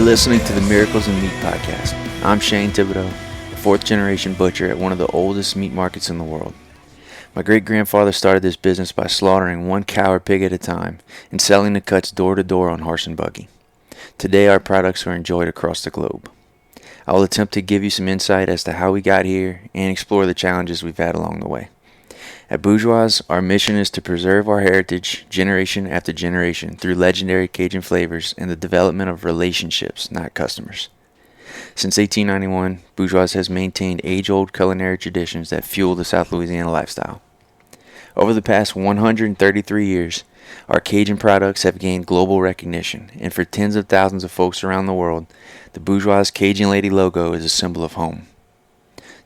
You're listening to the Miracles in Meat podcast. I'm Shane Thibodeau, a fourth-generation butcher at one of the oldest meat markets in the world. My great-grandfather started this business by slaughtering one cow or pig at a time and selling the cuts door-to-door on horse and buggy. Today, our products are enjoyed across the globe. I will attempt to give you some insight as to how we got here and explore the challenges we've had along the way. At Bourgeois, our mission is to preserve our heritage generation after generation through legendary Cajun flavors and the development of relationships, not customers. Since 1891, Bourgeois has maintained age-old culinary traditions that fuel the South Louisiana lifestyle. Over the past 133 years, our Cajun products have gained global recognition, and for tens of thousands of folks around the world, the Bourgeois Cajun Lady logo is a symbol of home.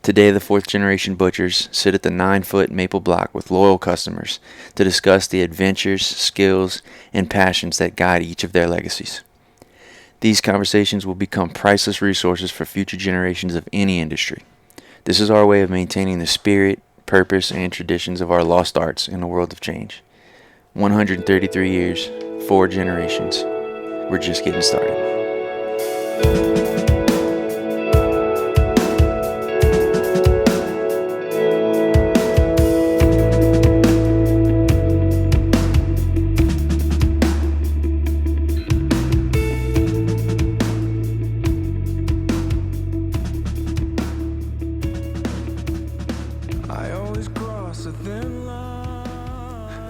Today, the fourth-generation butchers sit at the 9-foot maple block with loyal customers to discuss the adventures, skills, and passions that guide each of their legacies. These conversations will become priceless resources for future generations of any industry. This is our way of maintaining the spirit, purpose, and traditions of our lost arts in a world of change. 133 years, 4 generations. We're just getting started.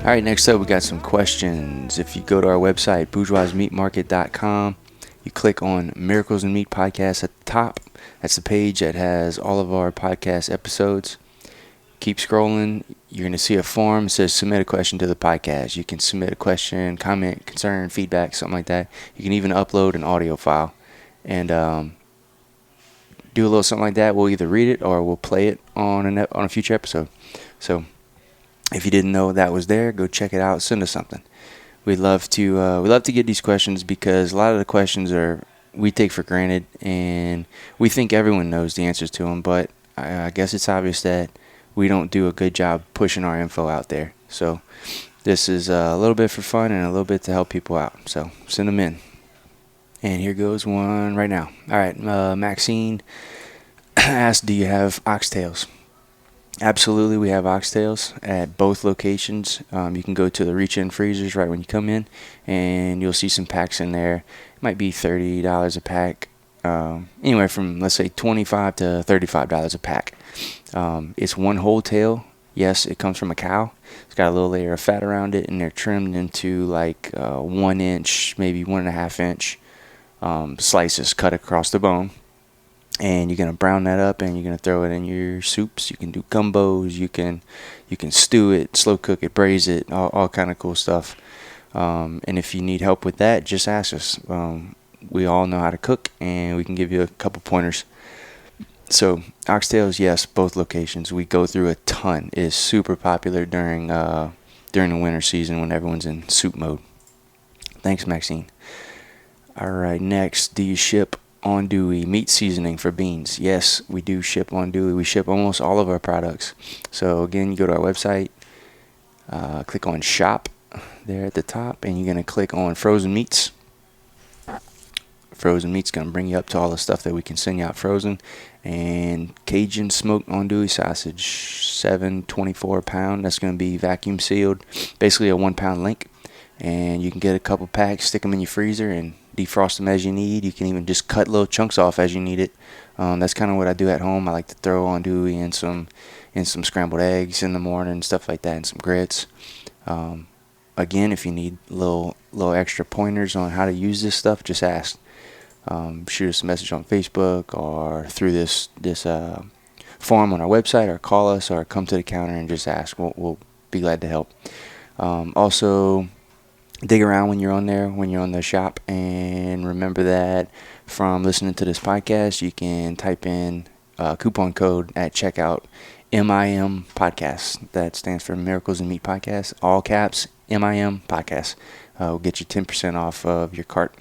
All right, next up we got some questions. If you go to our website, bourgeoismeatmarket.com, you click on Miracles in Meat Podcast at the top. That's the page that has all of our podcast episodes. Keep scrolling. You're going to see a form that says submit a question to the podcast. You can submit a question, comment, concern, feedback, something like that. You can even upload an audio file and do a little something like that. We'll either read it or we'll play it on a future episode. So if you didn't know that was there, go check it out. Send us something. We love to get these questions because a lot of the questions we take for granted, and we think everyone knows the answers to them. But I guess it's obvious that we don't do a good job pushing our info out there. So this is a little bit for fun and a little bit to help people out. So send them in. And here goes one right now. All right, Maxine asked, "Do you have oxtails?" Absolutely, we have oxtails at both locations. You can go to the reach-in freezers right when you come in, and you'll see some packs in there. It might be $30 a pack, anywhere from, let's say, $25 to $35 a pack. It's one whole tail. Yes, it comes from a cow. It's got a little layer of fat around it, and they're trimmed into like 1 inch, maybe 1.5 inch slices cut across the bone. And you're going to brown that up, and you're going to throw it in your soups. You can do gumbos. You can stew it, slow cook it, braise it, all kind of cool stuff. And if you need help with that, just ask us. We all know how to cook, and we can give you a couple pointers. So oxtails, yes, both locations. We go through a ton. It is super popular during the winter season when everyone's in soup mode. Thanks, Maxine. All right, next, do you ship andouille meat seasoning for beans? Yes, we do ship andouille. We ship almost all of our products. So again, you go to our website, click on shop there at the top, and you're going to click on frozen meats. Frozen meat's going to bring you up to all the stuff that we can send you out frozen. And Cajun smoked andouille sausage, $7.24 a pound. That's going to be vacuum sealed, basically a 1 pound link. And you can get a couple packs, stick them in your freezer, and defrost them as you need. You can even just cut little chunks off as you need it. That's kind of what I do at home. I like to throw andouille in some scrambled eggs in the morning, stuff like that, and some grits. Again, if you need little extra pointers on how to use this stuff, just ask. Shoot us a message on Facebook or through this form on our website, or call us, or come to the counter and just ask. We'll be glad to help. Also, dig around when you're on the shop, and remember that from listening to this podcast, you can type in coupon code at checkout, MIM Podcast. That stands for Miracles in Meat Podcast, all caps, MIM Podcast. Will get you 10% off of your cart.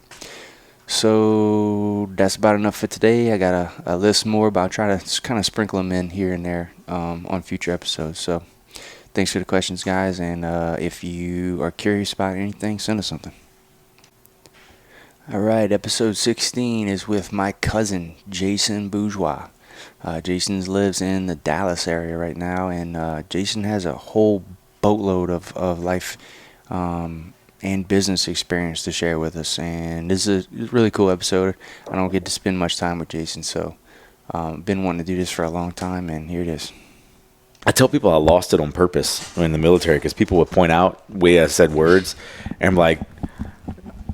So that's about enough for today. I got a list more, but I'll try to just kind of sprinkle them in here and there on future episodes. So thanks for the questions, guys, and if you are curious about anything, send us something. All right, episode 16 is with my cousin, Jason Bourgeois. Jason lives in the Dallas area right now, and Jason has a whole boatload of life and business experience to share with us. And this is a really cool episode. I don't get to spend much time with Jason, so been wanting to do this for a long time, and here it is. I tell people I lost it on purpose in the military because people would point out way I said words, and I'm like,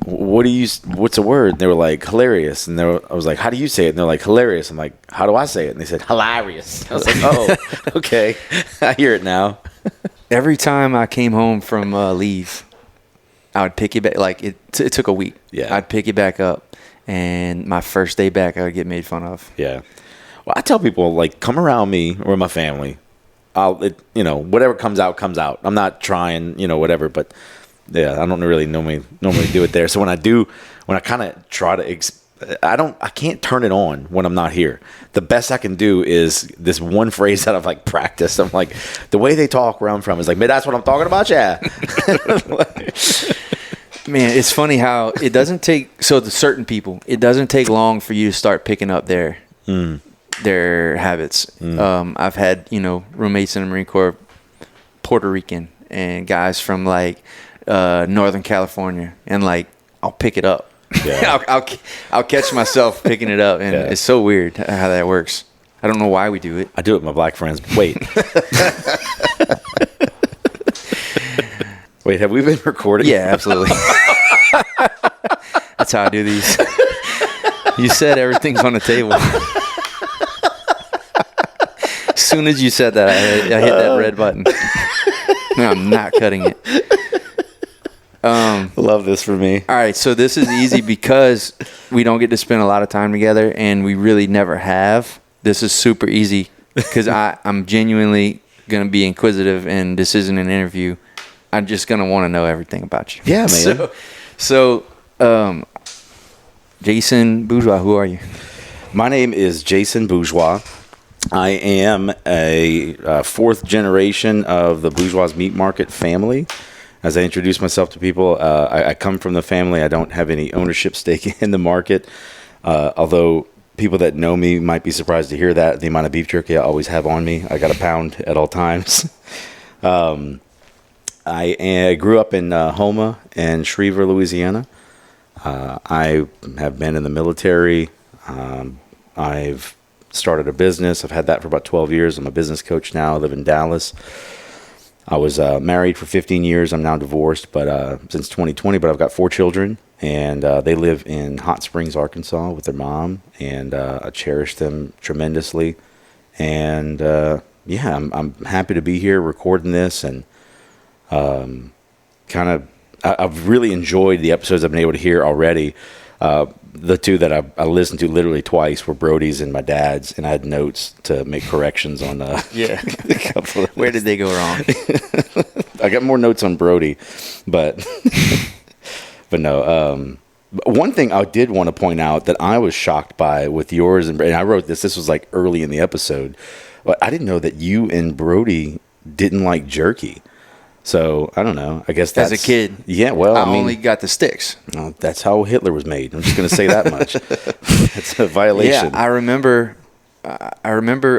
what's a word? And they were like, hilarious. And I was like, how do you say it? And they're like, hilarious. I'm like, how do I say it? And they said, hilarious. I was like, oh, okay. I hear it now. Every time I came home from leave, I would pick it back. Like it took a week. Yeah. I'd pick it back up, and my first day back, I would get made fun of. Yeah. Well, I tell people, like, come around me or my family. Whatever comes out, comes out. I'm not trying, whatever, but yeah, I don't really normally do it there. So when I kind of try to, I can't turn it on when I'm not here. The best I can do is this one phrase that I've like practiced. I'm like, the way they talk where I'm from is like, man, that's what I'm talking about. Yeah. Man, it's funny how it doesn't take, so to certain people, it doesn't take long for you to start picking up their habits. I've had, roommates in the Marine Corps, Puerto Rican, and guys from like Northern California, and like I'll pick it up. Yeah. I'll catch myself picking it up, and it's so weird how that works. I don't know why we do it. I do it with my black friends. Wait. Wait, have we been recording? Yeah, absolutely. That's how I do these. You said everything's on the table. As soon as you said that, I hit that red button. No, I'm not cutting it. Love this for me. All right, so this is easy because we don't get to spend a lot of time together, and we really never have. This is super easy because I'm genuinely going to be inquisitive, and this isn't an interview. I'm just going to want to know everything about you. Yeah, man. So, Jason Bourgeois, who are you? My name is Jason Bourgeois. I am a fourth generation of the Bourgeois Meat Market family. As I introduce myself to people, I come from the family. I don't have any ownership stake in the market, although people that know me might be surprised to hear that, the amount of beef jerky I always have on me. I got a pound at all times. I grew up in Houma and Shreveport, Louisiana. I have been in the military. I've started a business. I've had that for about 12 years. I'm a business coach now. I live in Dallas. I was married for 15 years. I'm now divorced, but since 2020. But I've got 4 children, and they live in Hot Springs, Arkansas, with their mom, and I cherish them tremendously. And I'm happy to be here recording this, and I've really enjoyed the episodes I've been able to hear already. The two that I listened to literally twice were Brody's and my dad's, and I had notes to make corrections on a couple of Where did they go wrong? I got more notes on Brody, but no. One thing I did want to point out that I was shocked by with yours, and I wrote this was like early in the episode, but I didn't know that you and Brody didn't like jerky. So, I don't know. I guess that's... As a kid. Yeah, well, I only got the sticks. Well, that's how Hitler was made. I'm just going to say that much. It's a violation. Yeah, I remember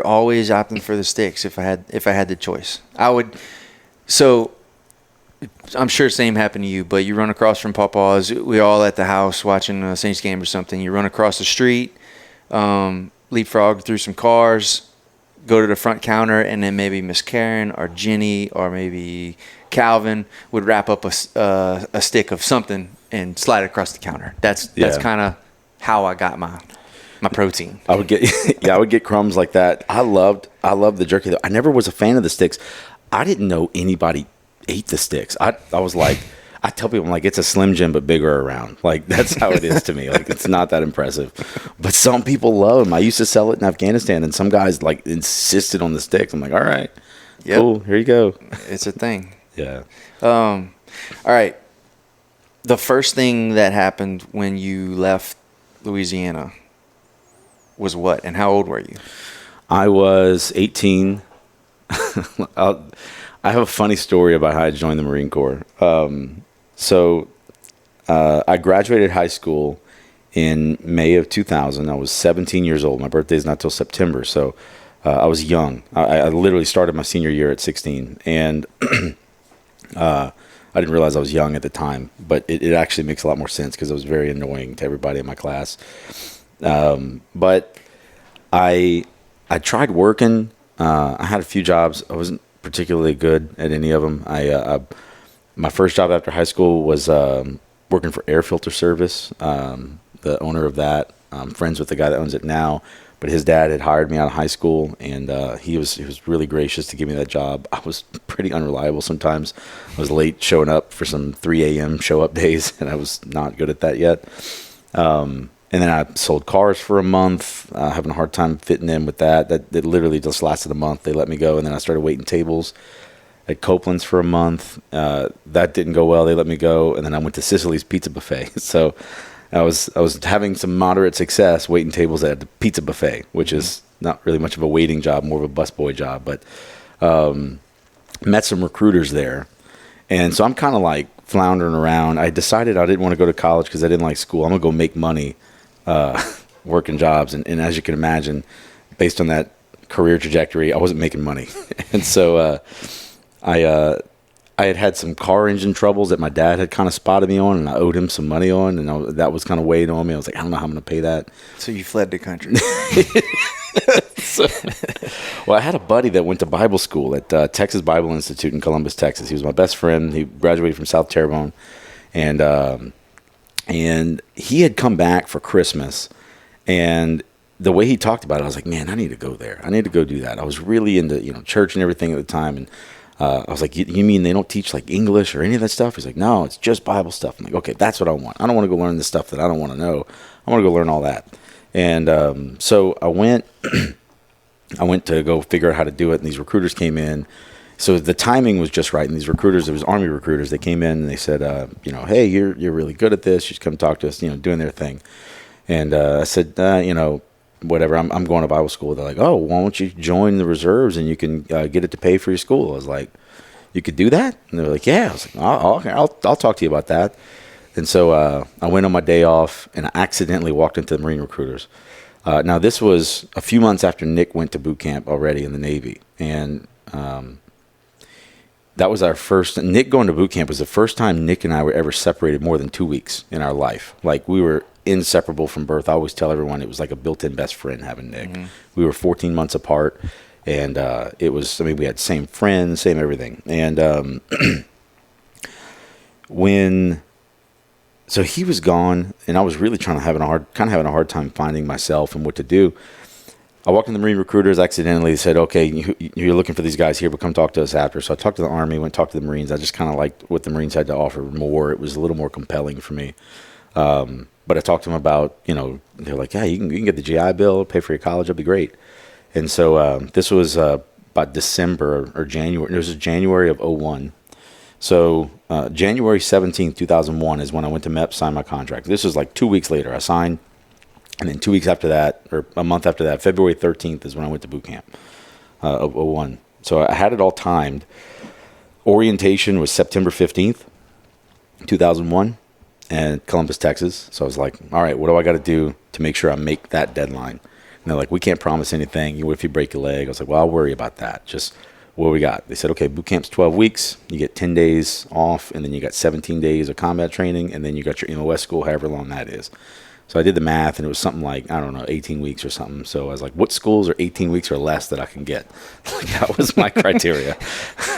always opting for the sticks if I had the choice. So, I'm sure the same happened to you, but you run across from Papa's. We're all at the house watching a Saints game or something. You run across the street, leapfrog through some cars, go to the front counter, and then maybe Miss Karen or Jenny or maybe Calvin would wrap up a stick of something and slide it across the counter. That's kind of how I got my protein. I would get crumbs like that. I loved the jerky though. I never was a fan of the sticks. I didn't know anybody ate the sticks. I was like, I tell people, I'm like, it's a Slim Jim but bigger around. Like, that's how it is to me. Like, it's not that impressive. But some people love them. I used to sell it in Afghanistan, and some guys like insisted on the sticks. I'm like, all right, cool, here you go. It's a thing. Yeah. All right. The first thing that happened when you left Louisiana was what? And how old were you? I was 18. I have a funny story about how I joined the Marine Corps. I graduated high school, in May of 2000. I was 17 years old. My birthday's not till September, so I was young. I literally started my senior year at 16, and I didn't realize I was young at the time, but it actually makes a lot more sense because I was very annoying to everybody in my class. But I tried working. I had a few jobs. I wasn't particularly good at any of them. My first job after high school was working for air filter service. The owner of that, I'm friends with the guy that owns it now, but his dad had hired me out of high school, and he was really gracious to give me that job. I was pretty unreliable sometimes. I was late showing up for some 3 a.m. show up days, and I was not good at that yet. And then I sold cars for a month, having a hard time fitting in with that. That literally just lasted a month. They let me go, and then I started waiting tables at Copeland's for a month. That didn't go well. They let me go, and then I went to Sicily's Pizza Buffet. So I was having some moderate success waiting tables at the pizza buffet, which is not really much of a waiting job, more of a busboy job. But met some recruiters there, and so I'm kind of like floundering around. I decided I didn't want to go to college because I didn't like school. I'm gonna go make money working jobs, and as you can imagine, based on that career trajectory, I wasn't making money, and so I had some car engine troubles that my dad had kind of spotted me on, and I owed him some money on, and that was kind of weighing on me. I was like, I don't know how I'm going to pay that. So you fled the country. Well, I had a buddy that went to Bible school at Texas Bible Institute in Columbus, Texas. He was my best friend. He graduated from South Terrebonne, and he had come back for Christmas, and the way he talked about it, I was like, man, I need to go there. I need to go do that. I was really into church and everything at the time, and I was like, you mean they don't teach like English or any of that stuff? He's like, no, it's just Bible stuff. I'm like, okay, that's what I want. I don't want to go learn the stuff that I don't want to know. I want to go learn all that. And so I went to go figure out how to do it, and these recruiters came in. So the timing was just right, and these recruiters, it was Army recruiters, they came in and they said, hey, you're really good at this. You should come talk to us, doing their thing. And I said, whatever, I'm going to Bible school. They're like, oh, why don't you join the reserves and you can get it to pay for your school? I was like, you could do that? And they're like, yeah. I was like, I'll talk to you about that. And so I went on my day off, and I accidentally walked into the Marine recruiters. Now, this was a few months after Nick went to boot camp already in the Navy. And that was our first. Nick going to boot camp was the first time Nick and I were ever separated more than 2 weeks in our life. Like, we were inseparable from birth. I always tell everyone it was like a built-in best friend having Nick. Mm-hmm. We were 14 months apart, and it was, we had same friends, same everything. And so he was gone, and I was really having a hard time finding myself and what to do. I walked in the Marine recruiters accidentally. They said, okay, you're looking for these guys here, but come talk to us after. So I talked to the Army, went talk to the Marines. I just kind of liked what the Marines had to offer more. It was a little more compelling for me. But I talked to them about, they're like, yeah, you can get the GI Bill, pay for your college, it'll be great. And so this was about December or January. It was January of 2001. So January 17th, 2001 is when I went to MEP, signed my contract. This was like 2 weeks later. I signed, and then 2 weeks after that, or a month after that, February 13th is when I went to boot camp of 2001. So I had it all timed. Orientation was September 15th, 2001. And Columbus, Texas. So I was like, all right, what do I got to do to make sure I make that deadline? And they're like, we can't promise anything. What if you break your leg? I was like, well, I'll worry about that. Just what we got. They said, okay, boot camp's 12 weeks. You get 10 days off, and then you got 17 days of combat training, and then you got your MOS school, however long that is. So I did the math, and it was something like, 18 weeks or something. So I was like, what schools are 18 weeks or less that I can get? Like, that was my criteria.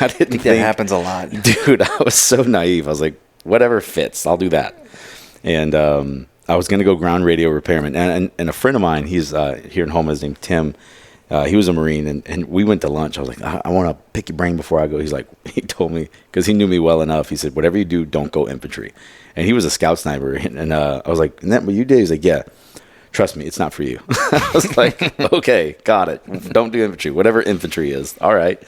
I didn't think that happens a lot. Dude, I was so naive. I was like, whatever fits, I'll do that. And I was going to go ground radio repairman. And a friend of mine, he's here in Houma, his name's Tim. He was a Marine, and we went to lunch. I was like, I want to pick your brain before I go. He's like, he told me, because he knew me well enough, he said, whatever you do, don't go infantry. And he was a scout sniper. And I was like, isn't that what you did? He's like, yeah, trust me, it's not for you. I was like, okay, got it. Don't do infantry, whatever infantry is. All right.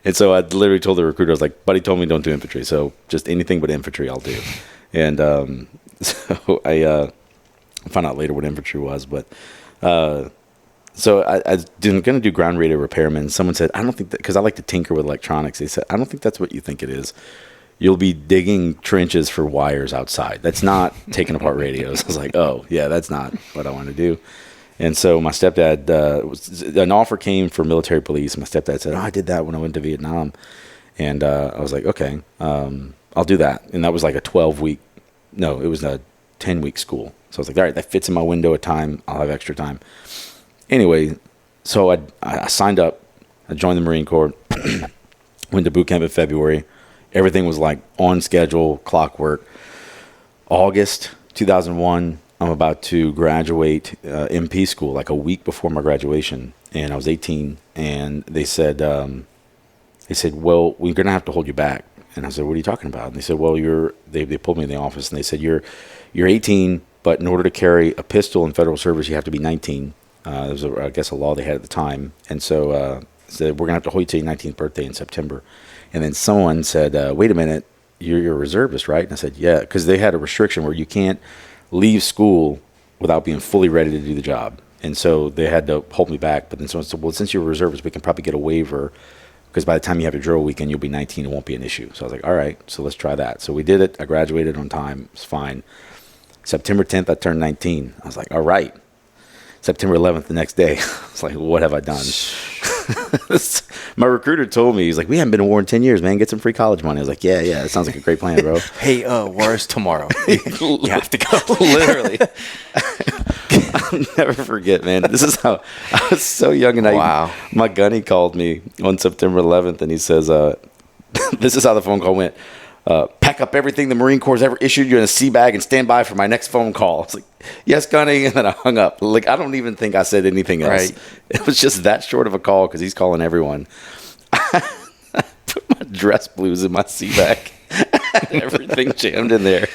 And so I literally told the recruiter, I was like, buddy told me don't do infantry. So just anything but infantry I'll do. And so I found out later what infantry was, but so I was going to do ground radio repairman. Someone said, I don't think that, because I like to tinker with electronics. They said, I don't think that's what you think it is. you'll be digging trenches for wires outside. That's not taking apart radios. I was like, oh, yeah, that's not what I want to do. And so my stepdad, an offer came for military police. My stepdad said, oh, I did that when I went to Vietnam. And I was like, okay, I'll do that. And that was like a 10-week school. So I was like, all right, that fits in my window of time. I'll have extra time. Anyway, so I signed up. I joined the Marine Corps, went to boot camp in February. Everything was like on schedule, clockwork. August 2001, I'm about to graduate MP school, like a week before my graduation. And I was 18. And they said, well, we're going to have to hold you back. And I said, what are you talking about? And they said, well, they pulled me in the office and they said, you're 18, but in order to carry a pistol in federal service, you have to be 19. There was, I guess, a law they had at the time. And so said, we're going to have to hold you to your 19th birthday in September. And then someone said, wait a minute, you're a reservist, right? And I said, yeah, because they had a restriction where you can't leave school without being fully ready to do the job. And so they had to hold me back. But then someone said, well, since you're a reservist, we can probably get a waiver because by the time you have your drill weekend, you'll be 19. It won't be an issue. So I was like, all right, so let's try that. So we did it. I graduated on time. It was fine. September 10th, I turned 19. I was like, all right. September 11th, the next day, I was like, what have I done? My recruiter told me, he's like, we haven't been in war in 10 years, man. Get some free college money. I was like, yeah, that sounds like a great plan, bro. Hey, war is tomorrow. You have to go. Literally. I'll never forget, man. This is how I was so young, and my gunny called me on September 11th, and he says, this is how the phone call went. Pack up everything the Marine Corps has ever issued you in a sea bag and stand by for my next phone call. I was like, yes, Gunny. And then I hung up. Like, I don't even think I said anything else. Right. It was just that short of a call because he's calling everyone. I put my dress blues in my sea bag. Everything jammed in there.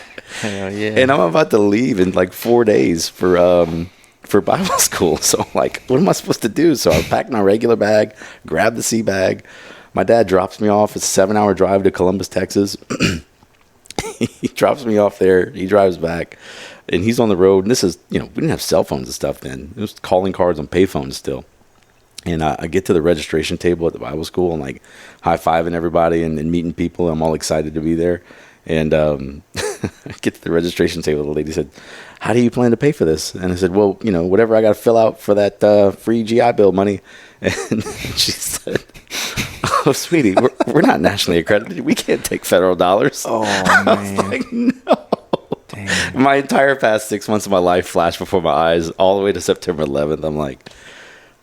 Hell yeah. And I'm about to leave in like 4 days for Bible school. So I'm like, what am I supposed to do? So I packed my regular bag, grabbed the sea bag. My dad drops me off. It's a 7-hour drive to Columbus, Texas. He drops me off there. He drives back, and he's on the road. And this is, we didn't have cell phones and stuff then. It was calling cards on payphones still. And I get to the registration table at the Bible school and like high-fiving everybody and meeting people. I'm all excited to be there. And I get to the registration table. The lady said, how do you plan to pay for this? And I said, well, whatever I got to fill out for that free GI Bill money. And she said, oh, sweetie, we're not nationally accredited. We can't take federal dollars. Oh, man. I was like, no. Damn. My entire past 6 months of my life flashed before my eyes all the way to September 11th. I'm like,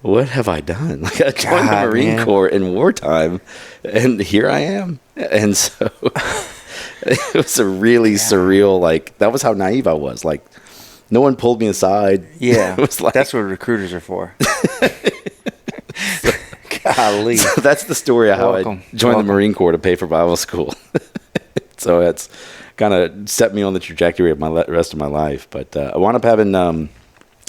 what have I done? Like, I joined the Marine Corps in wartime, and here I am. And so it was a really surreal, like, that was how naive I was. Like, no one pulled me aside. Yeah, it was like, that's what recruiters are for. Golly. So that's the story of how I joined the Marine Corps to pay for Bible school. So it's kind of set me on the trajectory of my rest of my life. But I wound up having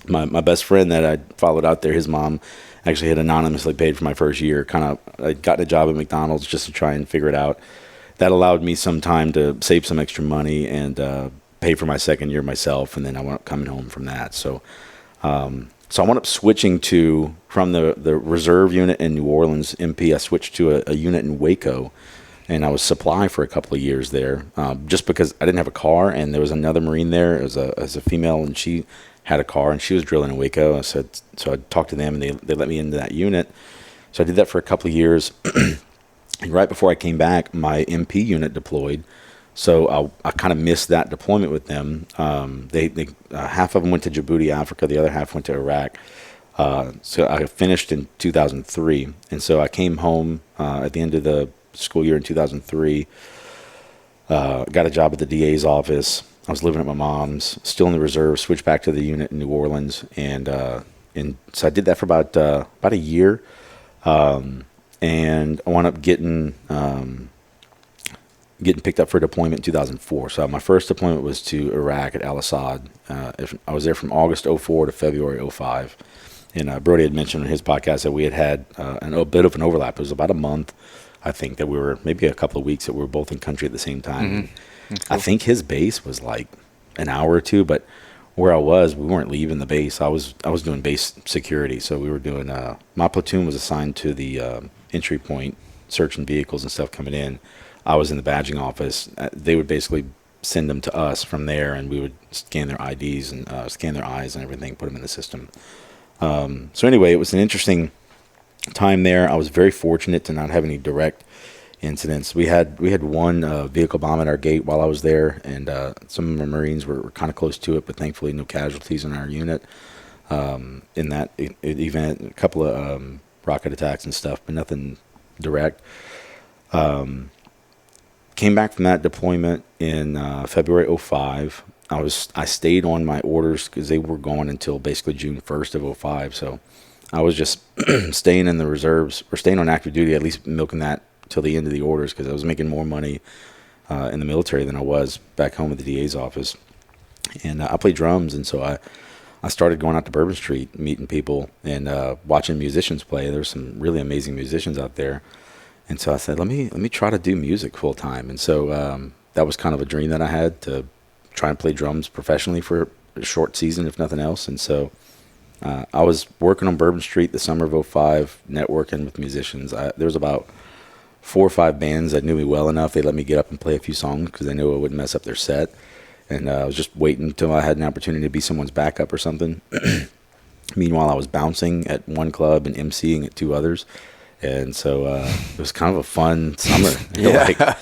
my best friend that I followed out there. His mom actually had anonymously paid for my first year. I'd gotten a job at McDonald's just to try and figure it out. That allowed me some time to save some extra money and pay for my second year myself. And then I wound up coming home from that. So I wound up switching from the reserve unit in New Orleans, MP, I switched to a unit in Waco, and I was supply for a couple of years there, just because I didn't have a car, and there was another Marine there as a female, and she had a car, and she was drilling in Waco. So I talked to them, and they let me into that unit. So I did that for a couple of years, and right before I came back, my MP unit deployed. So I kind of missed that deployment with them. They half of them went to Djibouti, Africa. The other half went to Iraq. So I finished in 2003. And so I came home at the end of the school year in 2003. Got a job at the DA's office. I was living at my mom's, still in the reserve, switched back to the unit in New Orleans. And so I did that for about a year. And I wound up getting picked up for a deployment in 2004. So my first deployment was to Iraq at Al-Assad. I was there from August 04 to February 05. And Brody had mentioned in his podcast that we had a bit of an overlap. It was about a month, I think, that we were, maybe a couple of weeks that we were both in country at the same time. Mm-hmm. Cool. I think his base was like an hour or two, but where I was, we weren't leaving the base. I was doing base security. So we were doing, my platoon was assigned to the entry point, searching vehicles and stuff coming in. I was in the badging office. They would basically send them to us from there, and we would scan their IDs and scan their eyes and everything, put them in the system. So anyway, it was an interesting time there. I was very fortunate to not have any direct incidents. We had one vehicle bomb at our gate while I was there, and some of our Marines were kind of close to it, but thankfully no casualties in our unit in that event. A couple of rocket attacks and stuff, but nothing direct. Came back from that deployment in February 2005. I stayed on my orders because they were going until basically June 1st of 2005. So I was just staying in the reserves, or staying on active duty, at least milking that till the end of the orders, because I was making more money in the military than I was back home at the DA's office. And I played drums, and so I started going out to Bourbon Street, meeting people, and watching musicians play. There's some really amazing musicians out there. And so I said, let me try to do music full time. And so that was kind of a dream that I had, to try and play drums professionally for a short season, if nothing else. And so I was working on Bourbon Street the summer of 2005, networking with musicians. There was about 4 or 5 bands that knew me well enough. They let me get up and play a few songs because they knew I wouldn't mess up their set. And I was just waiting until I had an opportunity to be someone's backup or something. Meanwhile, I was bouncing at one club and emceeing at 2 others. And so it was kind of a fun summer. Yeah.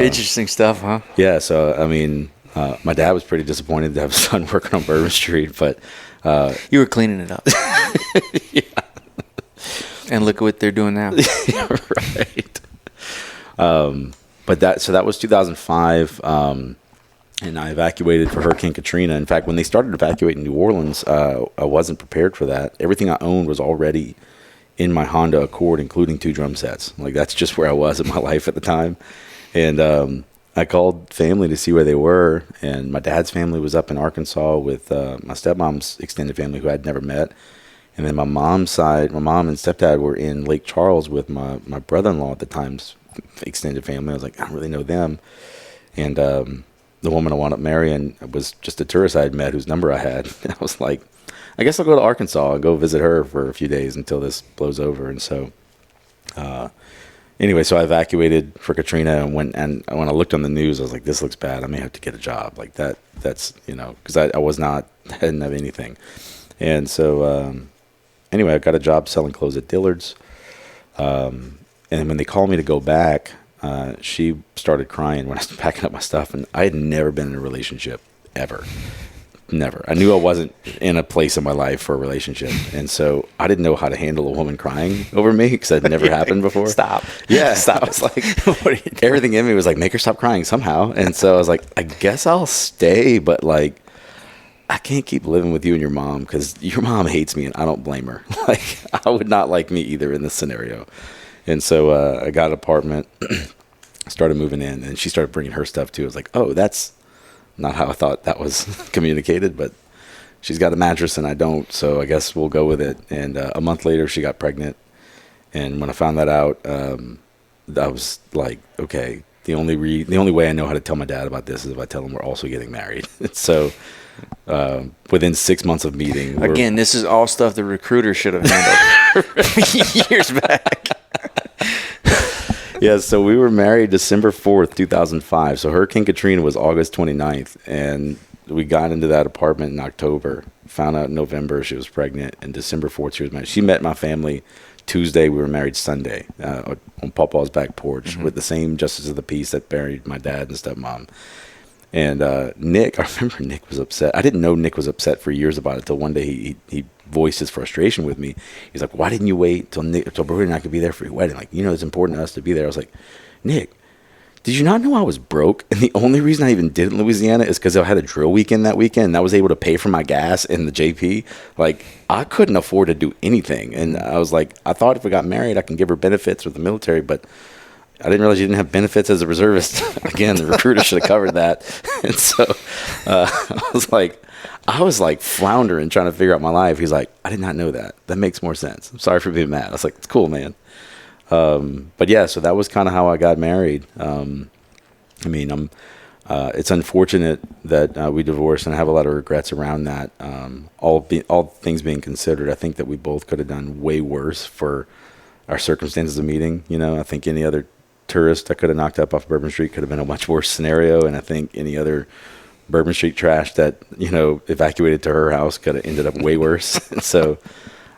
Interesting stuff, huh? Yeah. So, I mean, my dad was pretty disappointed to have his son working on Bourbon Street, but you were cleaning it up. Yeah. And look at what they're doing now. Right. But that was 2005. And I evacuated for Hurricane Katrina. In fact, when they started evacuating New Orleans, I wasn't prepared for that. Everything I owned was already in my Honda Accord, including 2 drum sets. Like, that's just where I was in my life at the time. And I called family to see where they were. And my dad's family was up in Arkansas with my stepmom's extended family, who I'd never met. And then my mom's side, my mom and stepdad were in Lake Charles with my brother-in-law at the time's extended family. I was like, I don't really know them. And the woman I wound up marrying was just a tourist I had met whose number I had. And I was like, I guess I'll go to Arkansas and go visit her for a few days until this blows over. And so anyway, so I evacuated for Katrina, and when I looked on the news, I was like, this looks bad. I may have to get a job. Like that's, because I didn't have anything. And so anyway, I got a job selling clothes at Dillard's. And when they called me to go back, she started crying when I was packing up my stuff, and I had never been in a relationship ever. Never. I knew I wasn't in a place in my life for a relationship, and so I didn't know how to handle a woman crying over me because that never happened before. Stop. Yeah, Stop. I was like, everything in me was like, make her stop crying somehow. And so I was like, I guess I'll stay, but like, I can't keep living with you and your mom because your mom hates me, and I don't blame her. Like, I would not like me either in this scenario. And so I got an apartment, started moving in, and she started bringing her stuff too. I was like, oh, that's not how I thought that was communicated, but she's got a mattress and I don't, so I guess we'll go with it. And a month later, she got pregnant. And when I found that out, I was like, okay, the only way I know how to tell my dad about this is if I tell him we're also getting married. So within 6 months of meeting, again, this is all stuff the recruiter should have handled years back. Yeah, so we were married December 4th, 2005. So Hurricane Katrina was August 29th, and we got into that apartment in October. Found out in November she was pregnant, and December 4th she was married. She met my family Tuesday. We were married Sunday on Pawpaw's back porch with the same justice of the peace that buried my dad and stepmom. And Nick, I remember Nick was upset. I didn't know Nick was upset for years about it until one day he voiced his frustration with me. He's like, why didn't you wait till Brody and I could be there for your wedding? Like, it's important to us to be there. I was like, Nick, did you not know I was broke? And the only reason I even did it in Louisiana is because I had a drill weekend that weekend, and I was able to pay for my gas in the JP. Like, I couldn't afford to do anything. And I was like, I thought if we got married, I can give her benefits with the military, but I didn't realize you didn't have benefits as a reservist. Again, the recruiter should have covered that. And so I was like floundering, trying to figure out my life. He's like, I did not know that. That makes more sense. I'm sorry for being mad. I was like, it's cool, man. But yeah, so that was kind of how I got married. It's unfortunate that we divorced, and I have a lot of regrets around that. All things being considered, I think that we both could have done way worse for our circumstances of meeting. I think any other tourist I could have knocked up off Bourbon Street could have been a much worse scenario. And I think any other Bourbon Street trash that, evacuated to her house could have ended up way worse. So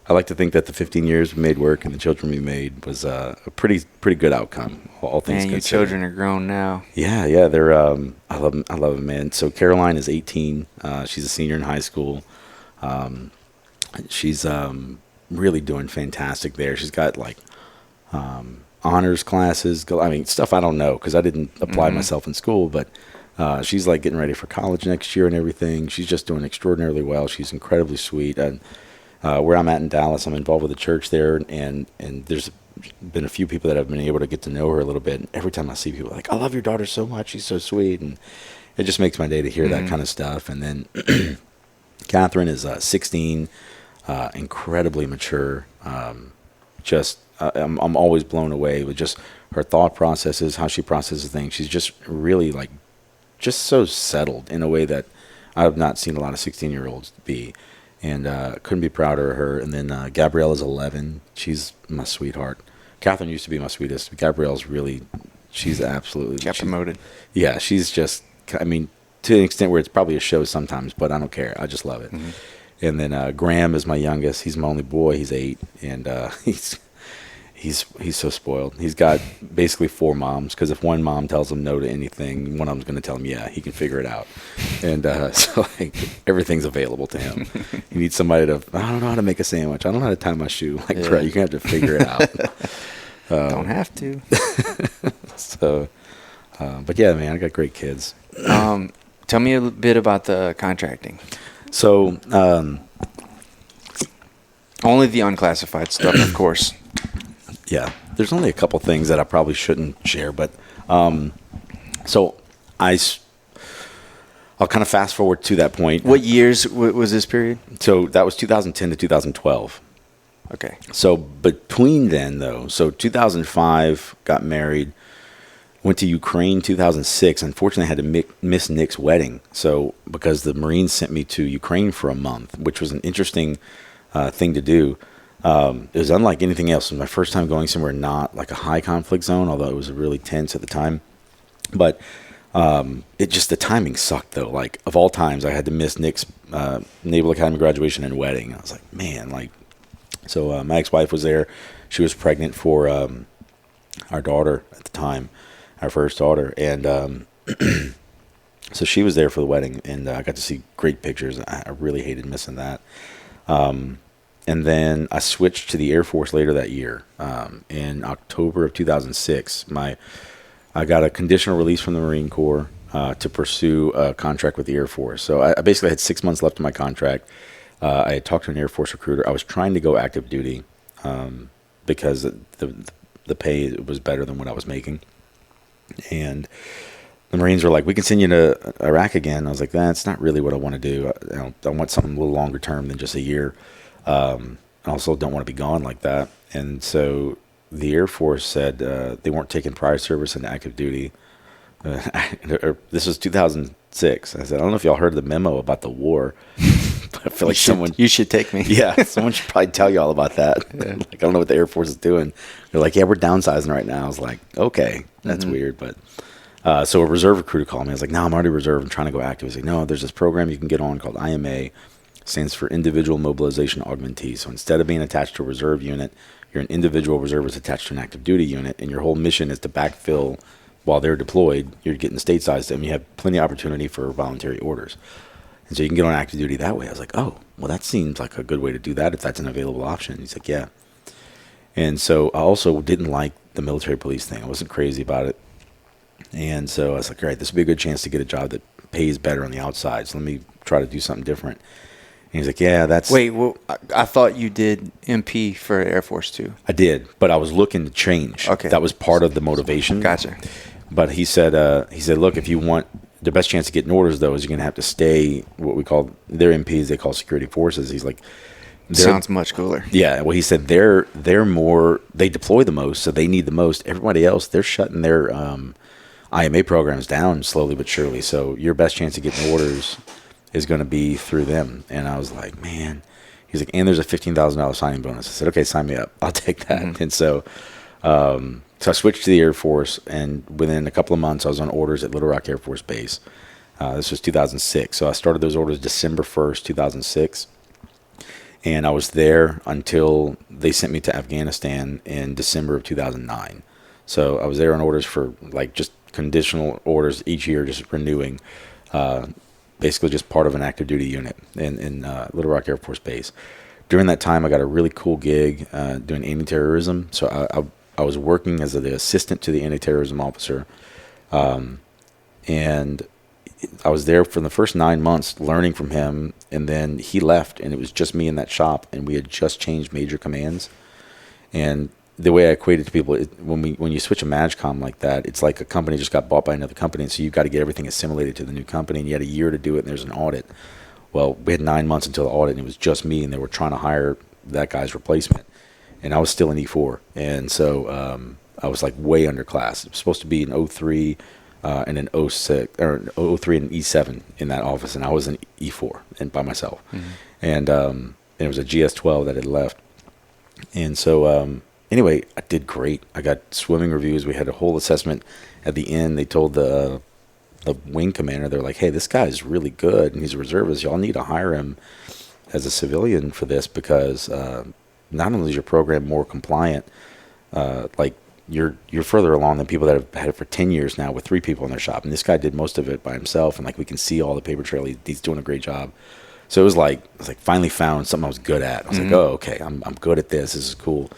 I like to think that the 15 years we made work and the children we made was a pretty good outcome, all things And considered. your children are grown now. Yeah, they're I love them, man. So Caroline is 18. She's a senior in high school. She's really doing fantastic there. She's got like honors classes. Stuff I don't know because I didn't apply myself in school, but she's like getting ready for college next year and everything. She's just doing extraordinarily well. She's incredibly sweet. And where I'm at in Dallas, I'm involved with a church there, and there's been a few people that have been able to get to know her a little bit. And every time I see people like, I love your daughter so much. She's so sweet. And it just makes my day to hear that kind of stuff. And then Catherine is 16, incredibly mature. I'm always blown away with just her thought processes, how she processes things. She's just really just so settled in a way that I have not seen a lot of 16-year-olds be. And couldn't be prouder of her. And then Gabrielle is 11. She's my sweetheart. Catherine used to be my sweetest. Gabrielle's she's absolutely. Got promoted. Yeah, she's just, to an extent where it's probably a show sometimes, but I don't care. I just love it. Mm-hmm. And then Graham is my youngest. He's my only boy. He's 8. And he's so spoiled. He's got basically 4 moms, because if one mom tells him no to anything, one of them's going to tell him, yeah, he can figure it out. And so everything's available to him. He needs somebody to, I don't know how to make a sandwich. I don't know how to tie my shoe. Bro, you're going to have to figure it out. Don't have to. So, but yeah, man, I got great kids. Tell me a bit about the contracting. So, only the unclassified stuff, of course. Yeah, there's only a couple things that I probably shouldn't share, but so I'll kind of fast forward to that point. What years was this period? So that was 2010 to 2012. Okay. So between then, though, so 2005, got married, went to Ukraine 2006. Unfortunately, I had to miss Nick's wedding. So because the Marines sent me to Ukraine for a month, which was an interesting thing to do. It was unlike anything else. It was my first time going somewhere not like a high conflict zone, although it was really tense at the time. But the timing sucked, though. Like, of all times, I had to miss Nick's Naval Academy graduation and wedding. I was like, man, so my ex-wife was there. She was pregnant for our daughter at the time, our first daughter. And so she was there for the wedding, and I got to see great pictures. I really hated missing that. And then I switched to the Air Force later that year. In October of 2006, I got a conditional release from the Marine Corps to pursue a contract with the Air Force. So I basically had 6 months left of my contract. I had talked to an Air Force recruiter. I was trying to go active duty because the pay was better than what I was making. And the Marines were like, we can send you to Iraq again. I was like, that's not really what I want to do. I want something a little longer term than just a year. I also don't want to be gone like that. And so the Air Force said they weren't taking prior service into active duty. This was 2006. I said, I don't know if y'all heard the memo about the war, but I feel like you should take me. Yeah, someone should probably tell y'all about that. Yeah. I don't know what the Air Force is doing. They're like, yeah, we're downsizing right now. I was like, okay, that's weird. But so a reserve recruiter called me. I was like, no, I'm already reserved. I'm trying to go active. He's like, no, there's this program you can get on called IMA. Stands for Individual Mobilization Augmentee. So instead of being attached to a reserve unit, you're an individual reservist attached to an active duty unit, and your whole mission is to backfill while they're deployed. You're getting statesized, and you have plenty of opportunity for voluntary orders. And so you can get on active duty that way. I was like, oh, well, that seems like a good way to do that if that's an available option. He's like, yeah. And so I also didn't like the military police thing. I wasn't crazy about it. And so I was like, all right, this would be a good chance to get a job that pays better on the outside. So let me try to do something different. And he's like, yeah, that's... Wait, well, I thought you did MP for Air Force too. I did, but I was looking to change. Okay. That was part of the motivation. Gotcha. But he said, look, if you want the best chance of getting orders, though, is you're going to have to stay what we call, their MPs, they call security forces. He's like... Sounds much cooler. Yeah, well, he said they're more... They deploy the most, so they need the most. Everybody else, they're shutting their IMA programs down slowly but surely. So your best chance of getting orders is going to be through them. And I was like, man. He's like, and there's a $15,000 signing bonus. I said, okay, sign me up. I'll take that. Mm-hmm. And so So I switched to the Air Force, and within a couple of months, I was on orders at Little Rock Air Force Base. This was 2006. So I started those orders December 1st, 2006. And I was there until they sent me to Afghanistan in December of 2009. So I was there on orders for like just conditional orders each year, just renewing, basically just part of an active duty unit in Little Rock Air Force Base. During that time, I got a really cool gig doing anti-terrorism. So I was working as the assistant to the anti-terrorism officer, and I was there for the first 9 months learning from him, and then he left, and it was just me in that shop, and we had just changed major commands. And the way I equate it to people, when you switch a MAGCOM like that, it's like a company just got bought by another company, and so you've got to get everything assimilated to the new company, and you had a year to do it, and there's an audit. Well, we had 9 months until the audit, and it was just me, and they were trying to hire that guy's replacement. And I was still in E4, and so I was like way underclassed. It was supposed to be an 03 and an 06, or an 03 and an E7 in that office, and I was in E4 and by myself. Mm-hmm. And it was a GS12 that had left. And so anyway, I did great. I got swimming reviews. We had a whole assessment at the end. They told the wing commander, they're like, hey, this guy's really good, and he's a reservist. Y'all need to hire him as a civilian for this, because not only is your program more compliant, like you're further along than people that have had it for 10 years now with 3 people in their shop. And this guy did most of it by himself, and like we can see all the paper trail. He's doing a great job. So it was like finally found something I was good at. I was like, oh, okay, I'm good at this. This is cool.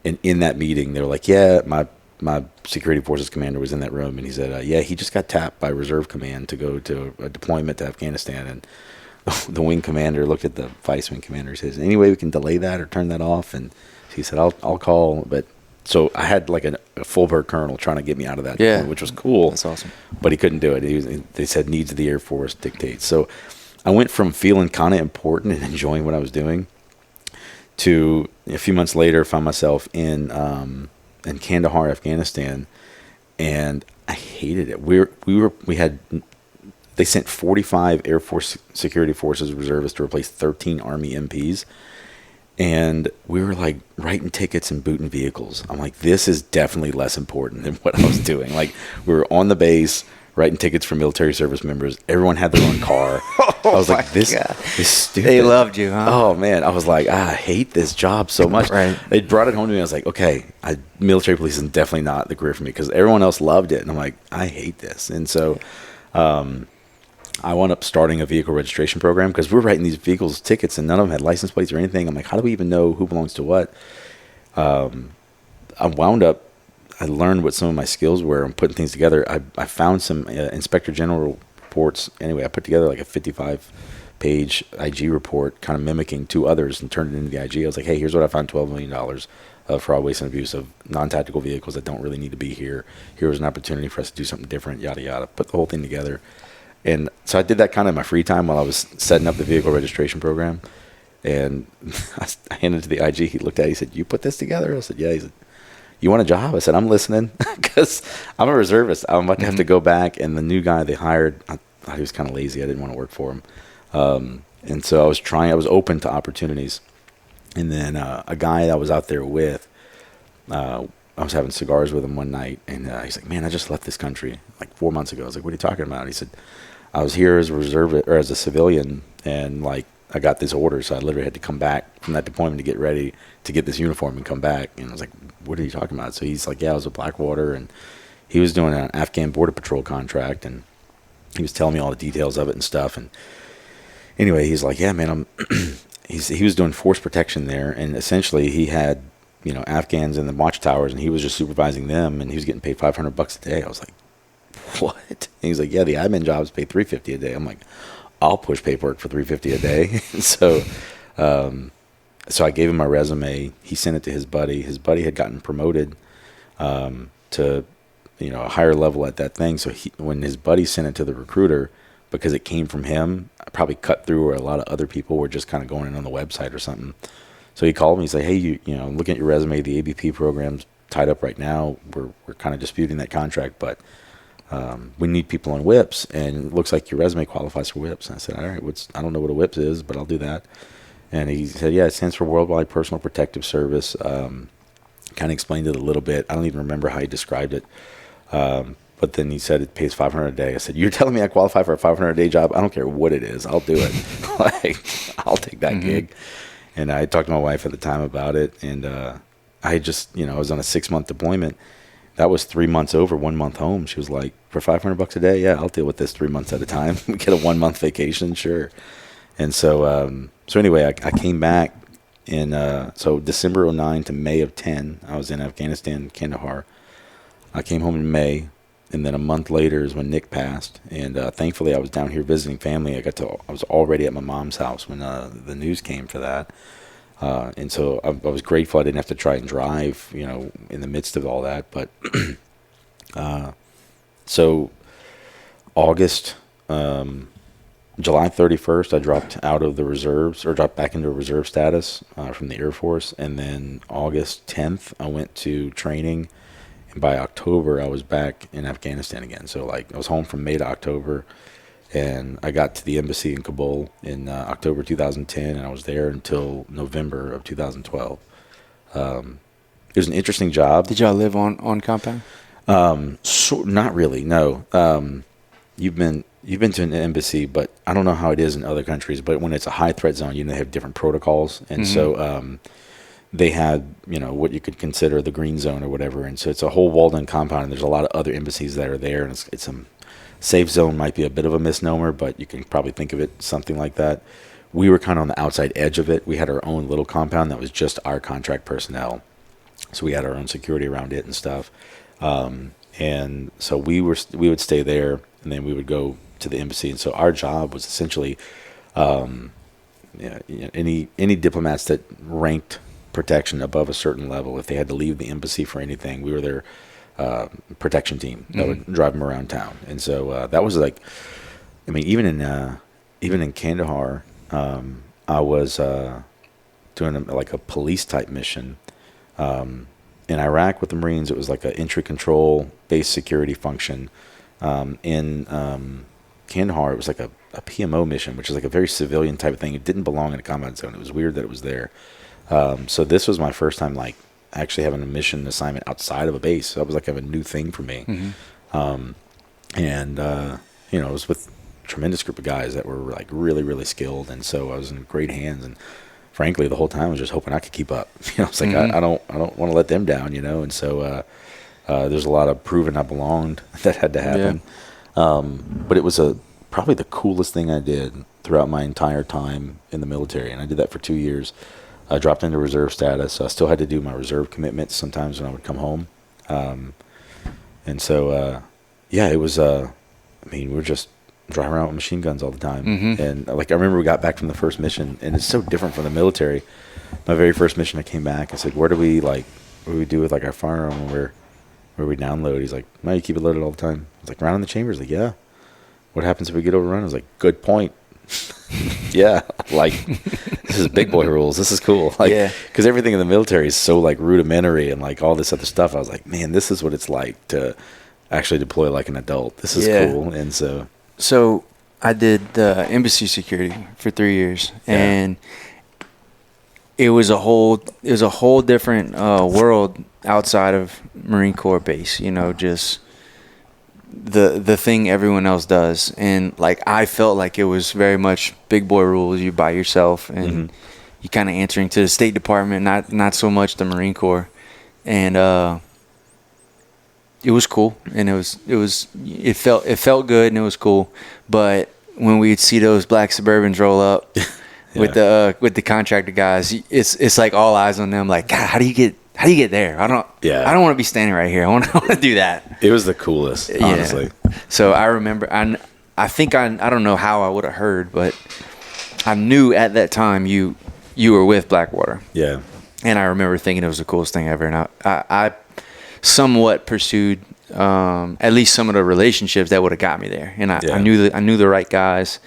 And in that meeting, they were like, yeah, my security forces commander was in that room, and he said, yeah, he just got tapped by reserve command to go to a deployment to Afghanistan. And the wing commander looked at the vice wing commander and says, any way we can delay that or turn that off? And he said, I'll call. But so I had like a full-bird colonel trying to get me out of that, which was cool. That's awesome. But he couldn't do it. They said needs of the Air Force dictates. So I went from feeling kind of important and enjoying what I was doing to a few months later found myself in Kandahar, Afghanistan, and I hated it. They sent 45 Air Force Security Forces reservists to replace 13 Army MPs. And we were like writing tickets and booting vehicles. I'm like, this is definitely less important than what I was doing. Like, we were on the base writing tickets for military service members. Everyone had their own car. I was like, this is stupid. They loved you, huh? Oh, man. I was like, I hate this job so much. Right. They brought it home to me. I was like, okay, military police is definitely not the career for me, because everyone else loved it. And I'm like, I hate this. And so I wound up starting a vehicle registration program, because we were writing these vehicles tickets and none of them had license plates or anything. I'm like, how do we even know who belongs to what? I learned what some of my skills were and putting things together. I found some Inspector General reports. Anyway, I put together like a 55-page IG report, kind of mimicking 2 others, and turned it into the IG. I was like, hey, here's what I found: $12 million of fraud, waste, and abuse of non-tactical vehicles that don't really need to be here. Here was an opportunity for us to do something different, yada, yada. Put the whole thing together. And so I did that kind of in my free time while I was setting up the vehicle registration program. And I handed it to the IG. He looked at it. He said, you put this together? I said, yeah. He said, you want a job? I said, I'm listening, because I'm a reservist. I'm about to have to go back. And the new guy they hired, I thought he was kind of lazy. I didn't want to work for him. And so I was open to opportunities. And then a guy I was out there with, I was having cigars with him one night, and he's like, man, I just left this country like 4 months ago. I was like, what are you talking about? He said, I was here as a reservist, or as a civilian, and like I got this order, so I literally had to come back from that deployment to get ready to get this uniform and come back. And I was like, what are you talking about? So he's like, yeah, I was with Blackwater, and he was doing an Afghan Border Patrol contract, and he was telling me all the details of it and stuff. And anyway, he's like, yeah, man, he was doing force protection there, and essentially he had, Afghans in the watchtowers, and he was just supervising them, and he was getting paid $500 a day. I was like, what? And he's like, yeah, the admin jobs pay $350 a day. I'm like, I'll push paperwork for $350 a day. So I gave him my resume. He sent it to his buddy. His buddy had gotten promoted to a higher level at that thing. So when his buddy sent it to the recruiter, because it came from him, I probably cut through where a lot of other people were just kind of going in on the website or something. So he called me. He's like, hey, looking at your resume, the ABP program's tied up right now. We're kind of disputing that contract, but we need people on whips, and it looks like your resume qualifies for whips. And I said, all right, I don't know what a whips is, but I'll do that. And he said, yeah, it stands for Worldwide Personal Protective Service. kind of explained it a little bit. I don't even remember how he described it. But then he said it pays $500 a day. I said, you're telling me I qualify for a $500 a day job? I don't care what it is. I'll do it. Like, I'll take that gig. And I talked to my wife at the time about it. And I just, I was on a 6-month deployment. That was 3 months over, 1 month home. She was like, for $500 a day? Yeah, I'll deal with this 3 months at a time. Get a 1 month vacation, sure. And so anyway, I came back in, so December 09 to May of 10, I was in Afghanistan, Kandahar. I came home in May. And then a month later is when Nick passed, and thankfully I was down here visiting family. I was already at my mom's house when the news came for that, and so I was grateful I didn't have to try and drive, in the midst of all that. But so August, July 31st, I dropped out of the reserves, or dropped back into reserve status from the Air Force, and then August 10th I went to training. By October, I was back in Afghanistan again. So, I was home from May to October, and I got to the embassy in Kabul in October 2010, and I was there until November of 2012. It was an interesting job. Did y'all live on compound? Not really, no. You've been to an embassy, but I don't know how it is in other countries. But when it's a high threat zone, they have different protocols, and so. They had, what you could consider the green zone or whatever. And so it's a whole walled-in compound, and there's a lot of other embassies that are there. And it's a safe zone might be a bit of a misnomer, but you can probably think of it something like that. We were kind of on the outside edge of it. We had our own little compound that was just our contract personnel. So we had our own security around it and stuff. And so we would stay there, and then we would go to the embassy. And so our job was essentially any diplomats that ranked protection above a certain level, if they had to leave the embassy for anything, we were their protection team that would drive them around town. And so that was even in Kandahar, I was doing a police type mission in Iraq with the Marines. It was like an entry control base security function. In Kandahar, it was like a PMO mission, which is like a very civilian type of thing. It didn't belong in a combat zone. It was weird that it was there. So this was my first time actually having a mission assignment outside of a base. So that was like a new thing for me. It was with a tremendous group of guys that were really, really skilled. And so I was in great hands. And frankly, the whole time I was just hoping I could keep up. It's like, I don't want to let them down, And so, there's a lot of proving I belonged that had to happen. Yeah. But it was probably the coolest thing I did throughout my entire time in the military. And I did that for 2 years. I dropped into reserve status, so I still had to do my reserve commitments sometimes when I would come home. And so, it was, we were just driving around with machine guns all the time. And I remember we got back from the first mission, and it's so different from the military. My very first mission, I came back, I said, what do we do with our firearm where we download? He's like, no, you keep it loaded all the time. I was like, around in the chamber? He's like, yeah. What happens if we get overrun? I was like, good point. Yeah, this is big boy rules. This is cool. Because everything in the military is so rudimentary and all this other stuff. I was like, man, this is what it's like to actually deploy like an adult. This is cool. And so I did the embassy security for 3 years, and it was a whole different world outside of Marine Corps base. Just the thing everyone else does, and I felt like it was very much big boy rules. You by yourself, and you kind of answering to the State Department, not so much the Marine Corps, and it was cool, and it felt good, and it was cool. But when we'd see those black Suburbans roll up with the contractor guys, it's like all eyes on them. Like, God, how do you get there? I don't want to be standing right here. I want to do that. It was the coolest, honestly. So I remember, I think I don't know how I would have heard, but I knew at that time you were with Blackwater. Yeah. And I remember thinking it was the coolest thing ever. And I somewhat pursued at least some of the relationships that would have got me there. And I knew the right guys.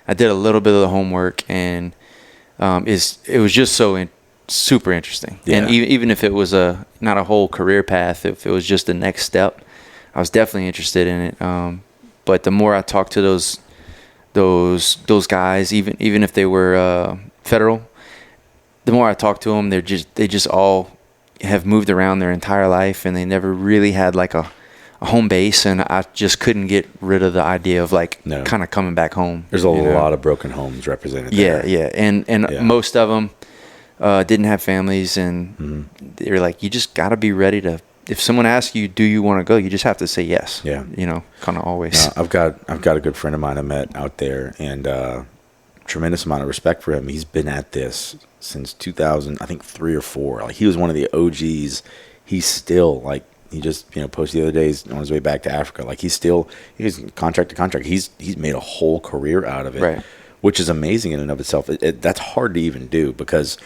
I did a little bit of the homework, and it was just super interesting. Yeah. And even if it was not a whole career path, if it was just the next step, I was definitely interested in it. But the more I talked to those guys, even if they were federal, the more I talked to them, they just all have moved around their entire life and they never really had like a home base, and I just couldn't get rid of the idea of like kind of coming back home. There's a lot of broken homes represented there. Yeah, and most of them didn't have families, and they're like, you just got to be ready to. If someone asks you, do you want to go? You just have to say yes. Yeah, kind of always. I've got a good friend of mine I met out there, and tremendous amount of respect for him. He's been at this since 2000, I think 3 or 4. Like, he was one of the OGs. He's still like, he just posted the other days on his way back to Africa. Like, he's contract to contract. He's made a whole career out of it, right? Which is amazing in and of itself. That's hard to even do because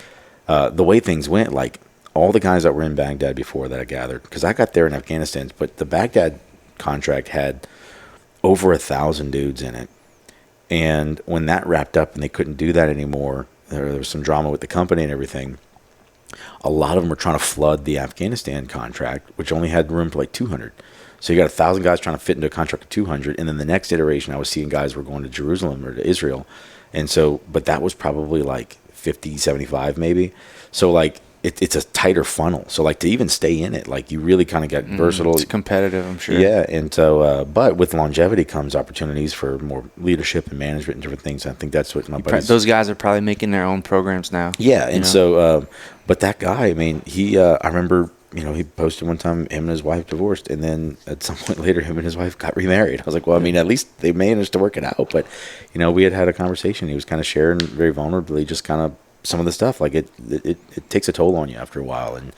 the way things went, like all the guys that were in Baghdad before that I gathered, because I got there in Afghanistan, but the Baghdad contract had over 1,000 dudes in it. And when that wrapped up and they couldn't do that anymore, there was some drama with the company and everything. A lot of them were trying to flood the Afghanistan contract, which only had room for like 200. So you got 1,000 guys trying to fit into a contract of 200. And then the next iteration, I was seeing guys were going to Jerusalem or to Israel. And so, but that was probably like 50, 75 maybe. So like, it's a tighter funnel. So like to even stay in it, like you really kind of get versatile. It's competitive, I'm sure. Yeah. And so, but with longevity comes opportunities for more leadership and management and different things. I think that's what my buddies. Those guys are probably making their own programs now. Yeah. And so, but that guy, I mean, I remember, he posted one time him and his wife divorced. And then at some point later, him and his wife got remarried. I was like, well, I mean, at least they managed to work it out. But, we had a conversation. He was kind of sharing very vulnerably, just kind of some of the stuff. Like it takes a toll on you after a while. And,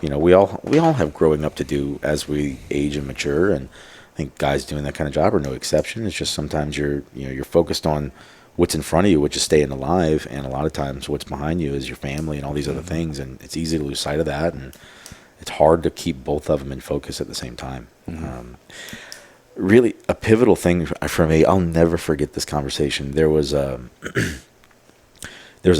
we all have growing up to do as we age and mature. And I think guys doing that kind of job are no exception. It's just sometimes you're focused on what's in front of you, which is staying alive. And a lot of times what's behind you is your family and all these other things. And it's easy to lose sight of that. And it's hard to keep both of them in focus at the same time. Really a pivotal thing for me. I'll never forget this conversation. There was a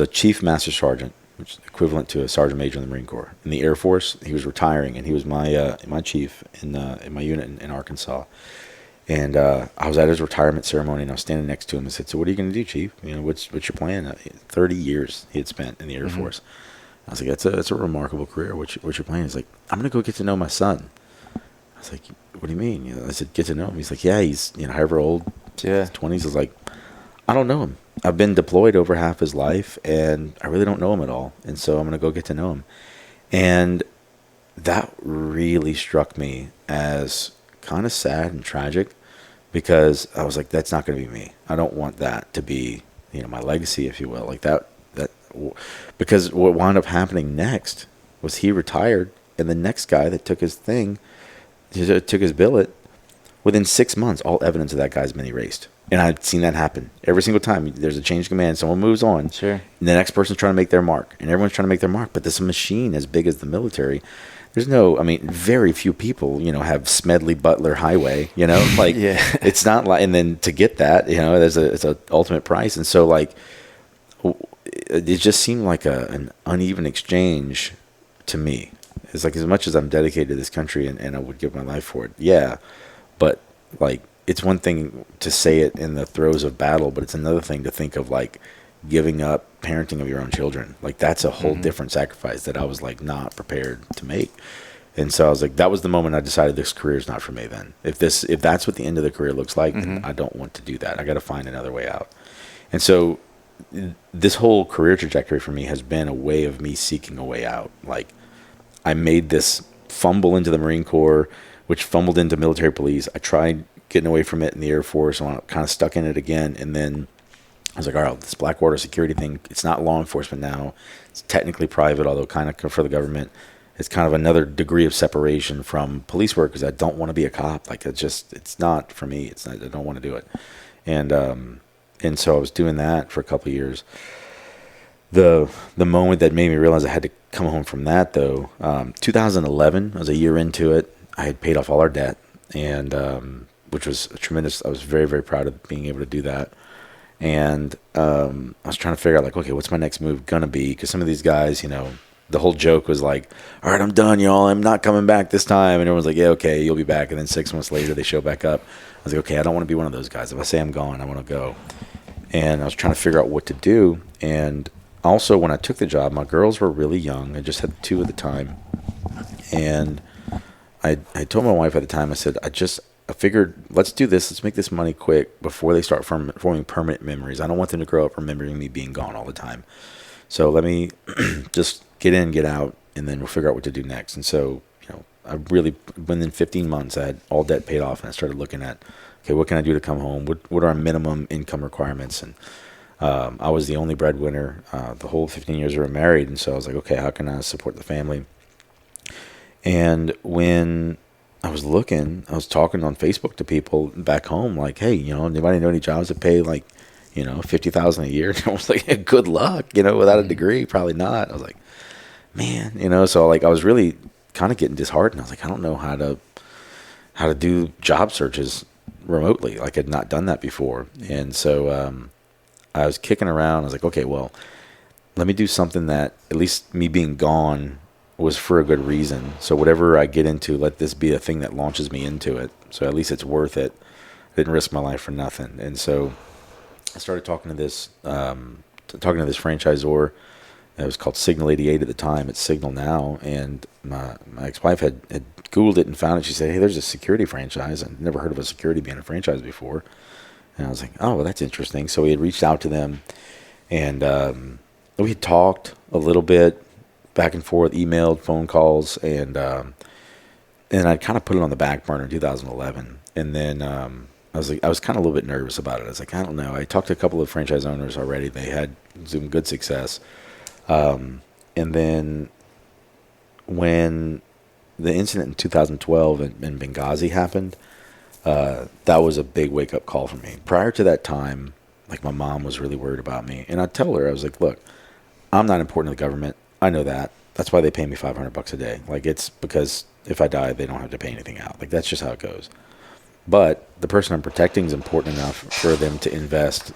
chief master sergeant, which is equivalent to a sergeant major in the Marine Corps. In the Air Force, he was retiring, and he was my chief in my unit in Arkansas. And I was at his retirement ceremony, and I was standing next to him and said, so what are you going to do, Chief? What's your plan? 30 years he had spent in the Air Force. I was like, that's a remarkable career. What's your plan? He's like, I'm going to go get to know my son. I was like, what do you mean? I said, get to know him. He's like, yeah, he's however old, 20s. I was like, I don't know him. I've been deployed over half his life, and I really don't know him at all. And so I'm going to go get to know him. And that really struck me as kind of sad and tragic, because I was like, that's not going to be me. I don't want that to be, my legacy, if you will. Like that, because what wound up happening next was he retired, and the next guy that took his thing, took his billet, within 6 months, all evidence of that guy's been erased. And I've seen that happen every single time. There's a change of command. Someone moves on. Sure. And the next person's trying to make their mark. And everyone's trying to make their mark. But this machine as big as the military, very few people, have Smedley Butler Highway, like it's not like, and then to get that, it's an ultimate price. And so like, it just seemed like an uneven exchange to me. It's like, as much as I'm dedicated to this country and I would give my life for it. Yeah. But like, it's one thing to say it in the throes of battle, but it's another thing to think of like giving up parenting of your own children. Like that's a whole different sacrifice that I was like not prepared to make. And so I was like, that was the moment I decided this career is not for me then. If that's what the end of the career looks like, then I don't want to do that. I got to find another way out. And so this whole career trajectory for me has been a way of me seeking a way out. Like I made this fumble into the Marine Corps, which fumbled into military police. I tried getting away from it in the Air Force, and I kind of stuck in it again. And then I was like, all right, this Blackwater security thing, it's not law enforcement now. It's technically private, although kind of for the government. It's kind of another degree of separation from police work, because I don't want to be a cop. Like it's not for me. I don't want to do it. And so I was doing that for a couple of years. The moment that made me realize I had to come home from that, though, 2011, I was a year into it. I had paid off all our debt, and which was tremendous. I was very, very proud of being able to do that. And I was trying to figure out, like, okay, what's my next move going to be? Because some of these guys, the whole joke was like, all right, I'm done, y'all. I'm not coming back this time. And everyone's like, yeah, okay, you'll be back. And then 6 months later, they show back up. I was like, okay, I don't want to be one of those guys. If I say I'm gone, I want to go. And I was trying to figure out what to do. And also, when I took the job, my girls were really young. I just had 2 at the time. And I told my wife at the time, I said, I figured, let's do this. Let's make this money quick before they start forming permanent memories. I don't want them to grow up remembering me being gone all the time. So let me just get in, get out, and then we'll figure out what to do next. And so, I really, within 15 months, I had all debt paid off, and I started looking at, okay, what can I do to come home? What are our minimum income requirements? And I was the only breadwinner the whole 15 years we were married. And so I was like, okay, how can I support the family? And when I was talking on Facebook to people back home, like, hey, anybody know any jobs that pay like, $50,000 a year? And I was like, good luck, without a degree, probably not. I was like, man, so like I was really kind of getting disheartened. I was like, I don't know how to do job searches remotely. Like I'd not done that before. And so I was kicking around. I was like, okay, well, let me do something that at least me being gone was for a good reason. So whatever I get into, let this be a thing that launches me into it. So at least it's worth it. I didn't risk my life for nothing. And so I started talking to this franchisor. It was called Signal 88 at the time. It's Signal now. And my ex-wife had Googled it and found it. She said, hey, there's a security franchise. I'd never heard of a security being a franchise before. And I was like, oh, well, that's interesting. So we had reached out to them, and we had talked a little bit, back and forth, emailed, phone calls, and I kind of put it on the back burner in 2011. And then I was kind of a little bit nervous about it. I was like, I don't know. I talked to a couple of franchise owners already. They had some good success. And then when the incident in 2012 in Benghazi happened, that was a big wake-up call for me. Prior to that time, like my mom was really worried about me. And I'd tell her, I was like, look, I'm not important to the government. I know that. That's why they pay me $500 a day. Like it's because if I die, they don't have to pay anything out. Like that's just how it goes. But the person I'm protecting is important enough for them to invest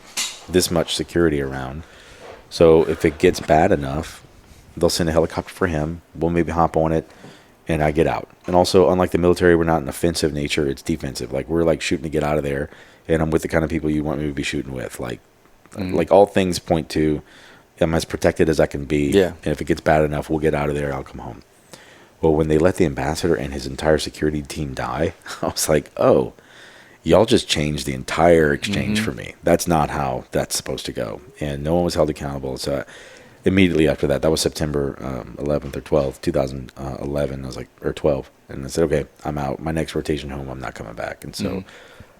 this much security around. So if it gets bad enough, they'll send a helicopter for him. We'll maybe hop on it, and I get out. And also, unlike the military, we're not an offensive nature. It's defensive. Like we're like shooting to get out of there, and I'm with the kind of people you want me to be shooting with. Like all things point to I'm as protected as I can be. Yeah. And if it gets bad enough, we'll get out of there. I'll come home. Well, when they let the ambassador and his entire security team die, I was like, oh, y'all just changed the entire exchange for me. That's not how that's supposed to go. And no one was held accountable. So immediately after that, that was September 11th or 12th, 2011. I was like, or 12. And I said, okay, I'm out. My next rotation home, I'm not coming back. And so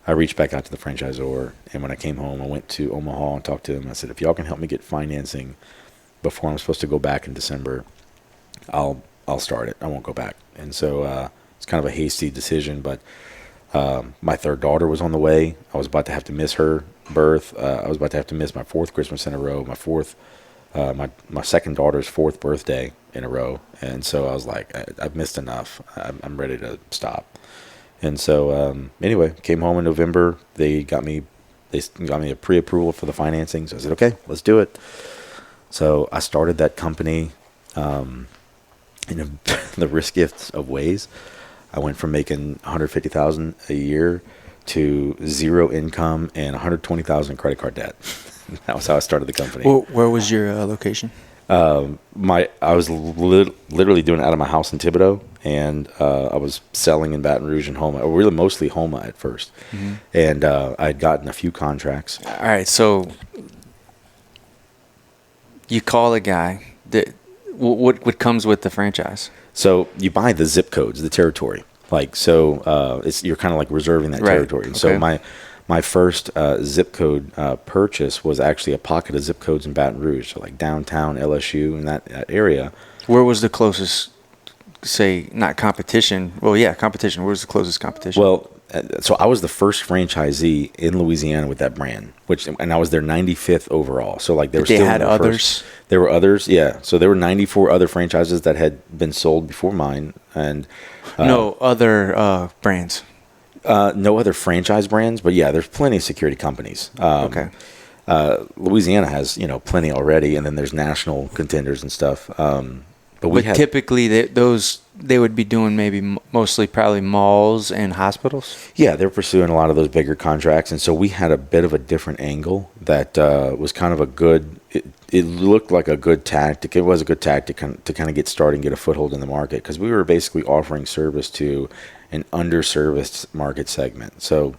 I reached back out to the franchisor. And when I came home, I went to Omaha and talked to him. I said, if y'all can help me get financing before I'm supposed to go back in December, I'll start it. I won't go back. And so it's kind of a hasty decision, but my third daughter was on the way. I was about to have to miss her birth. I was about to have to miss my 4th Christmas in a row, my second daughter's 4th birthday in a row. And so I was like, I've missed enough. I'm ready to stop. And so anyway, came home in November. They got me a pre-approval for the financing. So I said, okay, let's do it. So I started that company in the riskiest of ways. I went from making $150,000 a year to zero income and $120,000 credit card debt. That was how I started the company. Well, where was your location? I was literally doing it out of my house in Thibodaux, and I was selling in Baton Rouge and Houma, or really mostly Houma at first. And I had gotten a few contracts. All right, so you call a guy. What comes with the franchise? So you buy the zip codes, the territory. Like so, you're kind of like reserving that territory. And so my first zip code purchase was actually a pocket of zip codes in Baton Rouge, so like downtown LSU and that area. Where was the closest, say, not competition? Well, yeah, competition. Where's the closest competition? Well, so I was the first franchisee in Louisiana with that brand, and I was their 95th overall. So like they had others. There were others, yeah. So there were 94 other franchises that had been sold before mine, and no other brands. No other franchise brands, but yeah, there's plenty of security companies. Okay. Louisiana has plenty already, and then there's national contenders and stuff. But typically they would be doing maybe mostly probably malls and hospitals. Yeah, they're pursuing a lot of those bigger contracts, and so we had a bit of a different angle that was kind of a good. it looked like a good tactic. It was a good tactic to kind of get started and get a foothold in the market, because we were basically offering service to an underserviced market segment. So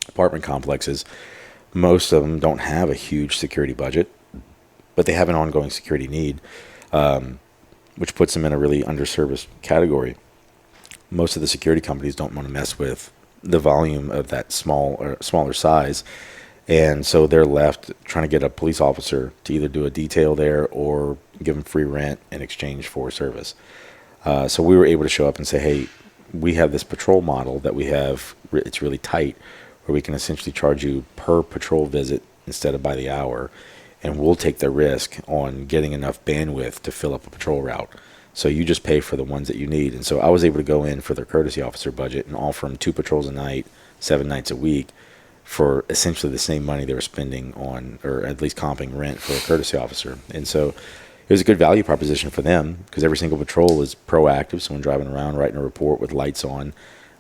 apartment complexes, most of them don't have a huge security budget, but they have an ongoing security need, which puts them in a really underserviced category. Most of the security companies don't want to mess with the volume of that smaller size. And so they're left trying to get a police officer to either do a detail there or give them free rent in exchange for service. So we were able to show up and say, hey, we have this patrol model that we have. It's really tight, where we can essentially charge you per patrol visit instead of by the hour. And we'll take the risk on getting enough bandwidth to fill up a patrol route. So you just pay for the ones that you need. And so I was able to go in for their courtesy officer budget and offer them 2 patrols a night, 7 nights a week, for essentially the same money they were spending on, or at least comping rent for a courtesy officer. And so it was a good value proposition for them, because every single patrol is proactive. Someone driving around writing a report with lights on,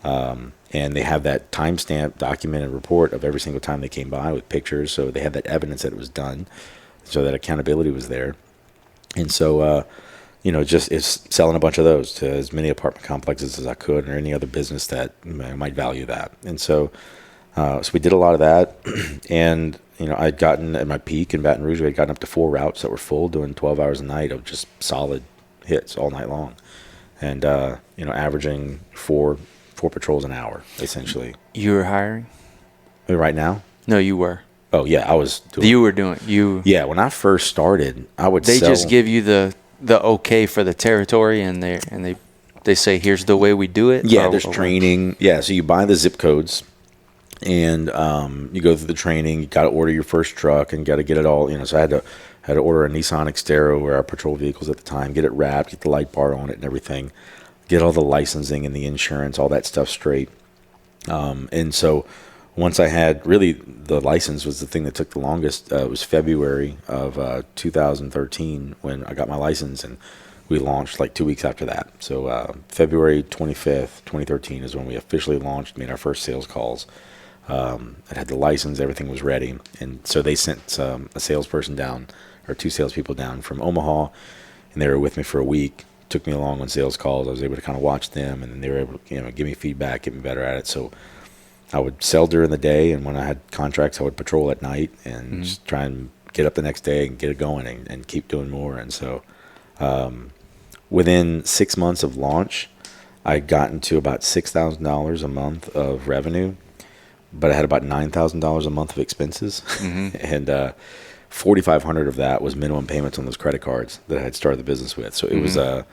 and they have that timestamp documented report of every single time they came by with pictures. So they had that evidence that it was done, so that accountability was there. And so, just is selling a bunch of those to as many apartment complexes as I could, or any other business that might value that. And so we did a lot of that. And, I'd gotten at my peak in Baton Rouge, we had gotten up to 4 routes that were full, doing 12 hours a night of just solid hits all night long. And, averaging four patrols an hour, essentially. You were hiring? Right now? No, you were. Oh, yeah, I was doing. You were doing. Yeah, when I first started, I would They sell. just give you the okay for the territory, and they say, here's the way we do it? Yeah, there's training. Yeah, so you buy the zip codes, and you go through the training. You got to order your first truck, and got to get it all. So I had to order a Nissan Xterra, where our patrol vehicles at the time, get it wrapped, get the light bar on it, and everything, get all the licensing and the insurance, all that stuff straight. And so once I had, really, the license was the thing that took the longest. It was February of 2013 when I got my license, and we launched like 2 weeks after that. So February 25th, 2013 is when we officially launched, made our first sales calls. I had the license, everything was ready. And so they sent a salesperson down, or 2 salespeople down from Omaha, and they were with me for a week. Took me along on sales calls. I was able to kind of watch them, and then they were able to give me feedback, get me better at it. So I would sell during the day, and when I had contracts, I would patrol at night and just try and get up the next day and get it going, and keep doing more. And so within 6 months of launch, I had gotten to about $6,000 a month of revenue, but I had about $9,000 a month of expenses. And $4,500 of that was minimum payments on those credit cards that I had started the business with. So it was a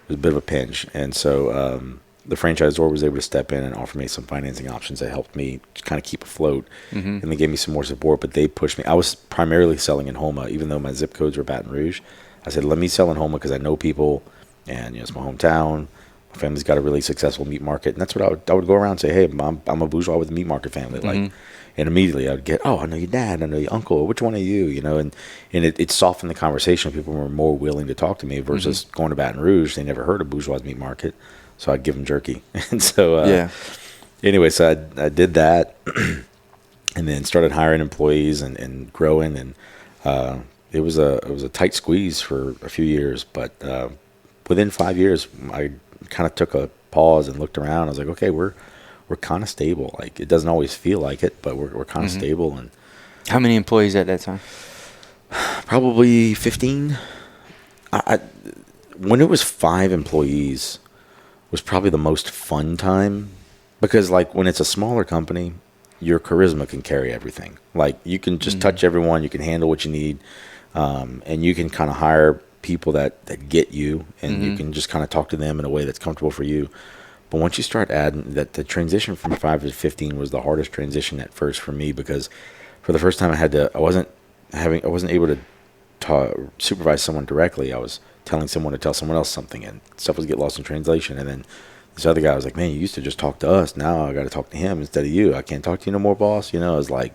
bit of a pinch. And so the franchisor was able to step in and offer me some financing options that helped me kind of keep afloat. And they gave me some more support, but they pushed me. I was primarily selling in Houma, even though my zip codes were Baton Rouge. I said, let me sell in Houma because I know people, and it's my hometown. My family's got a really successful meat market. And that's what I would go around and say, hey, I'm a bourgeois with a meat market family. Like, and immediately I would get, oh, I know your dad, I know your uncle, which one are you? And it softened the conversation. People were more willing to talk to me versus going to Baton Rouge. They never heard of bourgeois meat market. So I'd give them jerky. And so, anyway, so I did that and then started hiring employees and growing. And it was a tight squeeze for a few years. But within 5 years, I kind of took a pause and looked around. I was like, okay, we're kind of stable. Like, it doesn't always feel like it, but we're kind of stable. And how many employees at that time? Probably 15. When it was 5 employees, was probably the most fun time, because like when it's a smaller company, your charisma can carry everything. Like, you can just touch everyone, you can handle what you need, and you can kind of hire people that get you, and you can just kind of talk to them in a way that's comfortable for you. But once you start adding that, the transition from 5 to 15 was the hardest transition at first for me, because for the first time I wasn't able to supervise someone directly. I was telling someone to tell someone else something, and stuff was get lost in translation. And then this other guy was like, man, you used to just talk to us. Now I got to talk to him instead of you. I can't talk to you no more, boss. I was like,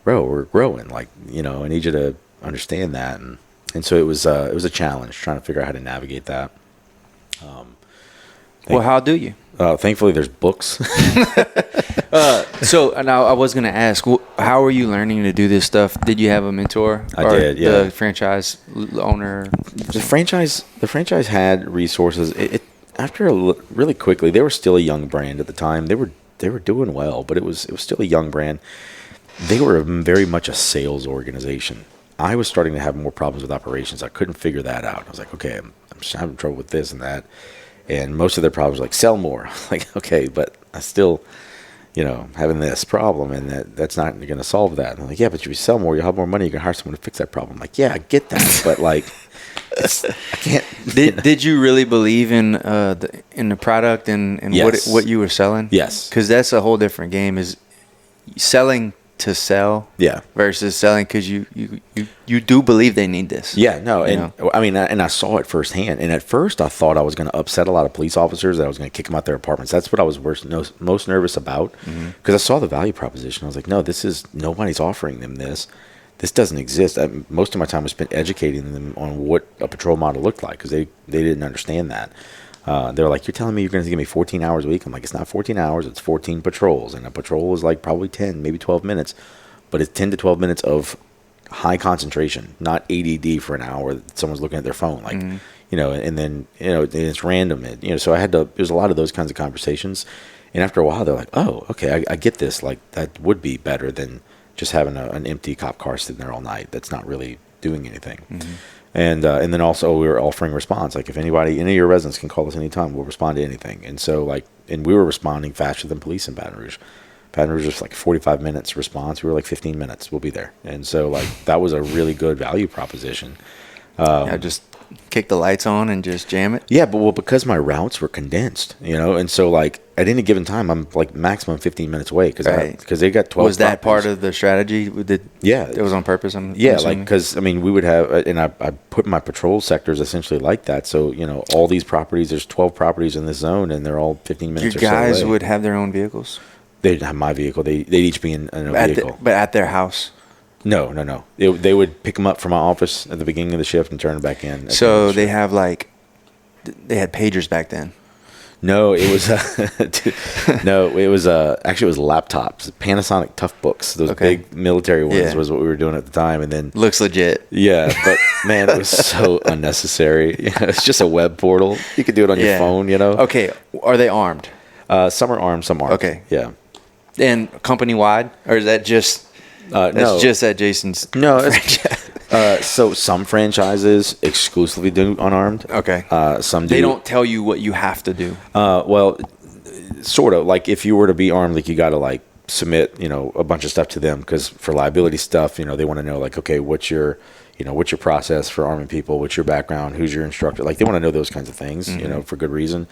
bro, we're growing. Like, I need you to understand that. And so it was a challenge trying to figure out how to navigate that. Well, how do you? Thankfully, there's books. So now I was going to ask, how are you learning to do this stuff? Did you have a mentor? I did, yeah. The franchise owner? The franchise had resources. Really quickly, they were still a young brand at the time. They were doing well, but it was still a young brand. They were very much a sales organization. I was starting to have more problems with operations. I couldn't figure that out. I was like, okay, I'm just having trouble with this and that. And most of their problems were like, sell more. Like, okay, but I still, having this problem, and that's not going to solve that. And I'm like, yeah, but if you sell more, you'll have more money. You can hire someone to fix that problem. I'm like, yeah, I get that, but like, I can't. Did you really believe in the product and Yes. what you were selling? Yes. Because that's a whole different game. Is selling to sell, Yeah, versus selling because you do believe they need this. yeah, no, and I mean, and I saw it firsthand. And at first, I thought I was going to upset a lot of police officers, that I was going to kick them out their apartments. That's what I was most nervous about, because I saw the value proposition. I was like, no, nobody's offering them this. This doesn't exist. Most of my time was spent educating them on what a patrol model looked like, because they didn't understand that. They were like, you're telling me you're going to give me 14 hours a week? I'm like, it's not 14 hours, it's 14 patrols. And a patrol is like probably 10, maybe 12 minutes. But it's 10 to 12 minutes of high concentration, not ADD for an hour that someone's looking at their phone. Like, and then, and it's random. So there's a lot of those kinds of conversations. And after a while, they're like, oh, okay, I get this. Like, that would be better than just having an empty cop car sitting there all night that's not really doing anything. And then also we were offering response. Like, if any of your residents can call us anytime, we'll respond to anything. And so and we were responding faster than police in Baton Rouge. Baton Rouge was like 45 minutes response. We were like 15 minutes. We'll be there. And so that was a really good value proposition. Just kick the lights on and just jam it. Yeah, but because my routes were condensed, and so at any given time, I'm like maximum 15 minutes away because they got 12. Was that part of the strategy? Yeah, it was on purpose. Because we would have, and I put my patrol sectors essentially like that. So all these properties, there's 12 properties in this zone, and they're all 15 minutes. Your guys would have their own vehicles. They'd have my vehicle. They'd each be in a vehicle, but at their house. No. They would pick them up from my office at the beginning of the shift and turn them back in. So they have they had pagers back then. No, it was actually it was laptops, Panasonic Tough Books, those big military ones was what we were doing at the time. And then looks legit. Yeah, but man, it was so unnecessary. It's just a web portal. You could do it on your phone. Okay, are they armed? Some are armed, some aren't. Okay, yeah. And company wide, or is that just? No, just at Jason's. No, so some franchises exclusively do unarmed. Okay. Some do. They don't tell you what you have to do. Well, sort of. Like, if you were to be armed, like, you got to submit, a bunch of stuff to them, because for liability stuff, they want to know, okay, what's your process for arming people? What's your background? Who's your instructor? Like, they want to know those kinds of things, for good reason.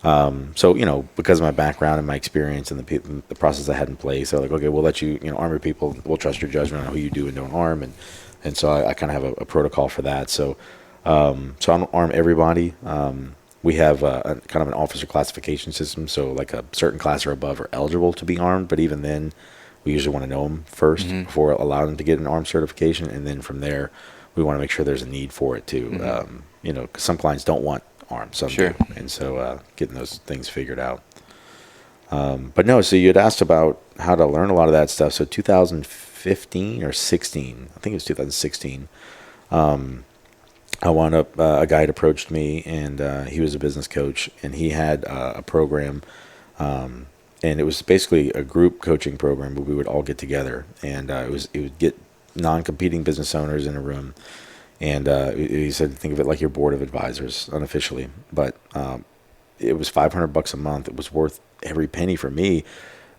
So, because of my background and my experience and the process I had in place, they're like, okay, we'll let you, arm your people. We'll trust your judgment on who you do and don't arm. And so I kind of have a protocol for that. So I don't arm everybody. We have a kind of an officer classification system. So a certain class or above are eligible to be armed. But even then, we usually want to know them first before allowing them to get an armed certification. And then from there, we want to make sure there's a need for it too. 'Cause some clients don't want armed, some do. And so getting those things figured out. But no, so you had asked about how to learn a lot of that stuff. So 2015 or 16, I think it was 2016, I wound up, a guy had approached me, and he was a business coach, and he had a program, and it was basically a group coaching program where we would all get together, and it would get non-competing business owners in a room. And he said, think of it like your board of advisors, unofficially. But it was $500 a month. It was worth every penny for me.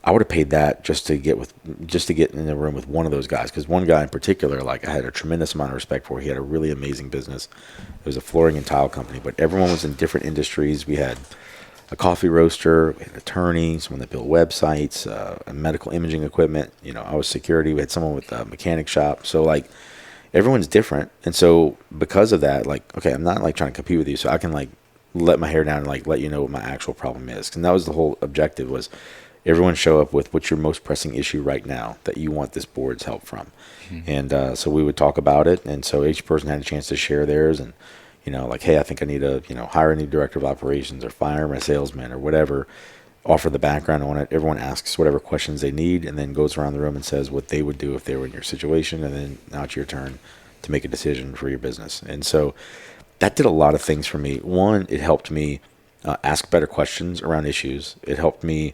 I would have paid that just to get in the room with one of those guys. Because one guy in particular, I had a tremendous amount of respect for. He had a really amazing business. It was a flooring and tile company, but everyone was in different industries. We had a coffee roaster, we had an attorney, someone that built websites, medical imaging equipment. I was security. We had someone with a mechanic shop. So everyone's different. And so because of that, okay, I'm not trying to compete with you, so I can let my hair down and let you know what my actual problem is. And that was the whole objective, was everyone show up with what's your most pressing issue right now that you want this board's help from. And so we would talk about it. And so each person had a chance to share theirs, and hey, I think I need to hire a new director of operations or fire my salesman or whatever. offer the background on it. Everyone asks whatever questions they need, and then goes around the room and says what they would do if they were in your situation, and then now it's your turn to make a decision for your business. And so that did a lot of things for me. One, it helped me ask better questions around issues. It helped me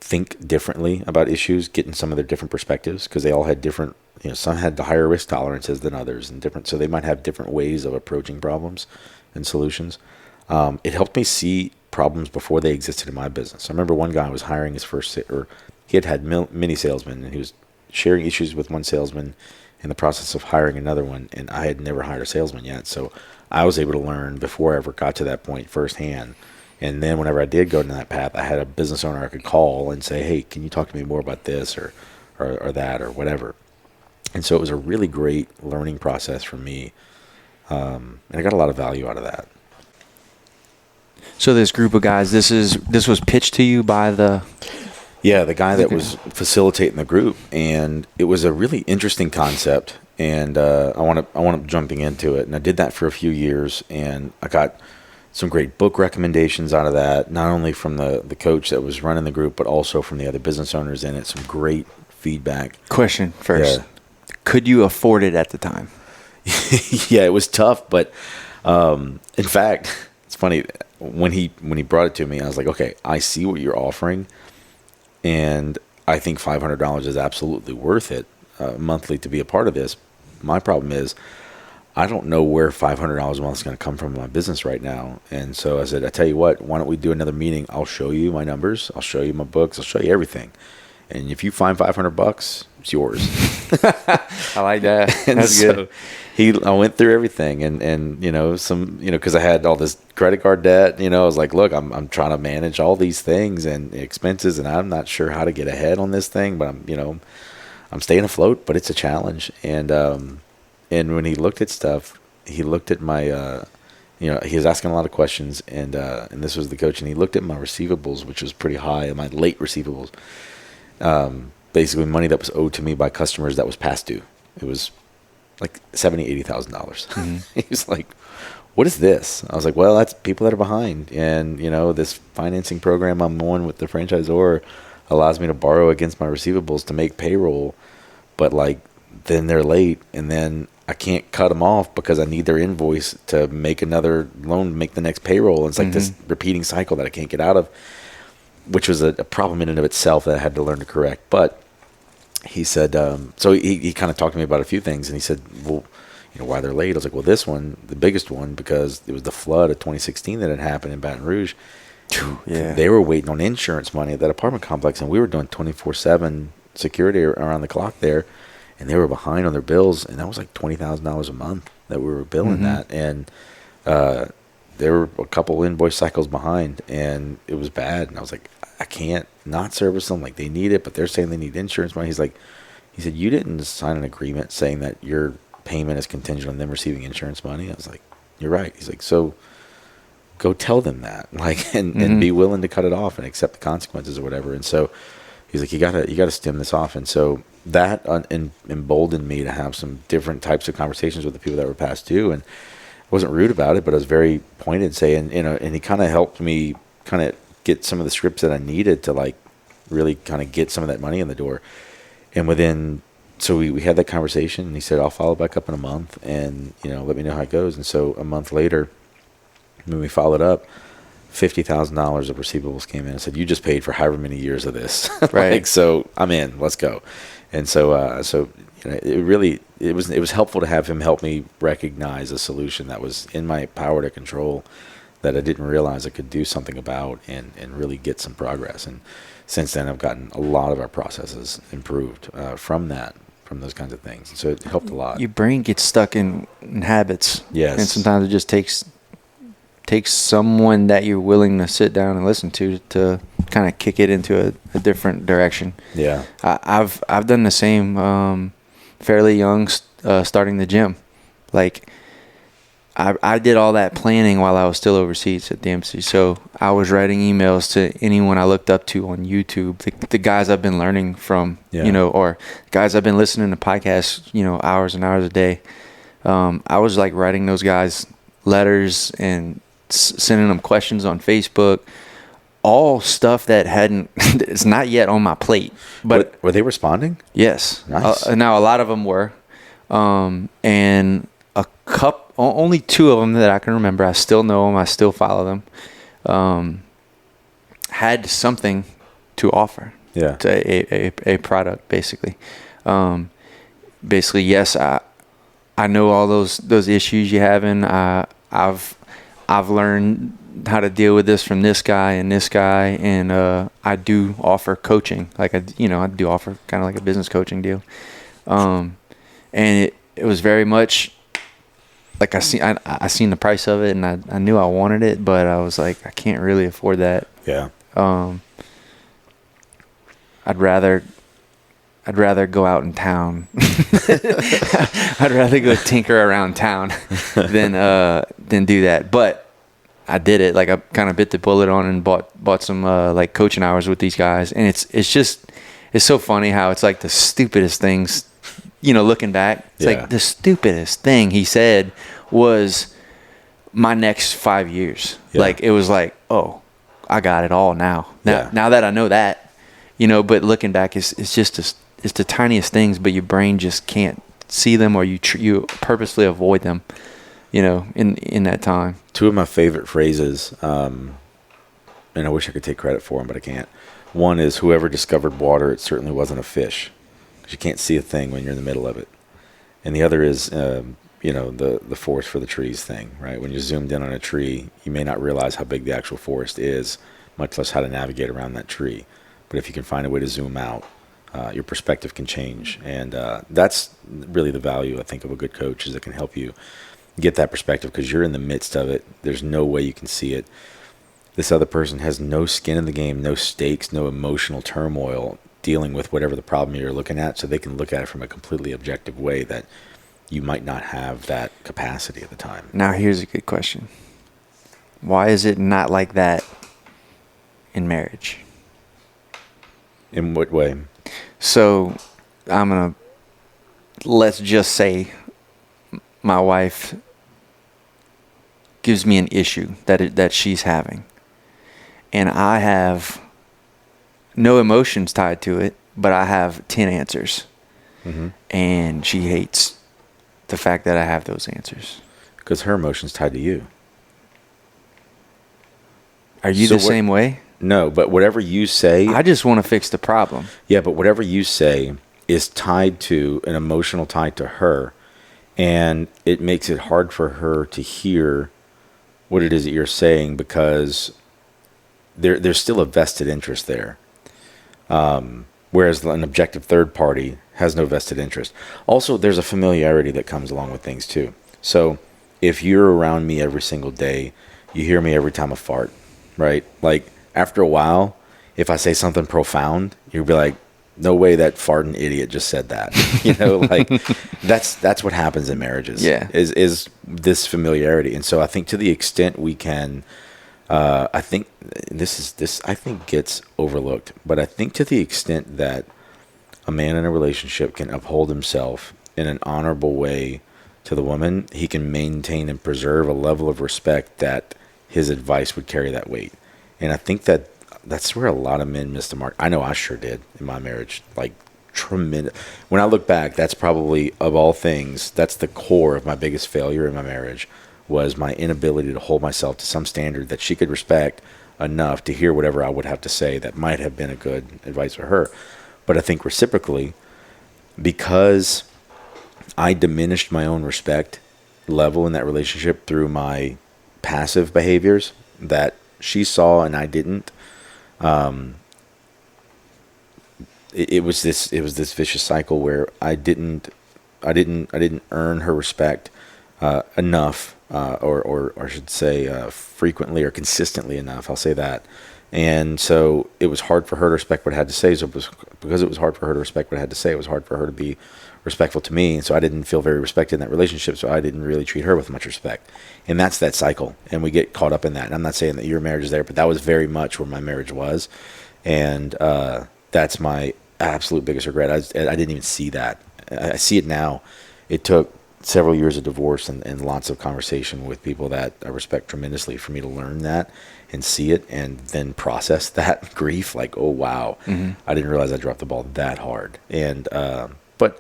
think differently about issues, getting some of their different perspectives, because they all had different, some had the higher risk tolerances than others, and different, so they might have different ways of approaching problems and solutions. It helped me see problems before they existed in my business. I remember one guy was hiring his first, or he had many salesmen, and he was sharing issues with one salesman in the process of hiring another one, and I had never hired a salesman yet, so I was able to learn before I ever got to that point firsthand. And then whenever I did go down that path, I had a business owner I could call and say, hey, can you talk to me more about this or that or whatever. And so it was a really great learning process for me, and I got a lot of value out of that. So this group of guys, this was pitched to you by the... Yeah, the guy that was facilitating the group, and it was a really interesting concept, and I want to jumping into it, and I did that for a few years, and I got some great book recommendations out of that, not only from the coach that was running the group, but also from the other business owners in it. Some great feedback. Question first. Yeah. Could you afford it at the time? Yeah, it was tough, but in fact, it's funny, when he brought it to me, I was like, okay, I see what you're offering, and I think $500 is absolutely worth it monthly to be a part of this. My problem is I don't know where $500 a month is going to come from in my business right now. And so I said, I tell you what, why don't we do another meeting? I'll show you my numbers. I'll show you my books. I'll show you everything. And if you find $500, it's yours. I like that. And That's so good. I went through everything, and because I had all this credit card debt, I was like, look, I'm trying to manage all these things and expenses, and I'm not sure how to get ahead on this thing, but I'm staying afloat, but it's a challenge. And when he looked at stuff, he looked at my, he was asking a lot of questions, and this was the coach, and he looked at my receivables, which was pretty high, my late receivables, basically money that was owed to me by customers that was past due. It was like $70,000-$80,000. Mm-hmm. He was like, what is this? I was like, well, that's people that are behind, and this financing program I'm on with the franchisor allows me to borrow against my receivables to make payroll, but then they're late, and then I can't cut them off because I need their invoice to make another loan to make the next payroll. It's like this repeating cycle that I can't get out of, which was a problem in and of itself that I had to learn to correct. But he said, so he kind of talked to me about a few things, and he said, well, why they're late. I was like, well, this one, the biggest one, because it was the flood of 2016 that had happened in Baton Rouge. Yeah. They were waiting on insurance money at that apartment complex, and we were doing 24/7 security around the clock there. And they were behind on their bills, and that was like $20,000 a month that we were billing that. And there were a couple invoice cycles behind, and it was bad. And I was like, I can't not service them. Like, they need it, but they're saying they need insurance money. He said, you didn't sign an agreement saying that your payment is contingent on them receiving insurance money. I was like, you're right. He's like, so go tell them that, and be willing to cut it off and accept the consequences or whatever. And so he's like, you gotta stem this off. And so that emboldened me to have some different types of conversations with the people that were past due, and I wasn't rude about it, but I was very pointed, saying, and he kind of helped me kind of get some of the scripts that I needed to really kind of get some of that money in the door. And so we had that conversation, and he said, I'll follow back up in a month, and let me know how it goes. And so a month later, when we followed up, $50,000 of receivables came in. I said, you just paid for however many years of this. Right. So I'm in, let's go. And so it was helpful to have him help me recognize a solution that was in my power to control, that I didn't realize I could do something about, and really get some progress. And since then, I've gotten a lot of our processes improved from those kinds of things. So it helped a lot. Your brain gets stuck in habits. Yes. And sometimes it just takes someone that you're willing to sit down and listen to kind of kick it into a different direction. Yeah. I've done the same, fairly young, starting the gym. Like, I did all that planning while I was still overseas at the embassy. So I was writing emails to anyone I looked up to on YouTube, the guys I've been learning from, or guys I've been listening to podcasts, hours and hours a day. I was writing those guys letters and sending them questions on Facebook, all stuff that it's not yet on my plate. But were they responding? yes. Nice. Now, a lot of them were. And only 2 of them that I can remember. I still know them. I still follow them. Had something to offer. Yeah. To a product, basically. Basically, yes, I know all those issues you have, and I've learned how to deal with this from this guy, and I do offer coaching. Like I do offer kind of like a business coaching deal. And it was very much like I seen the price of it, and I knew I wanted it, but I was like, I can't really afford that. Yeah. I'd rather go out in town. I'd rather go tinker around town than do that. But I did it. Like I kind of bit the bullet on and bought some like coaching hours with these guys, and it's so funny how it's like the stupidest things. Looking back, it's like the stupidest thing he said was my next 5 years. Yeah. Like it was like, oh, I got it all now. Now that I know that. But looking back, it's just it's the tiniest things, but your brain just can't see them, or you purposely avoid them, in that time. 2 of my favorite phrases, and I wish I could take credit for them, but I can't. One is, whoever discovered water, it certainly wasn't a fish, because you can't see a thing when you're in the middle of it. And the other is, the forest for the trees thing, right? When you're zoomed in on a tree, you may not realize how big the actual forest is, much less how to navigate around that tree. But if you can find a way to zoom out, your perspective can change. And that's really the value, I think, of a good coach, is it can help you get that perspective, because you're in the midst of it. There's no way you can see it. This other person has no skin in the game, no stakes, no emotional turmoil dealing with whatever the problem you're looking at, so they can look at it from a completely objective way that you might not have that capacity at the time. Now, here's a good question. Why is it not like that in marriage? In what way? So, let's just say my wife gives me an issue that she's having, and I have no emotions tied to it, but I have 10 answers. Mm-hmm. And she hates the fact that I have those answers. Because her emotions tied to you. Are you the same way? No, but whatever you say... I just want to fix the problem. Yeah, but whatever you say is tied to an emotional tie to her, and it makes it hard for her to hear what it is that you're saying, because there's still a vested interest there. Whereas an objective third party has no vested interest. Also, there's a familiarity that comes along with things too. So if you're around me every single day, you hear me every time I fart, right? Like, after a while, if I say something profound, you'll be like, no way that farting idiot just said that. Like that's what happens in marriages. Yeah. Is this familiarity. And so I think to the extent we can, I think this I think gets overlooked, but I think to the extent that a man in a relationship can uphold himself in an honorable way to the woman, he can maintain and preserve a level of respect that his advice would carry that weight. And I think that's where a lot of men miss the mark. I know I sure did in my marriage, like tremendous. When I look back, that's probably, of all things, that's the core of my biggest failure in my marriage, was my inability to hold myself to some standard that she could respect enough to hear whatever I would have to say that might have been a good advice for her. But I think reciprocally, because I diminished my own respect level in that relationship through my passive behaviors that she saw and I didn't, it was this vicious cycle where I didn't earn her respect enough, or I should say frequently or consistently enough. I'll say that. And so it was hard for her to respect what I had to say. So because it was hard for her to respect what I had to say, it was hard for her to be respectful to me. And so I didn't feel very respected in that relationship. So I didn't really treat her with much respect. And that's that cycle. And we get caught up in that. And I'm not saying that your marriage is there, but that was very much where my marriage was. And that's my absolute biggest regret. I didn't even see that. I see it now. It took several years of divorce and lots of conversation with people that I respect tremendously for me to learn that and see it and then process that grief. Like, oh, wow, I didn't realize I dropped the ball that hard. And, but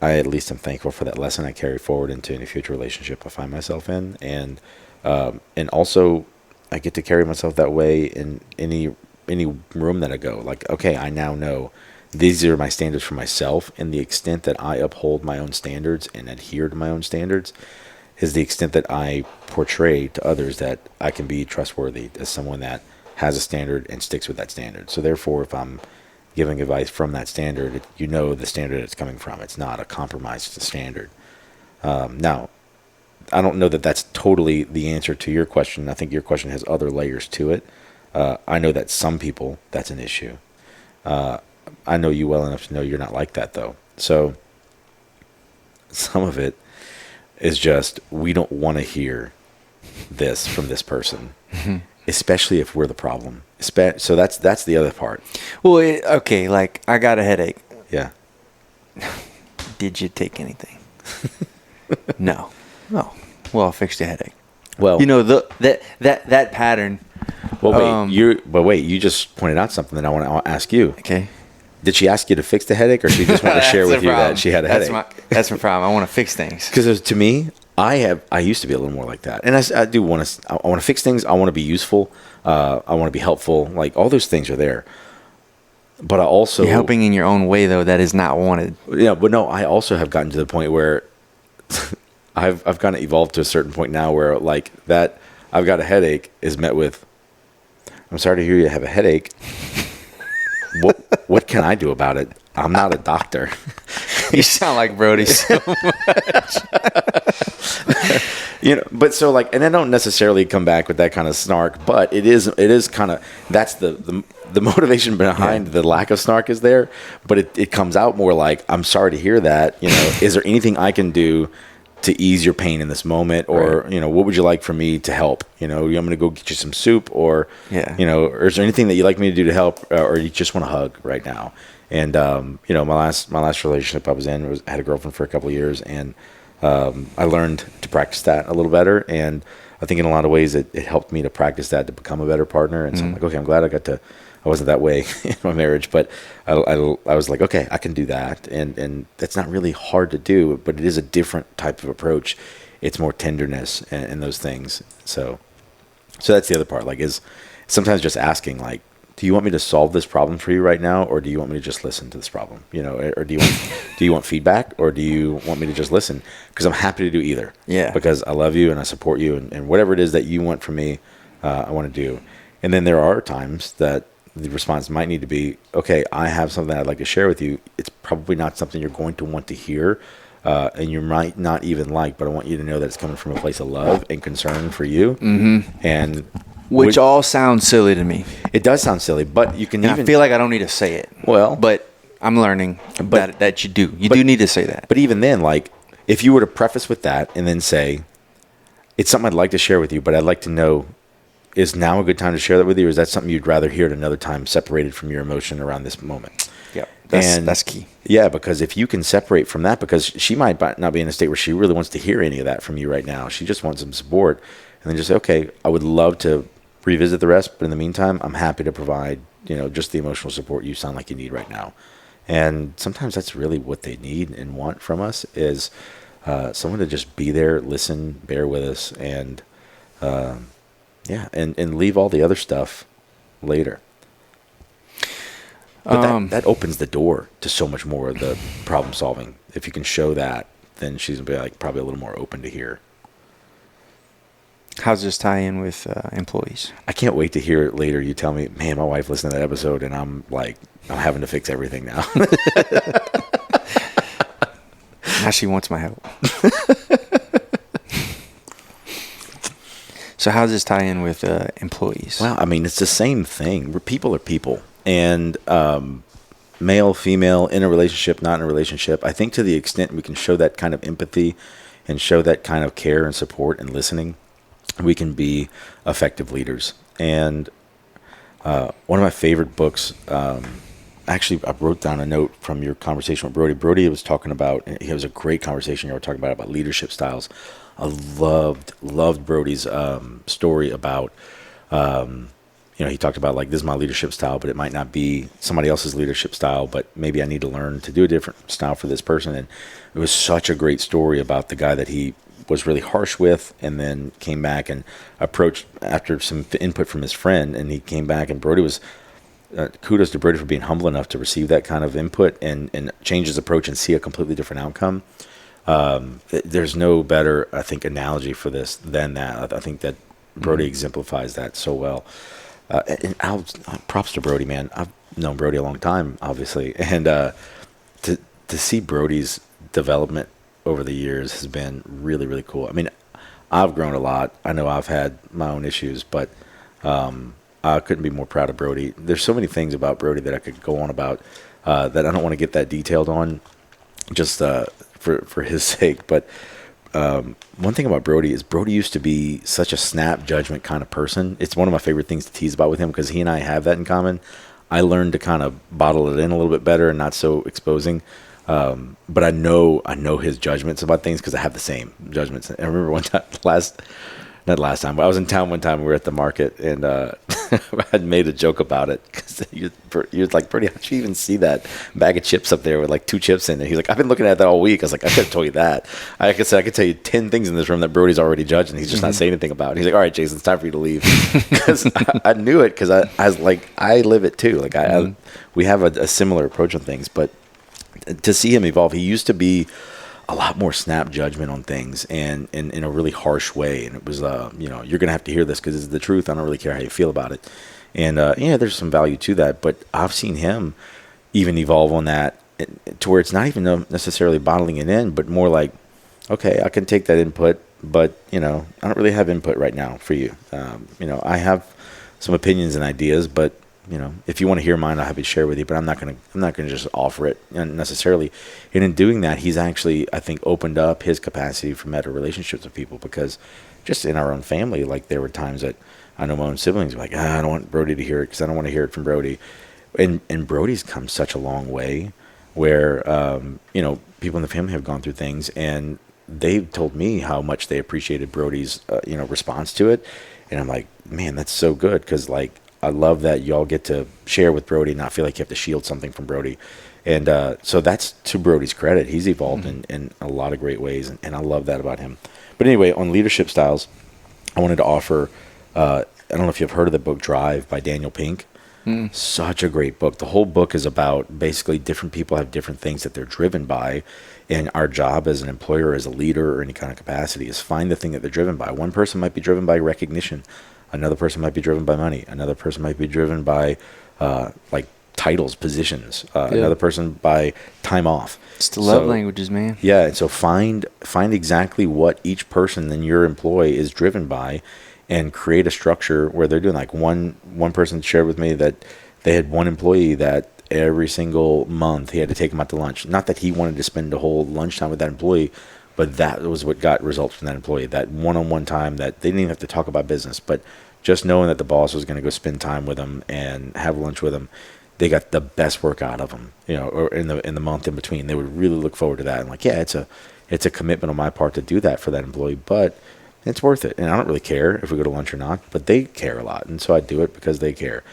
I at least am thankful for that lesson I carry forward into any future relationship I find myself in. And also I get to carry myself that way in any room that I go. Like, okay, I now know these are my standards for myself, and the extent that I uphold my own standards and adhere to my own standards is the extent that I portray to others that I can be trustworthy as someone that has a standard and sticks with that standard. So therefore, if I'm giving advice from that standard, you know the standard it's coming from. It's not a compromise, it's a standard. Now, I don't know that that's totally the answer to your question. I think your question has other layers to it. I know that some people, that's an issue. I know you well enough to know you're not like that, though. So some of it is just, we don't want to hear this from this person, especially if we're the problem. So that's the other part. Well, okay, like, I got a headache. Yeah. Did you take anything? No. Oh, well, I'll fix the headache. Well, you know, that pattern. Well, wait, you just pointed out something that I want to ask you. Okay. Did she ask you to fix the headache, or she just wanted to share with you that she had a headache? That's my problem. I want to fix things. Because to me, I used to be a little more like that, and I do want to. I want to fix things. I want to be useful. I want to be helpful. Like, all those things are there. But I also, you're helping in your own way, though. That is not wanted. Yeah, but no, I also have gotten to the point where I've kind of evolved to a certain point now where, like, that I've got a headache is met with, I'm sorry to hear you have a headache. What can I do about it? I'm not a doctor. You sound like Brody so much. But so, like, and I don't necessarily come back with that kind of snark, but it is kind of, that's the motivation behind the lack of snark is there, but it comes out more like, I'm sorry to hear that. Is there anything I can do to ease your pain in this moment, or right. What would you like for me to help? I'm going to go get you some soup, or or is there anything that you'd like me to do to help, or you just want a hug right now? And my last relationship I was in I had a girlfriend for a couple of years, and I learned to practice that a little better, and I think in a lot of ways it helped me to practice that to become a better partner. And so I'm like, okay, I'm glad I wasn't that way in my marriage, but I was like, okay, I can do that. And that's not really hard to do, but it is a different type of approach. It's more tenderness and those things. So that's the other part, like, is sometimes just asking, like, do you want me to solve this problem for you right now? Or do you want me to just listen to this problem? Or do you want feedback, or do you want me to just listen? Because I'm happy to do either. Yeah. Because I love you and I support you, and whatever it is that you want from me, I want to do. And then there are times that the response might need to be, okay, I have something I'd like to share with you. It's probably not something you're going to want to hear, and you might not even like, but I want you to know that it's coming from a place of love and concern for you. Mm-hmm. And which all sounds silly to me. It does sound silly, but you can I feel like I don't need to say it. Well, but I'm learning that you do. You do need to say that. But even then, like, if you were to preface with that and then say, it's something I'd like to share with you, but I'd like to know, is now a good time to share that with you, or is that something you'd rather hear at another time, separated from your emotion around this moment? Yeah, that's key. Yeah, because if you can separate from that, because she might not be in a state where she really wants to hear any of that from you right now. She just wants some support. And then just say, okay, I would love to revisit the rest, but in the meantime, I'm happy to provide, just the emotional support you sound like you need right now. And sometimes that's really what they need and want from us, is someone to just be there, listen, bear with us, and and leave all the other stuff later. But that opens the door to so much more of the problem solving. If you can show that, then she's gonna be like probably a little more open to hear. How's this tie in with employees? I can't wait to hear it later. You tell me, man, my wife listened to that episode, and I'm having to fix everything now. Now she wants my help. So how does this tie in with employees? Well, I mean, it's the same thing. People are people. And male, female, in a relationship, not in a relationship, I think to the extent we can show that kind of empathy and show that kind of care and support and listening, we can be effective leaders. And one of my favorite books Actually, I wrote down a note from your conversation with Brody. Brody was talking about, it was a great conversation. You were talking about leadership styles. I loved Brody's story about, he talked about like, this is my leadership style, but it might not be somebody else's leadership style, but maybe I need to learn to do a different style for this person. And it was such a great story about the guy that he was really harsh with, and then came back and approached after some input from his friend, and he came back, and Brody was, kudos to Brody for being humble enough to receive that kind of input and change his approach and see a completely different outcome. There's no better, I think, analogy for this than that. I think that Brody exemplifies that so well. And props to Brody, man. I've known Brody a long time, obviously, and to see Brody's development over the years has been really, really cool. I mean, I've grown a lot. I know I've had my own issues, but I couldn't be more proud of Brody. There's so many things about Brody that I could go on about that I don't want to get that detailed on, just for his sake. But one thing about Brody is Brody used to be such a snap judgment kind of person. It's one of my favorite things to tease about with him because he and I have that in common. I learned to kind of bottle it in a little bit better and not so exposing. But I know his judgments about things because I have the same judgments. I remember one time, not last time, but I was in town one time. We were at the market, and I had made a joke about it because he was like, "Brady, how'd you even see that bag of chips up there with like 2 chips in it?" He's like, "I've been looking at that all week." I was like, "I could have told you that. I could tell you 10 things in this room that Brody's already judged, and he's just not saying anything about it." He's like, "All right, Jason, it's time for you to leave," because I knew it because I was like, I live it too. Like we have a similar approach on things, but to see him evolve, he used to be a lot more snap judgment on things and in a really harsh way. And it was, you're going to have to hear this because it's the truth. I don't really care how you feel about it. And, there's some value to that, but I've seen him even evolve on that to where it's not even necessarily bottling it in, but more like, okay, I can take that input, but, I don't really have input right now for you. I have some opinions and ideas, but if you want to hear mine, I'll have to share with you, but I'm not going to just offer it necessarily. And in doing that, he's actually, I think, opened up his capacity for better relationships with people, because just in our own family, like there were times that I know my own siblings were like, I don't want Brody to hear it because I don't want to hear it from Brody. And Brody's come such a long way where, people in the family have gone through things, and they've told me how much they appreciated Brody's, response to it. And I'm like, man, that's so good. Cause like, I love that y'all get to share with Brody and not feel like you have to shield something from Brody. And so that's to Brody's credit. He's evolved in a lot of great ways, and I love that about him. But anyway, on leadership styles, I wanted to offer, I don't know if you've heard of the book Drive by Daniel Pink. Such a great book. The whole book is about basically different people have different things that they're driven by. And our job as an employer, as a leader, or any kind of capacity is find the thing that they're driven by. One person might be driven by recognition. Another person might be driven by money. Another person might be driven by like titles, positions. Another person by time off. It's the love languages, man. Yeah, and so find exactly what each person in your employ is driven by, and create a structure where they're doing. Like one person shared with me that they had one employee that every single month he had to take him out to lunch. Not that he wanted to spend the whole lunchtime with that employee, but that was what got results from that employee. That one-on-one time that they didn't even have to talk about business, but just knowing that the boss was going to go spend time with them and have lunch with them, they got the best work out of them. Or in the month in between, they would really look forward to that. And like, yeah, it's a commitment on my part to do that for that employee, but it's worth it. And I don't really care if we go to lunch or not, but they care a lot, and so I do it because they care.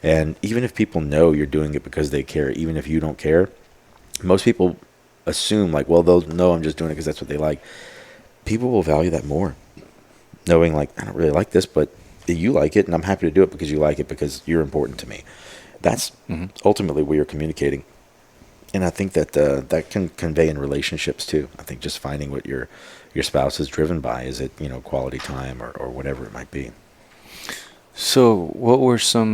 And even if people know you're doing it because they care, even if you don't care, most people assume like, well, they'll know I'm just doing it because that's what they like. People will value that more, knowing like, I don't really like this, but you like it, and I'm happy to do it because you like it, because you're important to me. That's ultimately what you're communicating. And I think that that can convey in relationships too. I think just finding what your spouse is driven by. Is it, quality time or whatever it might be. So what were some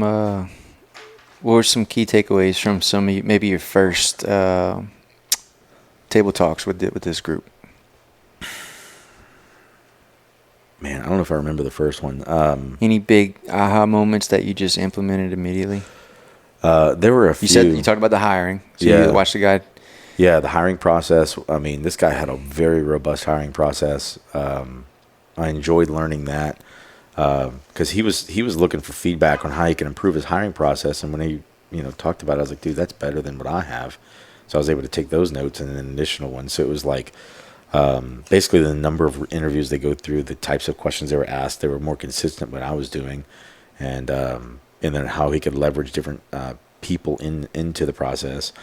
key takeaways from some of maybe your first table talks with this group? Man, I don't know if I remember the first one. Any big aha moments that you just implemented immediately? There were a few. You talked about the hiring. So you watched the guy. Yeah, the hiring process. I mean, this guy had a very robust hiring process. I enjoyed learning that because he was looking for feedback on how he can improve his hiring process. And when he talked about it, I was like, dude, that's better than what I have. So I was able to take those notes and an additional one. So it was like basically the number of interviews they go through, the types of questions they were asked, they were more consistent with what I was doing, and then how he could leverage different people into the process.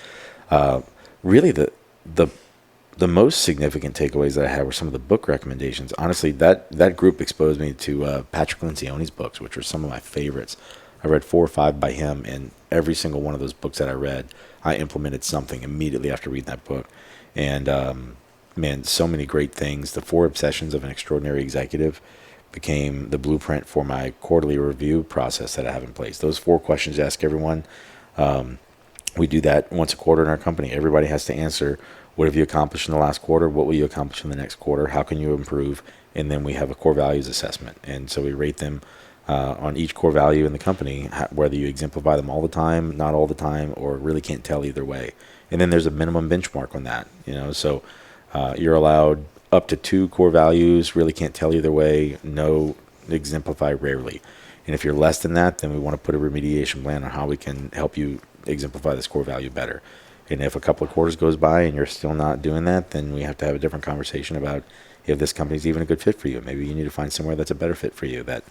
Really, the most significant takeaways that I had were some of the book recommendations. Honestly, that group exposed me to Patrick Lencioni's books, which were some of my favorites. I read 4 or 5 by him, and every single one of those books that I read, I implemented something immediately after reading that book. And man, so many great things. The 4 Obsessions of an Extraordinary Executive became the blueprint for my quarterly review process that I have in place. Those 4 questions to ask everyone. We do that once a quarter in our company. Everybody has to answer, what have you accomplished in the last quarter? What will you accomplish in the next quarter? How can you improve? And then we have a core values assessment. And so we rate them on each core value in the company, whether you exemplify them all the time, not all the time, or really can't tell either way. And then there's a minimum benchmark on that. So you're allowed up to 2 core values, really can't tell either way, no, exemplify rarely. And if you're less than that, then we want to put a remediation plan on how we can help you exemplify this core value better. And if a couple of quarters goes by and you're still not doing that, then we have to have a different conversation about if this company's even a good fit for you. Maybe you need to find somewhere that's a better fit for you, that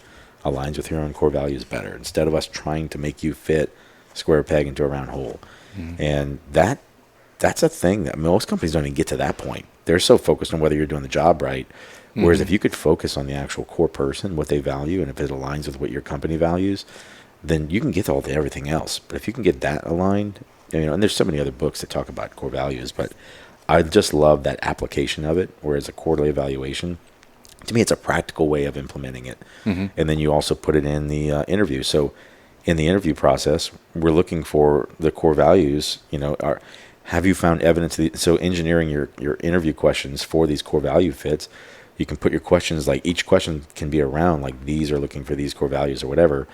aligns with your own core values better, instead of us trying to make you fit square peg into a round hole. Mm-hmm. And that's a thing that most companies don't even get to that point. They're so focused on whether you're doing the job right. Whereas if you could focus on the actual core person, what they value, and if it aligns with what your company values, then you can get all the everything else. But if you can get that aligned, and there's so many other books that talk about core values, but I just love that application of it, whereas a quarterly evaluation, to me, it's a practical way of implementing it. Mm-hmm. And then you also put it in the interview. So in the interview process, we're looking for the core values, have you found evidence? So engineering your interview questions for these core value fits, you can put your questions, like each question can be around, like these are looking for these core values or whatever.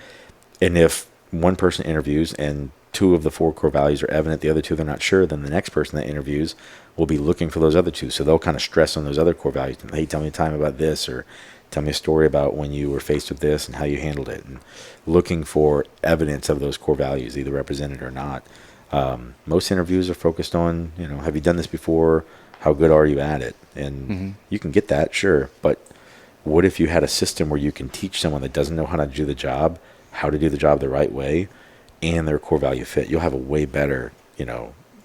And if one person interviews and 2 of the 4 core values are evident, the other 2 they're not sure, then the next person that interviews will be looking for those other 2. So they'll kind of stress on those other core values. Hey, tell me a time about this, or tell me a story about when you were faced with this and how you handled it. And looking for evidence of those core values, either represented or not. Most interviews are focused on, have you done this before? How good are you at it? And you can get that, sure. But what if you had a system where you can teach someone that doesn't know how to do the job, how to do the job the right way, and their core value fit? You'll have a way better,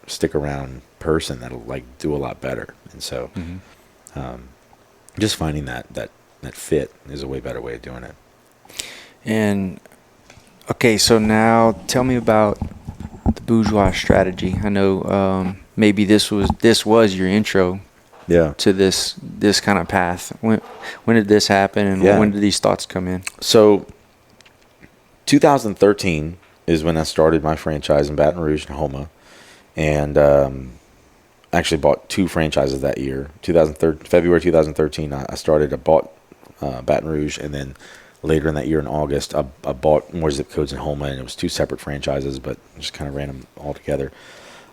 stick around person that'll do a lot better. And so just finding that fit is a way better way of doing it. And okay, so now tell me about the Bourgeois strategy. I know maybe this was your intro to this kind of path. When did this happen, and when did these thoughts come in? So 2013 is when I started my franchise in Baton Rouge and Houma, and actually bought 2 franchises that year. February 2013, I bought Baton Rouge, and then later in that year in August, I bought more zip codes in Houma, and it was 2 separate franchises, but just kind of ran them all together.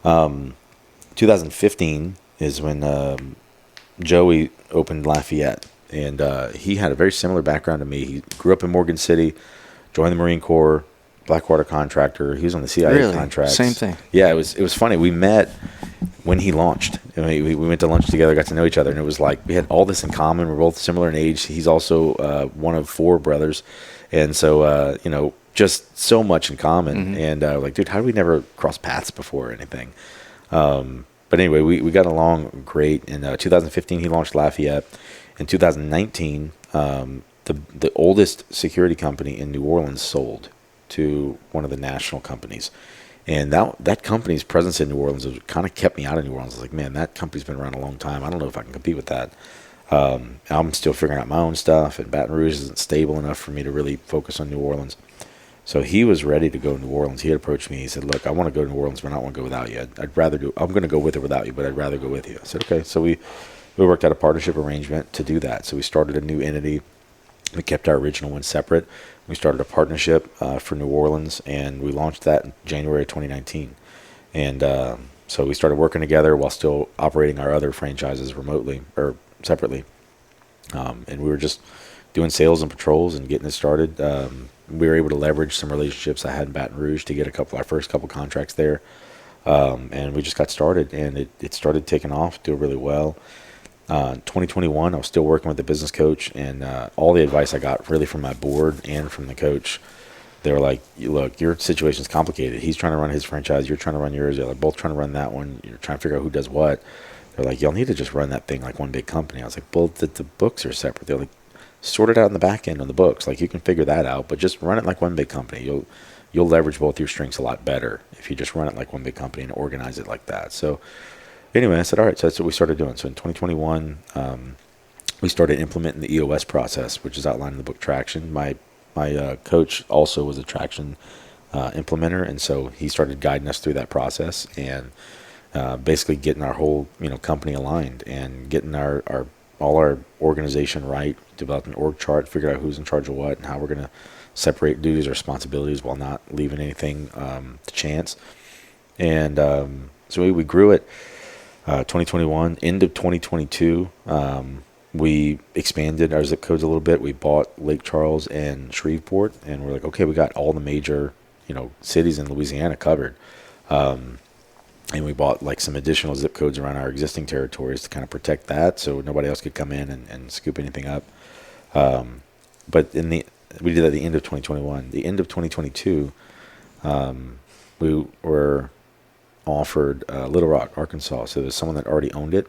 2015 is when Joey opened Lafayette, and he had a very similar background to me. He grew up in Morgan City, joined the Marine Corps, Blackwater contractor. He was on the CIA contracts. Same thing. Yeah, it was funny. We met when he launched. We went to lunch together, got to know each other, and it was like we had all this in common. We're both similar in age. He's also one of 4 brothers, and so just so much in common. And like, dude, how did we never cross paths before or anything? But anyway, we got along great. In 2015, he launched Lafayette. In 2019, the oldest security company in New Orleans sold to one of the national companies. And that company's presence in New Orleans kind of kept me out of New Orleans. I was like, man, that company's been around a long time. I don't know if I can compete with that. I'm still figuring out my own stuff, and Baton Rouge isn't stable enough for me to really focus on New Orleans. So he was ready to go to New Orleans. He had approached me. He said, look, I want to go to New Orleans, but I don't want to go without you. I'm going to go with or without you, but I'd rather go with you. I said, okay. So we worked out a partnership arrangement to do that. So we started a new entity. We kept our original one separate. We started a partnership for New Orleans, and we launched that in January of 2019. And so we started working together while still operating our other franchises remotely or separately. And we were just doing sales and patrols and getting it started. we were able to leverage some relationships I had in Baton Rouge to get our first couple contracts there. And we just got started, and it started taking off, doing really well. 2021, I was still working with the business coach, and all the advice I got really from my board and from the coach, they were like, look, your situation's complicated. He's trying to run his franchise. You're trying to run yours. You're both trying to run that one. You're trying to figure out who does what. They're like, y'all need to just run that thing like one big company. I was like, well, the books are separate. They're like, sort it out in the back end on the books. Like, you can figure that out, but just run it like one big company. You'll leverage both your strengths a lot better if you just run it like one big company and organize it like that. So anyway, I said, all right, so that's what we started doing. So in 2021, we started implementing the EOS process, which is outlined in the book Traction. My coach also was a Traction implementer, and so he started guiding us through that process and basically getting our whole company aligned and getting all our organization right, developing an org chart, figuring out who's in charge of what and how we're going to separate duties or responsibilities while not leaving anything to chance. And so we grew it 2021. End of 2022, we expanded our zip codes a little bit. We bought Lake Charles and Shreveport, and we're like, okay, we got all the major cities in Louisiana covered. And we bought like some additional zip codes around our existing territories to kind of protect that, so nobody else could come in and scoop anything up. But we did that at the end of 2021. The end of 2022, we were offered Little Rock, Arkansas. So there's someone that already owned it,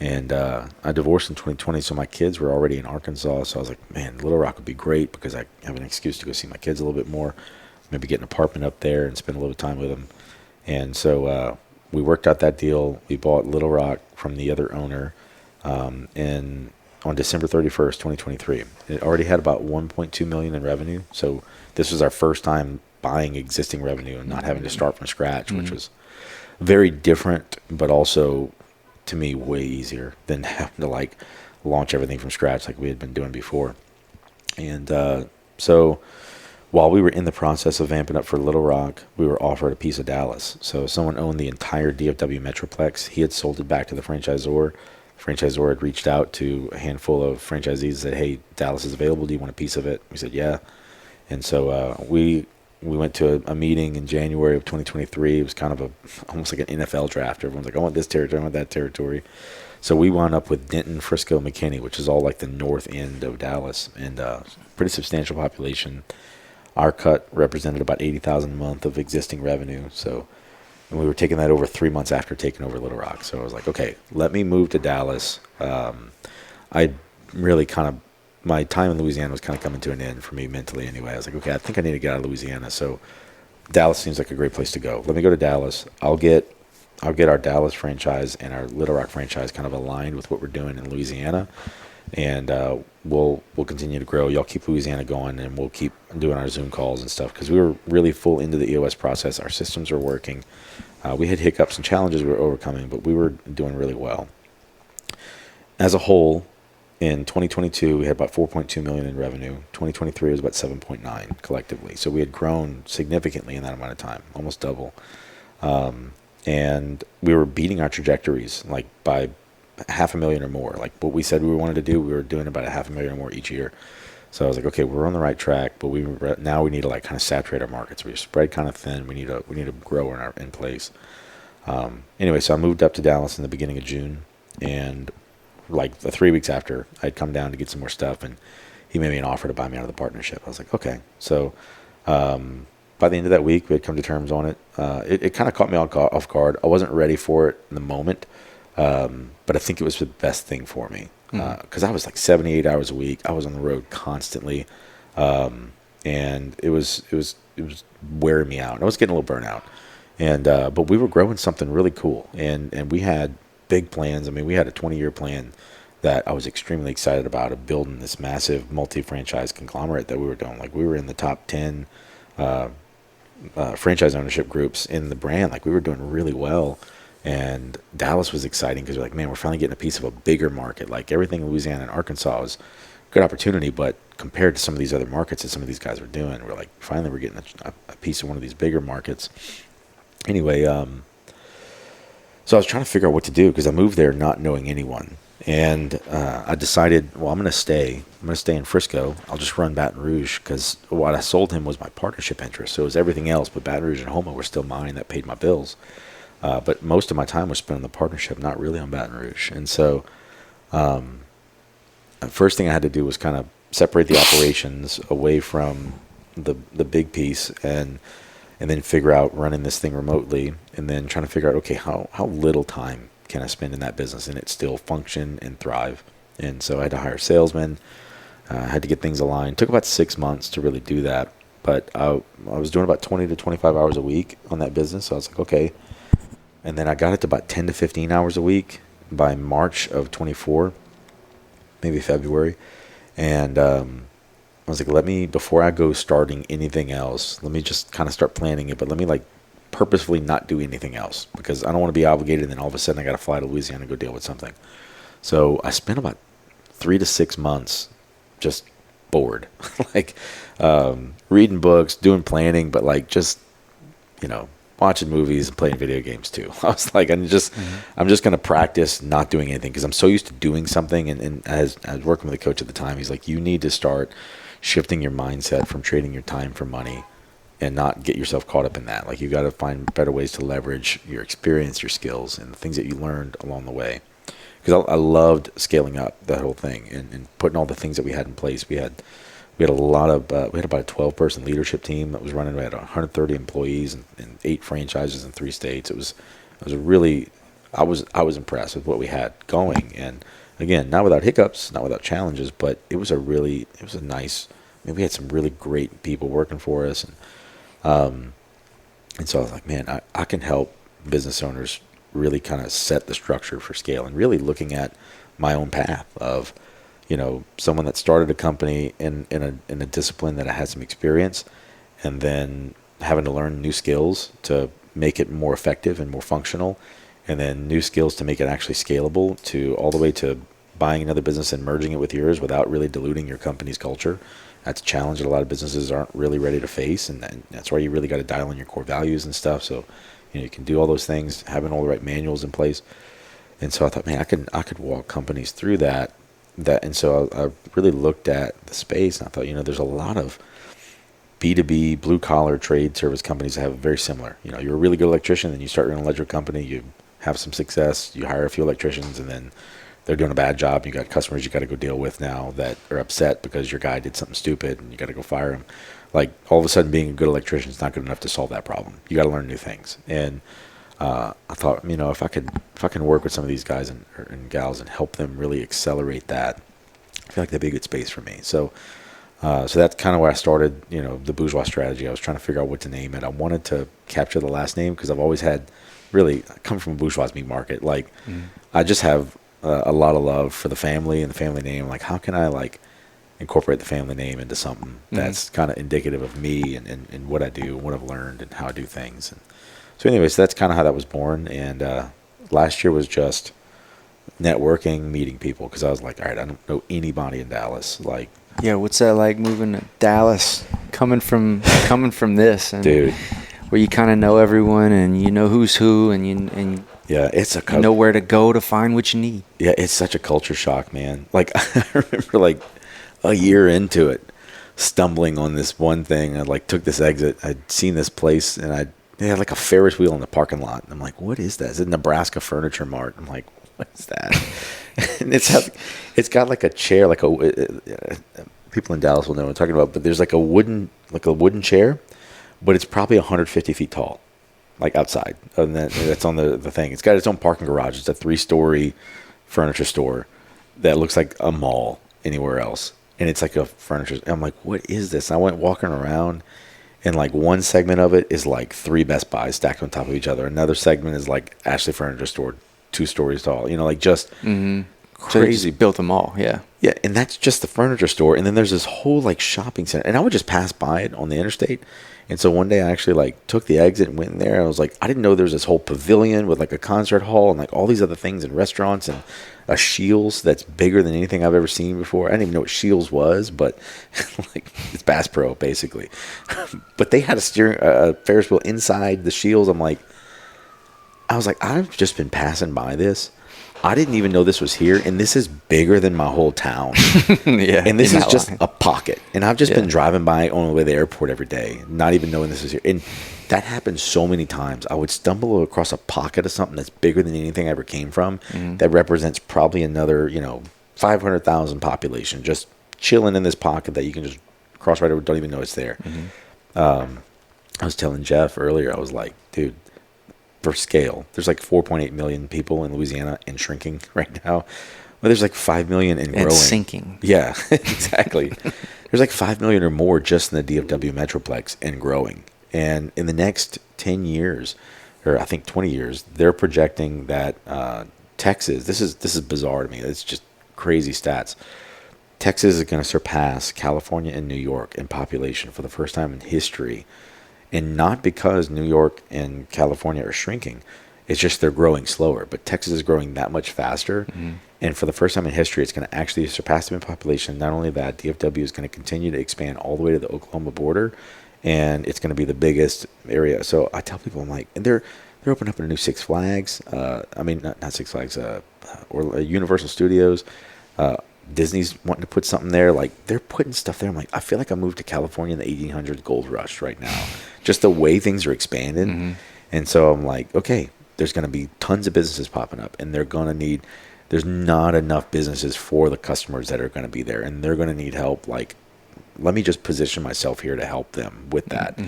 and I divorced in 2020, so my kids were already in Arkansas. So I was like, man, Little Rock would be great because I have an excuse to go see my kids a little bit more, maybe get an apartment up there and spend a little time with them. And so we worked out that deal. We bought Little Rock from the other owner on December 31st, 2023. It already had about $1.2 million in revenue. So this was our first time buying existing revenue and not having to start from scratch, which was very different, but also to me way easier than having to like launch everything from scratch like we had been doing before. And so while we were in the process of vamping up for Little Rock, we were offered a piece of Dallas. So someone owned the entire DFW Metroplex. He had sold it back to the franchisor. The franchisor had reached out to a handful of franchisees and said, hey, Dallas is available. Do you want a piece of it? We said, yeah. And so we went to a meeting in January of 2023. It was kind of almost like an NFL draft. Everyone's like, I want this territory, I want that territory. So we wound up with Denton, Frisco, McKinney, which is all like the north end of Dallas, and pretty substantial population. Our cut represented about $80,000 a month of existing revenue. So, and we were taking that over 3 months after taking over Little Rock. So I was like, okay, let me move to Dallas. I really my time in Louisiana was kind of coming to an end for me mentally anyway. I was like, okay, I think I need to get out of Louisiana. So Dallas seems like a great place to go. Let me go to Dallas. I'll get our Dallas franchise and our Little Rock franchise kind of aligned with what we're doing in Louisiana. And we'll continue to grow. Y'all keep Louisiana going, and we'll keep doing our Zoom calls and stuff, because we were really full into the EOS process. Our systems are working. We had hiccups and challenges we were overcoming, but we were doing really well. As a whole, in 2022, we had about $4.2 million in revenue. 2023 was about 7.9 collectively. So we had grown significantly in that amount of time, almost double. And we were beating our trajectories like by $500,000 or more. Like what we said we wanted to do, we were doing about $500,000 or more each year. So I was like, okay, we're on the right track, but now we need to like kind of saturate our markets. We're spread kind of thin. We need to grow in place. Anyway, so I moved up to Dallas in the beginning of June, and like 3 weeks after, I'd come down to get some more stuff, and he made me an offer to buy me out of the partnership. I was like, okay. So by the end of that week, we had come to terms on it. It kind of caught me off guard. I wasn't ready for it in the moment, but I think it was the best thing for me, because I was like 78 hours a week. I was on the road constantly, and it was wearing me out. I was getting a little burnout, and but we were growing something really cool, and we had big plans. I mean, we had a 20-year plan that I was extremely excited about, of building this massive multi-franchise conglomerate that we were doing. Like we were in the top 10 franchise ownership groups in the brand. Like we were doing really well. And Dallas was exciting because we're like, man, we're finally getting a piece of a bigger market. Like everything in Louisiana and Arkansas was a good opportunity, but compared to some of these other markets that some of these guys were doing, we're like, finally we're getting a piece of one of these bigger markets. Anyway, so I was trying to figure out what to do, because I moved there not knowing anyone. And I decided, well, I'm going to stay. I'm going to stay in Frisco. I'll just run Baton Rouge because what I sold him was my partnership interest. So it was everything else, but Baton Rouge and Houma were still mine that paid my bills. But most of my time was spent on the partnership, not really on Baton Rouge. And so the first thing I had to do was kind of separate the operations away from the big piece and then figure out running this thing remotely, and then trying to figure out, okay, how little time can I spend in that business and it still function and thrive. And so I had to hire salesmen. I had to get things aligned. It took about 6 months to really do that. But I was doing about 20 to 25 hours a week on that business. So I was like, okay. And then I got it to about 10 to 15 hours a week by March of 24, maybe February. And I was like, before I go starting anything else, let me just kind of start planning it. But let me purposefully not do anything else because I don't want to be obligated. And then all of a sudden I got to fly to Louisiana and go deal with something. So I spent about 3 to 6 months just bored, reading books, doing planning, but just, watching movies and playing video games too. I was like, I'm just going to practice not doing anything because I'm so used to doing something. And as I was working with a coach at the time, he's like, you need to start shifting your mindset from trading your time for money and not get yourself caught up in that. Like, you got to find better ways to leverage your experience, your skills, and the things that you learned along the way. Because I loved scaling up that whole thing and putting all the things that we had in place. We had a lot of we had about a 12-person leadership team that was running. We had 130 employees and 8 franchises in 3 states. It was really, I was impressed with what we had going. And again, not without hiccups, not without challenges, but it was a nice. I mean, we had some really great people working for us, and so I was like, man, I can help business owners really kind of set the structure for scale, and really looking at my own path of, someone that started a company in a discipline that I had some experience, and then having to learn new skills to make it more effective and more functional, and then new skills to make it actually scalable, to all the way to buying another business and merging it with yours without really diluting your company's culture. That's a challenge that a lot of businesses aren't really ready to face, and that's why you really got to dial in your core values and stuff. So, you can do all those things, having all the right manuals in place. And so I thought, man, I could walk companies through that. And so I really looked at the space, and I thought, there's a lot of B2B blue collar trade service companies that have very similar. You're a really good electrician, then you start your own electrical company, you have some success, you hire a few electricians, and then they're doing a bad job. You got customers you got to go deal with now that are upset because your guy did something stupid, and you got to go fire him. Like, all of a sudden, being a good electrician is not good enough to solve that problem. You got to learn new things. And I thought, if I can work with some of these guys and gals and help them really accelerate that, I feel like that'd be a good space for me. So that's kind of where I started, the Bourgeois strategy. I was trying to figure out what to name it. I wanted to capture the last name because I've always had, I come from a bourgeois meat market. I just have a lot of love for the family and the family name. Like, how can I incorporate the family name into something that's kind of indicative of me and what I do, what I've learned, and how I do things. And so anyways, that's kind of how that was born. And last year was just networking, meeting people, because I was like, all right, I don't know anybody in Dallas. Yeah, what's that like, moving to Dallas, coming from this, and dude, where you kind of know everyone and you know who's who, and yeah, you know where to go to find what you need. Yeah, it's such a culture shock, man. I remember a year into it, stumbling on this one thing. I took this exit. I'd seen this place, and they had a Ferris wheel in the parking lot. And I'm like, what is that? It's a Nebraska Furniture Mart. I'm like, what is that? And it's got a chair, people in Dallas will know what I'm talking about. But there's a wooden chair, but it's probably 150 feet tall, outside. And that's on the thing. It's got its own parking garage. It's a 3-story furniture store that looks like a mall anywhere else. And it's a furniture. I'm like, what is this? And I went walking around, and one segment of it is 3 Best Buys stacked on top of each other. Another segment is Ashley Furniture Store, 2 stories tall. Just crazy. So you just built them all, yeah. Yeah, and that's just the furniture store. And then there's this whole shopping center. And I would just pass by it on the interstate. And so one day I actually took the exit and went in there. And I was like, I didn't know there was this whole pavilion with a concert hall and all these other things and restaurants and a Shields that's bigger than anything I've ever seen before. I didn't even know what Shields was, but it's Bass Pro basically. But they had a Ferris wheel inside the Shields. I was like, I've just been passing by this. I didn't even know this was here, and this is bigger than my whole town. Yeah. And this you're is not just lying. a pocket. And I've just Yeah. been driving by on the way to the airport every day, not even knowing this is here. And that happened so many times. I would stumble across a pocket of something that's bigger than anything I ever came from that represents probably another, 500,000 population just chilling in this pocket that you can just cross right over, don't even know it's there. I was telling Jeff earlier, I was like, dude, for scale, there's like 4.8 million people in Louisiana and shrinking right now. Well, there's like 5 million and growing. And sinking. Yeah, exactly. There's like 5 million or more just in the DFW Metroplex and growing. And in the next 10 years, or I think 20 years, they're projecting that Texas, this is bizarre to me. It's just crazy stats. Texas is going to surpass California and New York in population for the first time in history. And not because New York and California are shrinking. It's just they're growing slower. But Texas is growing that much faster. And for the first time in history, it's going to actually surpass them in population. Not only that, DFW is going to continue to expand all the way to the Oklahoma border. And it's going to be the biggest area. So I tell people, I'm like, and they're opening up a new Six Flags. Not Six Flags, or Universal Studios. Disney's wanting to put something there. Like, they're putting stuff there. I'm like, I feel like I moved to California in the 1800s gold rush right now. Just the way things are expanding. And so I'm like, okay, there's going to be tons of businesses popping up, and there's not enough businesses for the customers that are going to be there, and they're going to need help. Like, let me just position myself here to help them with that.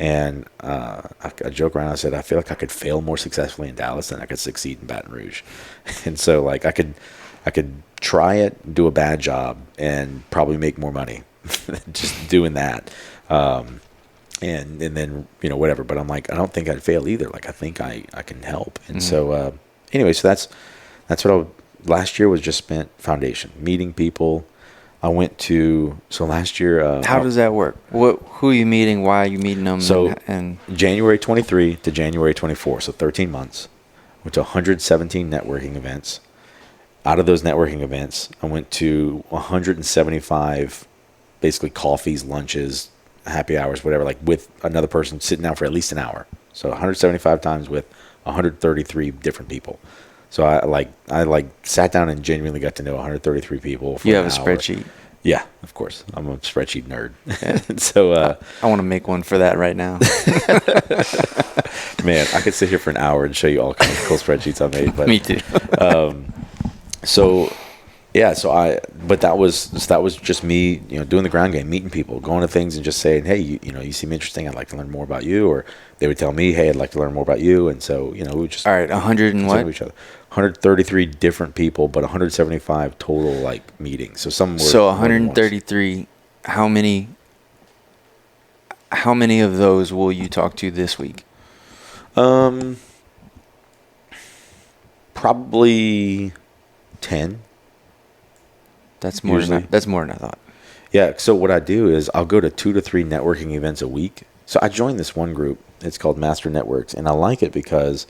And I joke around. I said, I feel like I could fail more successfully in Dallas than I could succeed in Baton Rouge. And so, like, I could try it, do a bad job, and probably make more money just doing that. And then, whatever. But I'm like, I don't think I'd fail either. Like, I think I can help. And so, anyway, so that's what last year was just spent foundation, meeting people. I went to, so last year. How does that work? Who are you meeting? Why are you meeting them? So and January 23 to January 24, so 13 months. Went to 117 networking events. Out of those networking events, I went to 175, basically coffees, lunches, happy hours, whatever, like with another person sitting down for at least an hour. So 175 times with 133 different people. So I sat down and genuinely got to know 133 people. For you have a hour. spreadsheet. Yeah, of course. I'm a spreadsheet nerd. Yeah. So I want to make one for that right now. Man, I could sit here for an hour and show you all kinds of cool spreadsheets I made. But, Me too. But that was just me, doing the ground game, meeting people, going to things and just saying, hey, you seem interesting. I'd like to learn more about you. Or they would tell me, hey, I'd like to learn more about you. And so, we would just. All right. 100 and what? Each other. 133 different people, but 175 total meetings. So some were. So 133, how many of those will you talk to this week? Probably 10. That's more Usually. than I thought. Yeah. So what I do is I'll go to 2 to 3 networking events a week. So I joined this one group. It's called Master Networks, and I like it because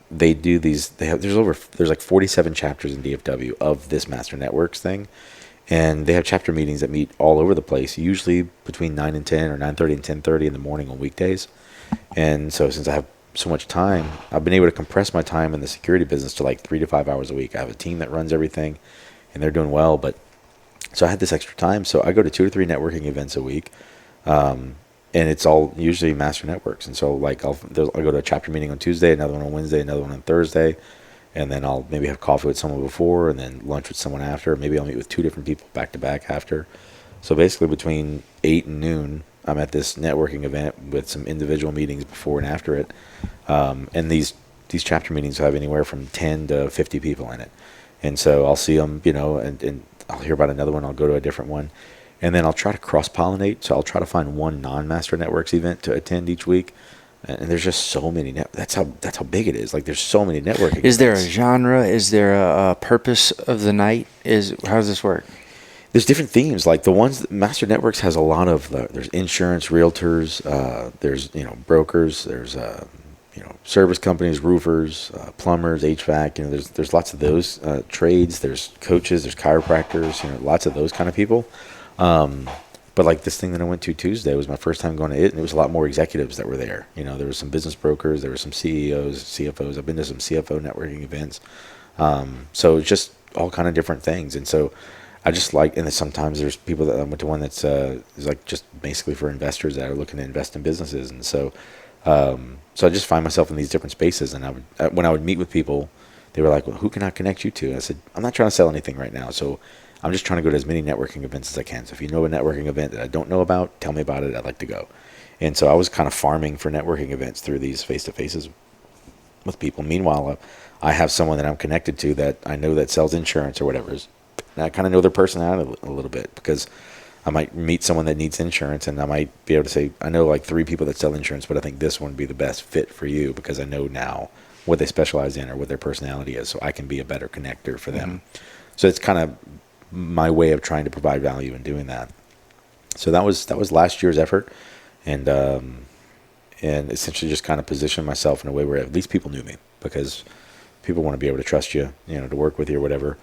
they do these. There's like 47 chapters in DFW of this Master Networks thing, and they have chapter meetings that meet all over the place. Usually between 9 and 10, or 9:30 and 10:30 in the morning on weekdays. And so since I have so much time, I've been able to compress my time in the security business to like 3 to 5 hours a week. I have a team that runs everything, and they're doing well. But so I had this extra time, so I go to 2 to 3 networking events a week. And it's all usually Master Networks. And so I'll go to a chapter meeting on Tuesday, another one on Wednesday, another one on Thursday. And then I'll maybe have coffee with someone before and then lunch with someone after. Maybe I'll meet with 2 different people back to back after. So basically between 8 and noon, I'm at this networking event with some individual meetings before and after it. And these chapter meetings have anywhere from 10 to 50 people in it. And so I'll see them, and I'll hear about another one. I'll go to a different one. And then I'll try to cross-pollinate. So I'll try to find one non-Master Networks event to attend each week. And there's just so many. That's how big it is. Like, there's so many networking Is there a events. genre? Is there a purpose of the night? How does this work? There's different themes. Like the ones that Master Networks has a lot of. There's insurance, realtors. There's brokers. There's service companies, roofers, plumbers, HVAC. There's lots of those trades. There's coaches. There's chiropractors. Lots of those kind of people. But like this thing that I went to Tuesday was my first time going to it, and it was a lot more executives that were there. There were some business brokers, there were some CEOs, CFOs. I've been to some CFO networking events. So it's just all kind of different things. And so I just like, and then sometimes there's people that I went to one that's is like just basically for investors that are looking to invest in businesses. And so, so I just find myself in these different spaces. And I would, when I would meet with people, they were like, well, who can I connect you to? And I said, I'm not trying to sell anything right now. So I'm just trying to go to as many networking events as I can. So if you know a networking event that I don't know about, tell me about it. I'd like to go. And so I was kind of farming for networking events through these face-to-faces with people. Meanwhile, I have someone that I'm connected to that I know that sells insurance or whatever. And I kind of know their personality a little bit, because I might meet someone that needs insurance, and I might be able to say, I know like 3 people that sell insurance, but I think this one would be the best fit for you because I know now what they specialize in or what their personality is, so I can be a better connector for them. So it's kind of my way of trying to provide value in doing that. So that was last year's effort, and essentially just kind of position myself in a way where at least people knew me, because people want to be able to trust you, to work with you or whatever.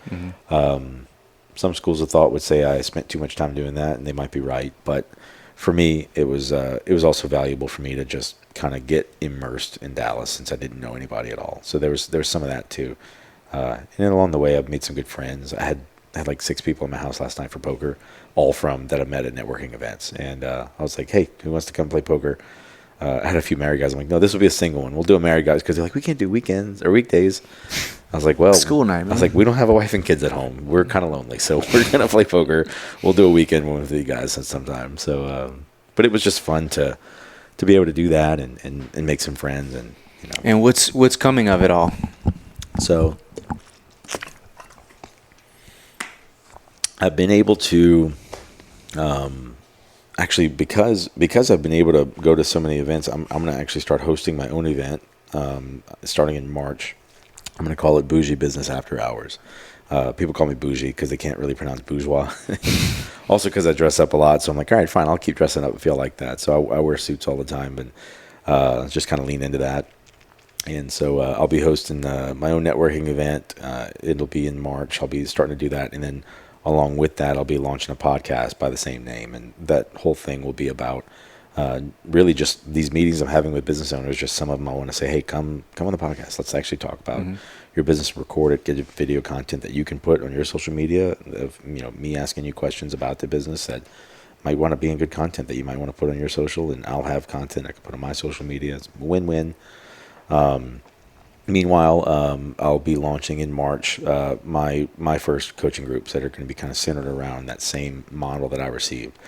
Some schools of thought would say I spent too much time doing that, and they might be right. But for me, it was also valuable for me to just kind of get immersed in Dallas, since I didn't know anybody at all. So there was some of that too. And then along the way, I've made some good friends. I had like 6 people in my house last night for poker, all from that I met at networking events. And I was like, hey, who wants to come play poker? I had a few married guys. I'm like, no, this will be a single one. We'll do a married guys, because they're like, we can't do weekends or weekdays. I was like, well, school night, man. I was like, we don't have a wife and kids at home. We're kind of lonely, so we're gonna play poker. We'll do a weekend one with you guys sometime. So, but it was just fun to be able to do that and make some friends and And what's coming of it all? So I've been able to. Actually, because I've been able to go to so many events, I'm going to actually start hosting my own event starting in March. I'm going to call it Bougie Business After Hours. People call me Bougie because they can't really pronounce bourgeois. Also because I dress up a lot, so I'm like, all right, fine, I'll keep dressing up and feel like that. So I wear suits all the time, and just kind of lean into that. And so I'll be hosting my own networking event. It'll be in March. I'll be starting to do that, and then along with that, I'll be launching a podcast by the same name, and that whole thing will be about really just these meetings I'm having with business owners. Just some of them I want to say, hey, come on the podcast. Let's actually talk about your business, record it, get video content that you can put on your social media of me asking you questions about the business that might want to be in good content that you might want to put on your social, and I'll have content I can put on my social media. It's a win-win. Meanwhile, I'll be launching in March my first coaching groups that are going to be kind of centered around that same model that I received.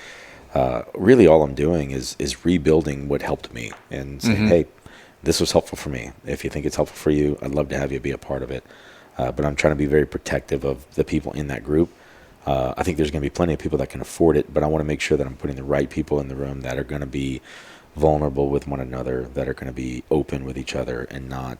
Really, all I'm doing is rebuilding what helped me and saying, hey, this was helpful for me. If you think it's helpful for you, I'd love to have you be a part of it. But I'm trying to be very protective of the people in that group. I think there's going to be plenty of people that can afford it, but I want to make sure that I'm putting the right people in the room that are going to be vulnerable with one another, that are going to be open with each other, and not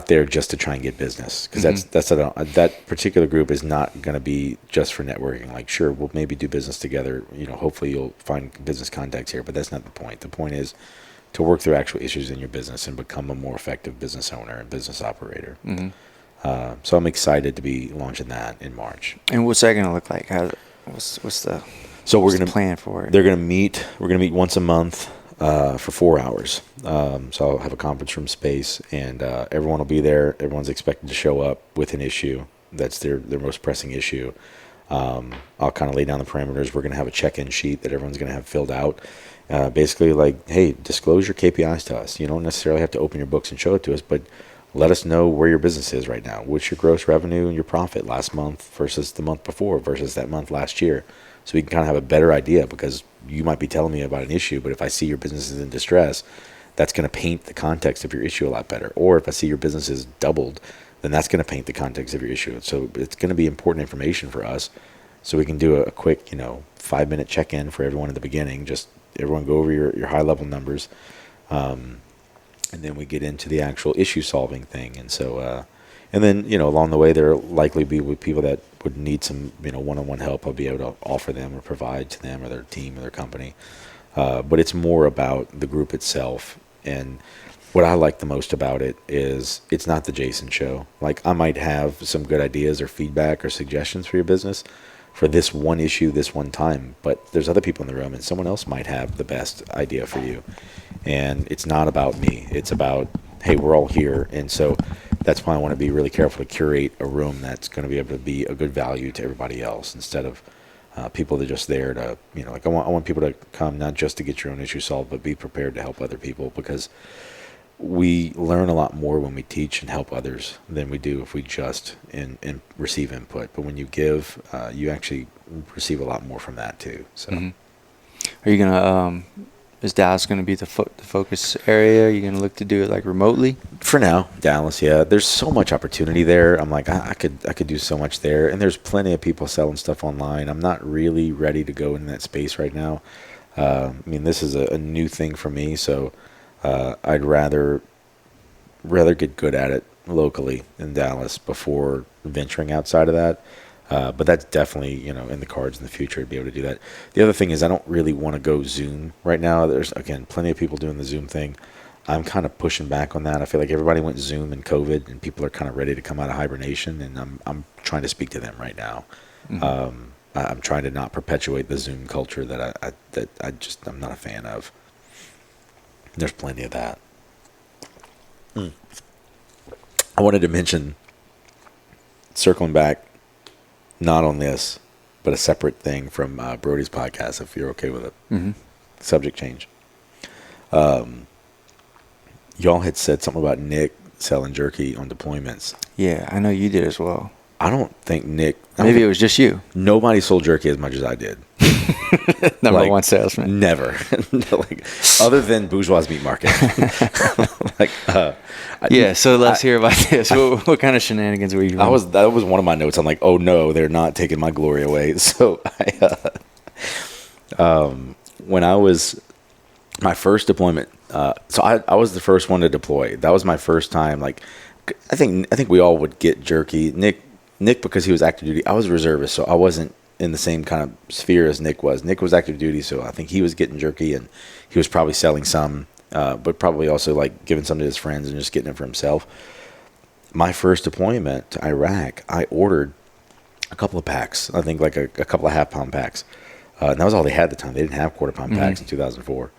there just to try and get business, because that particular group is not going to be just for networking. Like, sure, we'll maybe do business together. Hopefully you'll find business contacts here, but that's not the point. The point is to work through actual issues in your business and become a more effective business owner and business operator. So I'm excited to be launching that in March. And what's that going to look like? What's the plan for it? We're going to meet once a month for 4 hours. So I'll have a conference room space, and everyone will be there. Everyone's expected to show up with an issue that's their most pressing issue. I'll kind of lay down the parameters. We're going to have a check-in sheet that everyone's going to have filled out. Basically like, hey, disclose your KPIs to us. You don't necessarily have to open your books and show it to us, but let us know where your business is right now. What's your gross revenue and your profit last month versus the month before versus that month last year? So we can kind of have a better idea, because you might be telling me about an issue, but if I see your business is in distress, that's going to paint the context of your issue a lot better. Or if I see your business is doubled, then that's going to paint the context of your issue. So it's going to be important information for us. So we can do a quick, 5-minute check-in for everyone at the beginning. Just everyone go over your high-level numbers. And then we get into the actual issue solving thing. And so, and then, along the way, there'll likely be with people that would need some, one-on-one help. I'll be able to offer them or provide to them or their team or their company. But it's more about the group itself. And what I like the most about it is it's not the Jason show. Like, I might have some good ideas or feedback or suggestions for your business for this one issue, this one time, but there's other people in the room, and someone else might have the best idea for you. And it's not about me. It's about, hey, we're all here. And so that's why I want to be really careful to curate a room that's going to be able to be a good value to everybody else, instead of people that are just there to, like I want people to come not just to get your own issue solved, but be prepared to help other people, because we learn a lot more when we teach and help others than we do if we just receive input. But when you give, you actually receive a lot more from that too. So, Are you gonna? Is Dallas gonna be the focus area? Are you gonna look to do it like remotely? For now, Dallas, yeah. There's so much opportunity there. I'm like, I could do so much there, and there's plenty of people selling stuff online. I'm not really ready to go in that space right now. This is a new thing for me, so I'd rather get good at it locally in Dallas before venturing outside of that. But that's definitely, in the cards in the future to be able to do that. The other thing is I don't really want to go Zoom right now. There's, again, plenty of people doing the Zoom thing. I'm kind of pushing back on that. I feel like everybody went Zoom in COVID, and people are kind of ready to come out of hibernation, and I'm trying to speak to them right now. I'm trying to not perpetuate the Zoom culture that I'm not a fan of. There's plenty of that. I wanted to mention, circling back, not on this, but a separate thing from Brody's podcast, if you're okay with it. Subject change. Y'all had said something about Nick selling jerky on deployments. Yeah, I know you did as well. I don't think Nick... Maybe it was just you. Nobody sold jerky as much as I did. Number one salesman. Never. Other than Bourgeois Meat Market. So let's hear about this. What kind of shenanigans were you running? That was one of my notes. I'm like, oh no, they're not taking my glory away. So when I was my first deployment, so I was the first one to deploy. That was my first time. Like, I think we all would get jerky. Nick, because he was active duty. I was a reservist, so I wasn't in the same kind of sphere as Nick was. Nick was active duty, so I think he was getting jerky, and he was probably selling some, but probably also like giving some to his friends and just getting it for himself. My first deployment to Iraq, I ordered a couple of packs. I think like a couple of half-pound packs. And that was all they had at the time. They didn't have quarter-pound packs in 2004.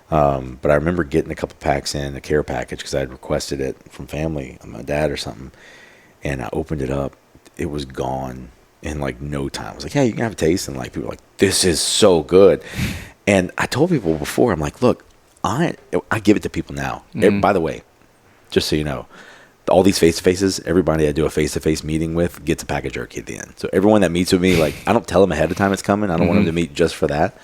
But I remember getting a couple packs in a care package because I had requested it from family, my dad or something. And I opened it up. It was gone in like no time. I was like, yeah, you can have a taste. And like people were like, this is so good. And I told people before, I'm like, look, I give it to people now. By the way, just so you know, all these face-to-faces, everybody I do a face-to-face meeting with gets a pack of jerky at the end. So everyone that meets with me, like, I don't tell them ahead of time it's coming. I don't want them to meet just for that.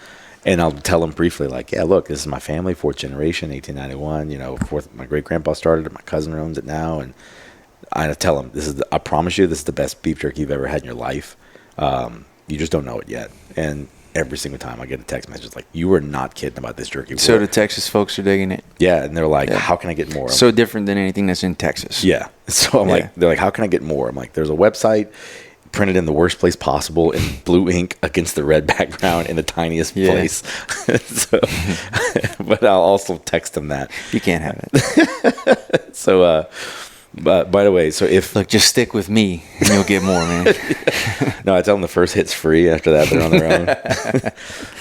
And I'll tell them briefly, like, yeah, look, this is my family, fourth generation, 1891. My great-grandpa started it. My cousin owns it now. And I tell them, I promise you, this is the best beef jerky you've ever had in your life. You just don't know it yet. And every single time I get a text message like, you are not kidding about this jerky. So the Texas folks are digging it. Yeah, and they're like, how can I get more? So different than anything that's in Texas. Yeah. So I'm like, they're like, how can I get more? I'm like, there's a website printed in the worst place possible in blue ink against the red background in the tiniest place. So, but I'll also text them that. You can't have it. So, but by the way, so just stick with me and you'll get more, man. No, I tell them the first hit's free. After that, they're on their own.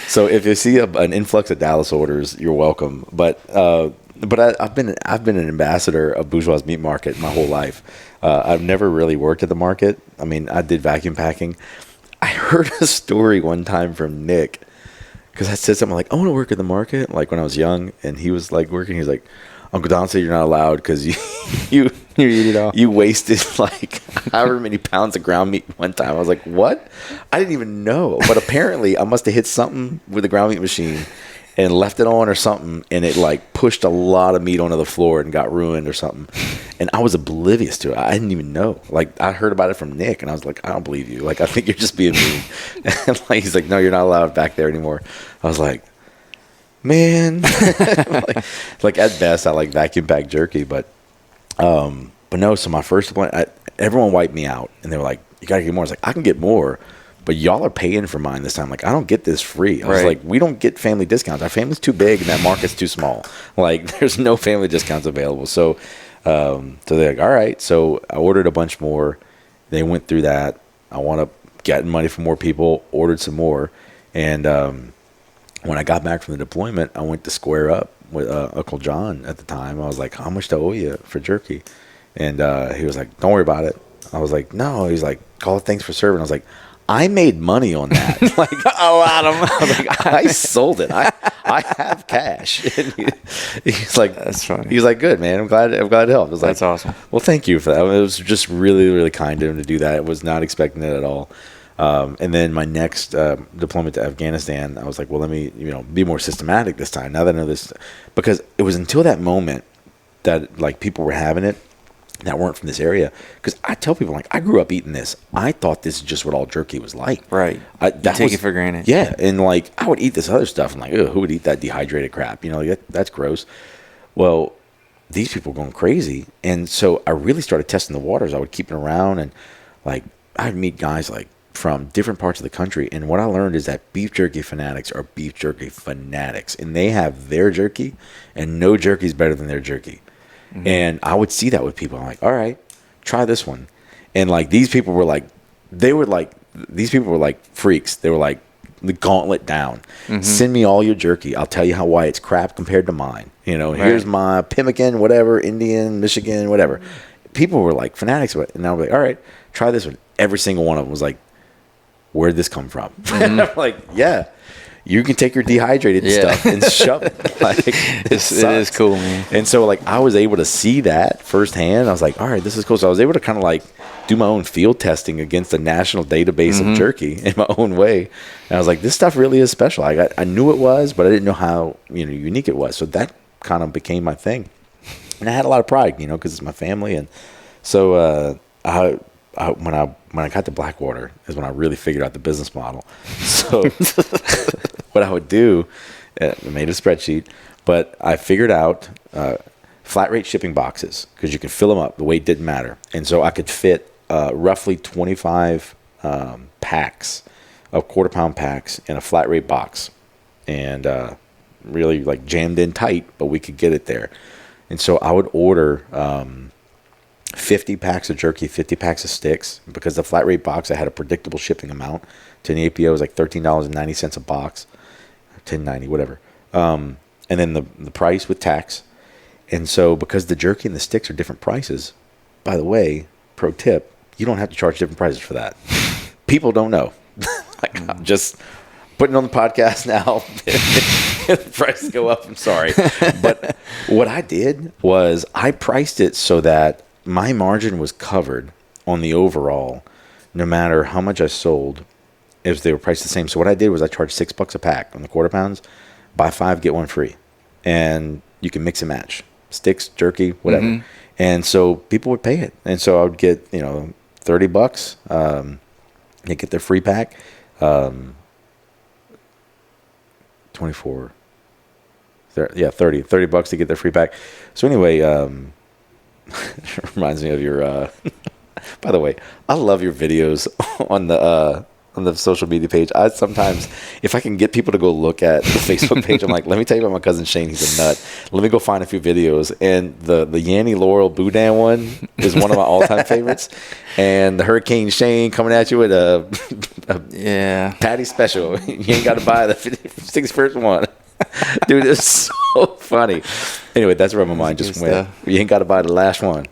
So if you see an influx of Dallas orders, you're welcome. But I've been an ambassador of Bourgeois Meat Market my whole life. I've never really worked at the market. I mean, I did vacuum packing. I heard a story one time from Nick because I said something like, I want to work at the market, like when I was young, and he was like working. He's like, Uncle Don said you're not allowed because you eat it all. You wasted like however many pounds of ground meat one time. I was like, what? I didn't even know. But apparently I must have hit something with the ground meat machine and left it on or something, and it like pushed a lot of meat onto the floor and got ruined or something. And I was oblivious to it. I didn't even know. Like, I heard about it from Nick, and I was like, I don't believe you. Like, I think you're just being mean. And like, he's like, no, you're not allowed back there anymore. I was like, man. like at best, I like vacuum pack jerky, but no. So my first point, everyone wiped me out, and they were like, you gotta get more. I was like, I can get more, but y'all are paying for mine this time. Like, I don't get this free. I was like, we don't get family discounts. Our family's too big, and that market's too small. Like, there's no family discounts available. So they're like, all right. So I ordered a bunch more. They went through that. I wound up getting money from more people, ordered some more. And when I got back from the deployment, I went to square up with Uncle John at the time. I was like, how much do I owe you for jerky? And he was like, don't worry about it. I was like, no. He's like, call it thanks for serving. I was like, I made money on that. Like a lot of money. I was like, I sold it. I have cash. And he's like, that's funny. He's like, good, man. I'm glad to help. I was That's like, awesome. Well, thank you for that. It was just really, really kind of him to do that. I was not expecting it at all. And then my next deployment to Afghanistan, I was like, well, let me, be more systematic this time. Now that I know this, because it was until that moment that like people were having it that weren't from this area. Because I tell people, like, I grew up eating this. I thought this is just what all jerky was like. Right. Take it for granted. Yeah. And like, I would eat this other stuff. I'm like, oh, who would eat that dehydrated crap? Like, that's gross. Well, these people were going crazy. And so I really started testing the waters. I would keep it around, and like, I'd meet guys like from different parts of the country. And what I learned is that beef jerky fanatics are beef jerky fanatics. And they have their jerky, and no jerky is better than their jerky. Mm-hmm. And I would see that with people. I'm like, all right, try this one. And like, these people were like freaks. They were like the gauntlet down. Mm-hmm. Send me all your jerky. I'll tell you why it's crap compared to mine. Right. Here's my pemmican, whatever, Indian, Michigan, whatever. People were like fanatics of it. And I was like, all right, try this one. Every single one of them was like, where'd this come from? Mm-hmm. And I'm like, yeah. You can take your dehydrated stuff and shove it. Like, it is cool, man. And so, like, I was able to see that firsthand. I was like, all right, this is cool. So I was able to kind of, like, do my own field testing against the national database of jerky in my own way. And I was like, this stuff really is special. I knew it was, but I didn't know how, unique it was. So that kind of became my thing. And I had a lot of pride, because it's my family. And so when I got to Blackwater is when I really figured out the business model. So what I would do, I made a spreadsheet, but I figured out flat rate shipping boxes, because you can fill them up. The weight didn't matter. And so I could fit roughly 25 packs of quarter-pound packs in a flat rate box, and really like jammed in tight, but we could get it there. And so I would order 50 packs of jerky, 50 packs of sticks, because the flat rate box, I had a predictable shipping amount. To an APO, it was like $13.90 a box, $10.90, whatever. And then the price with tax. And so because the jerky and the sticks are different prices, by the way, pro tip, you don't have to charge different prices for that. People don't know. Like, I'm just putting on the podcast now. If prices go up, I'm sorry. But what I did was I priced it so that my margin was covered on the overall, no matter how much I sold, if they were priced the same. So what I did was I charged $6 a pack on the quarter pounds. Buy 5, get 1 free. And you can mix and match. Sticks, jerky, whatever. Mm-hmm. And so people would pay it. And so I would get, $30. They get their free pack. 24. 30 $30 to get their free pack. So anyway, it reminds me of your by the way, I love your videos on the social media page. I sometimes, if I can get people to go look at the Facebook page, I'm like, let me tell you about my cousin Shane. He's a nut. Let me go find a few videos. And the Yanny Laurel Boudin one is one of my all-time favorites. And the Hurricane Shane coming at you with a patty special. You ain't got to buy the 61st one. Dude, it's so funny. Anyway, that's where my mind just went. You ain't got to buy the last one.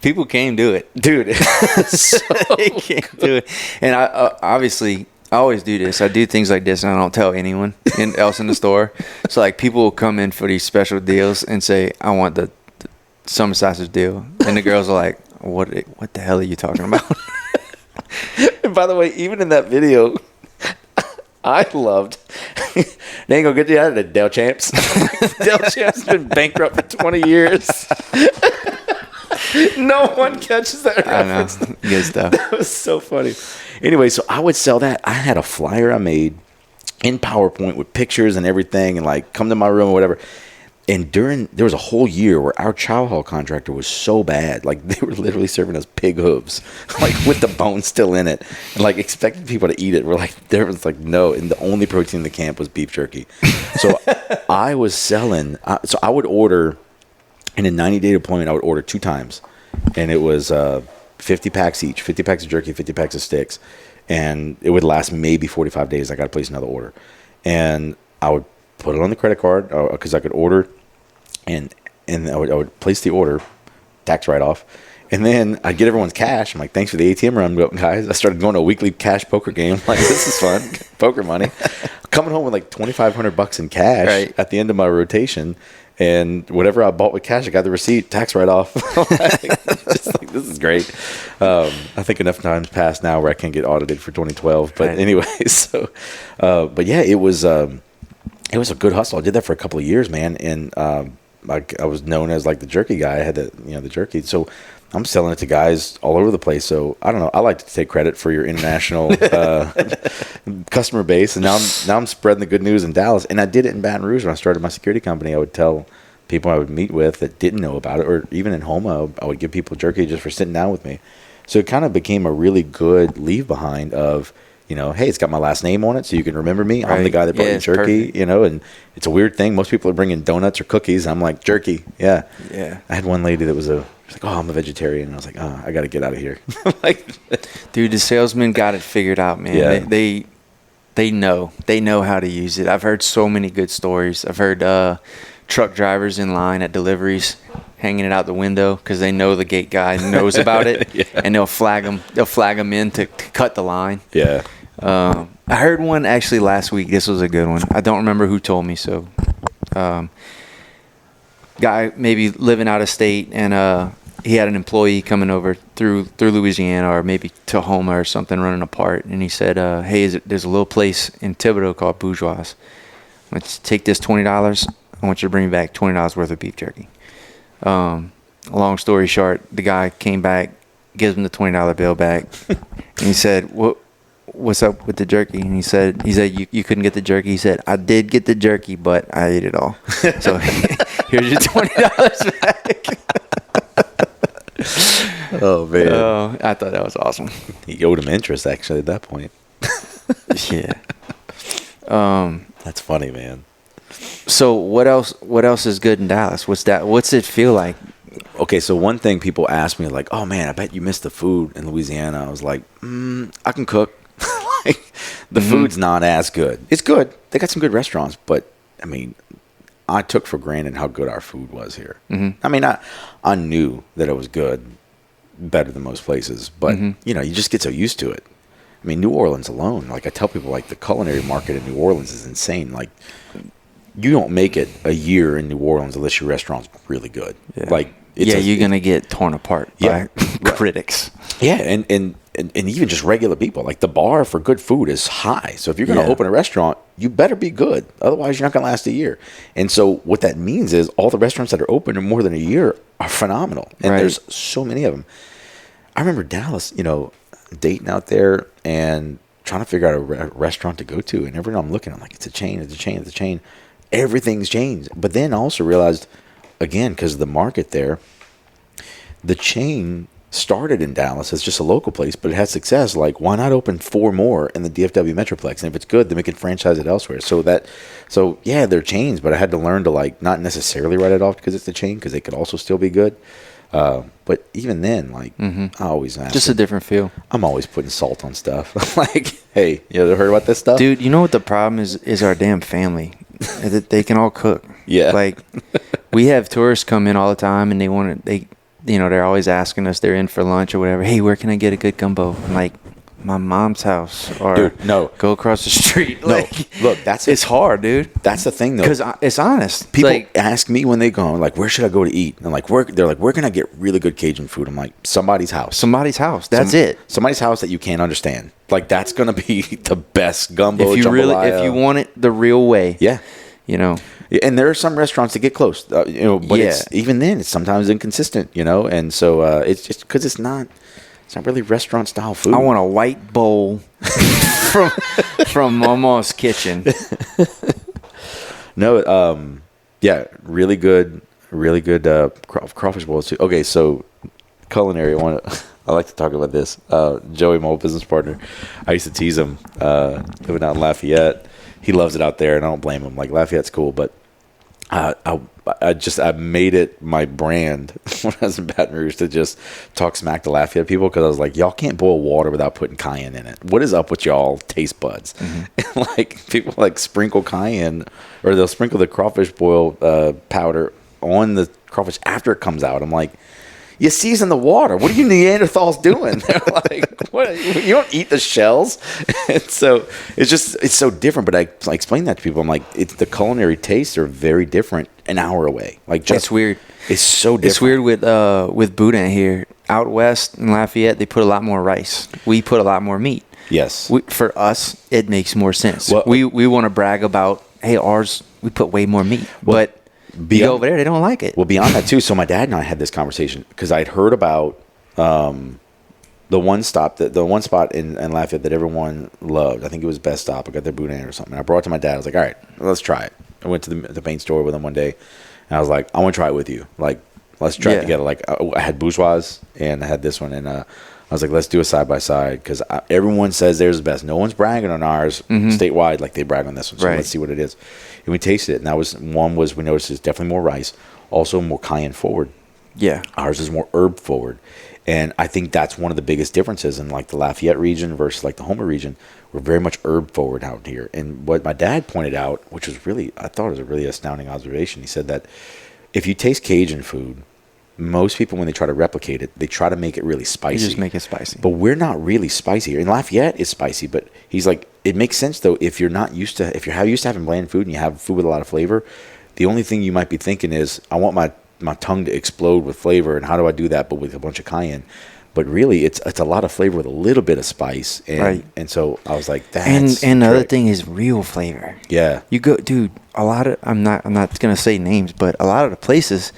People can't do it. Dude. They can't do it. And I obviously, I always do this. I do things like this, and I don't tell anyone else in the store. So, like, people will come in for these special deals and say, I want the summer sausage deal. And the girls are like, what the hell are you talking about? And by the way, even in that video, I loved, they ain't gonna get you out of the Del Champs. Del Champs has been bankrupt for 20 years. No one catches that reference. I know. Good stuff. That was so funny. Anyway, so I would sell that. I had a flyer I made in PowerPoint with pictures and everything, and like, come to my room or whatever. And there was a whole year where our chow hall contractor was so bad. Like, they were literally serving us pig hooves, like with the bone still in it, and like expecting people to eat it. We're like, there was like, no. And the only protein in the camp was beef jerky. So I was selling. So I would order in a 90-day deployment. I would order 2 times, and it was 50 packs each, 50 packs of jerky, 50 packs of sticks, and it would last maybe 45 days. I got to place another order, and I would put it on the credit card because I could order, and I would place the order, tax write-off. And then I'd get everyone's cash. I'm like, thanks for the ATM run, guys. I started going to a weekly cash poker game. I'm like, this is fun. Poker money. Coming home with like $2,500 in cash at the end of my rotation. And whatever I bought with cash, I got the receipt, tax write-off. Just like, this is great. I think enough time's passed now where I can't get audited for 2012. But anyway, so, but yeah, it was a good hustle. I did that for a couple of years, man. And I was known as like the jerky guy. I had the jerky. So I'm selling it to guys all over the place. So I don't know. I like to take credit for your international customer base. And now I'm spreading the good news in Dallas. And I did it in Baton Rouge when I started my security company. I would tell people I would meet with that didn't know about it, or even in Homa, I would give people jerky just for sitting down with me. So it kind of became a really good leave behind of, hey, it's got my last name on it, so you can remember me. I'm the guy that brought you jerky, perfect. And it's a weird thing. Most people are bringing donuts or cookies. I'm like, jerky, yeah. I had one lady that was like, oh, I'm a vegetarian. And I was like, oh, I got to get out of here. Dude, the salesmen got it figured out, man. Yeah. They know how to use it. I've heard so many good stories. I've heard truck drivers in line at deliveries hanging it out the window because they know the gate guy knows about it, and they'll flag them in to cut the line. Yeah. I heard one actually last week. This was a good one. I don't remember who told me. So, guy maybe living out of state, and he had an employee coming over through Louisiana or maybe to Homa or something, running a part, and he said, "Hey, there's a little place in Thibodaux called Bourgeois. Let's take this $20. I want you to bring me back $20 worth of beef jerky." Long story short, the guy came back, gives him the $20 bill back, and he said, "What's up with the jerky?" And he said, you couldn't get the jerky. He said, "I did get the jerky, but I ate it all. So here's your $20 back." Oh man! I thought that was awesome. He owed him interest actually at that point. Yeah. That's funny, man. So what else is good in Dallas? What's it feel like? Okay, so one thing people ask me, like, oh man, I bet you missed the food in Louisiana. I was like, I can cook. Like, the food's not as good. It's good. They got some good restaurants, but I mean, I took for granted how good our food was here. I mean, I knew that it was good, better than most places, but you just get so used to it. I mean, New Orleans alone, like I tell people, like the culinary market in New Orleans is insane. Like, you don't make it a year in New Orleans unless your restaurant's really good. Yeah. Like, you're gonna get torn apart by critics. Yeah, and even just regular people. Like, the bar for good food is high. So if you're gonna open a restaurant, you better be good. Otherwise, you're not gonna last a year. And so what that means is all the restaurants that are open in more than a year are phenomenal. And there's so many of them. I remember Dallas, dating out there and trying to figure out a restaurant to go to. And every time I'm looking, I'm like, it's a chain. Everything's changed. But then I also realized, again, because of the market there, the chain started in Dallas as just a local place, but it had success. Like, why not open 4 more in the DFW Metroplex? And if it's good, then we can franchise it elsewhere. So they're chains, but I had to learn to, like, not necessarily write it off because it's a chain, because they could also still be good. But even then, like, I always ask. Just a different feel. I'm always putting salt on stuff. Like, hey, you ever heard about this stuff? Dude, you know what the problem is our damn family. They can all cook. Yeah. Like, we have tourists come in all the time, and they're always asking us, they're in for lunch or whatever. Hey, where can I get a good gumbo? I'm like, my mom's house, or dude, no, go across the street. No, like, look, it's hard, dude. That's the thing, though, because it's honest. People ask me when they go, like, where should I go to eat? And like, they're like, where can I get really good Cajun food? I'm like, somebody's house. That's it. Somebody's house that you can't understand. Like, that's gonna be the best gumbo. If you want it the real way, And there are some restaurants that get close, but even then, it's sometimes inconsistent, and so it's just because it's not really restaurant style food. I want a white bowl from Mama's kitchen. No, really good crawfish bowls too. Okay, so culinary. I like to talk about this. Joey, my old business partner, I used to tease him living out in Lafayette. He loves it out there, and I don't blame him. Like, Lafayette's cool, but I made it my brand when I was in Baton Rouge to just talk smack to Lafayette people, because I was like, y'all can't boil water without putting cayenne in it. What is up with y'all taste buds? And like, people like sprinkle cayenne, or they'll sprinkle the crawfish boil powder on the crawfish after it comes out. I'm like, you season the water. What are you Neanderthals doing? They're like, what? You don't eat the shells. And so it's so different. But I explain that to people. I'm like, the culinary tastes are very different an hour away. Like, just It's weird. It's so different. It's weird with boudin here. Out west in Lafayette, they put a lot more rice. We put a lot more meat. Yes. For us, it makes more sense. Well, we want to brag about, hey, ours, we put way more meat. But you go over there, they don't like it. Well, beyond that, too, so my dad and I had this conversation because I'd heard about the one spot in Lafayette that everyone loved. I think it was Best Stop. I got their boudin or something. I brought it to my dad. I was like, all right, let's try it. I went to the paint store with him one day, and I was like, I want to try it with you. Like, let's try it together. Like, I had Bourgeois, and I had this one, and I was like, let's do a side-by-side because everyone says theirs is best. No one's bragging on ours statewide like they brag on this one. So let's see what it is. And we tasted it, and that was we noticed it's definitely more rice, also more cayenne forward. Yeah. Ours is more herb forward. And I think that's one of the biggest differences in like the Lafayette region versus like the Houma region. We're very much herb forward out here. And what my dad pointed out, which was really, I thought it was a really astounding observation. He said that if you taste Cajun food, most people, when they try to replicate it, they try to make it really spicy. You just make it spicy. But we're not really spicy here. And Lafayette is spicy, but he's like, it makes sense though if you're used to having bland food and you have food with a lot of flavor, the only thing you might be thinking is, I want my tongue to explode with flavor, and how do I do that but with a bunch of cayenne? But really it's a lot of flavor with a little bit of spice. And so I was like, that's and the other thing is real flavor. Yeah. You go, dude, a lot of I'm not gonna say names, but a lot of the places,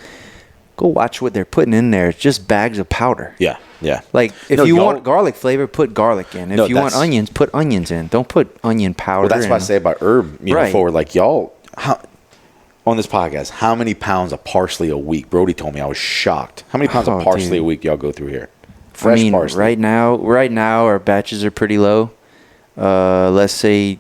go watch what they're putting in there. It's just bags of powder. Yeah. Yeah. Like, if you want garlic flavor, put garlic in. If you want onions, put onions in. Don't put onion powder in. Well, that's what I say about herb, forward. Like, y'all, on this podcast, how many pounds of parsley a week? Brody told me. I was shocked. How many pounds of parsley a week y'all go through here? Fresh parsley. Right now, our batches are pretty low. Let's say.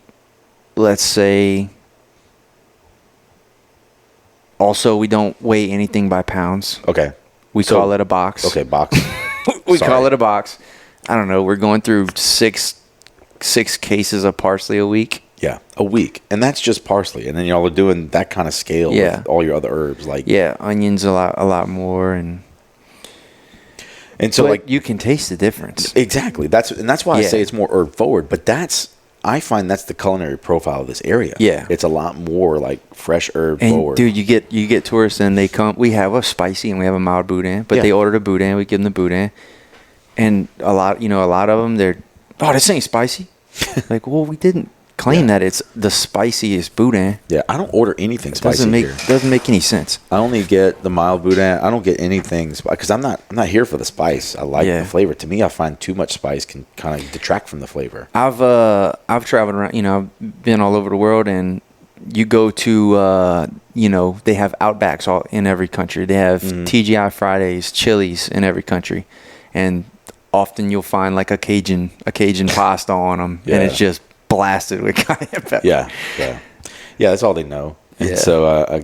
Also, we don't weigh anything by pounds. Okay. We call it a box. Okay, box. We call it a box. I don't know. We're going through six cases of parsley a week. Yeah, a week. And that's just parsley. And then y'all are doing that kind of scale with all your other herbs. Like, yeah, onions a lot more. And so, like, you can taste the difference. Exactly. That's why I say it's more herb forward. But I find that's the culinary profile of this area. Yeah. It's a lot more like fresh herb forward. Dude, you get tourists and they come. We have a spicy and we have a mild boudin, but they ordered a boudin. We give them the boudin, and a lot of them, they're, this ain't spicy. Like, well, we didn't claim that it's the spiciest boudin. Yeah, I don't order anything spicy here. Doesn't make any sense. I only get the mild boudin. I don't get anything because I'm not here for the spice. I like the flavor. To me, I find too much spice can kind of detract from the flavor. I've traveled around. I've been all over the world, and you go to they have Outbacks all in every country. They have TGI Fridays, Chili's in every country, and often you'll find like a Cajun pasta on them, and it's just blasted with cayenne pepper. Yeah. That's all they know. And so,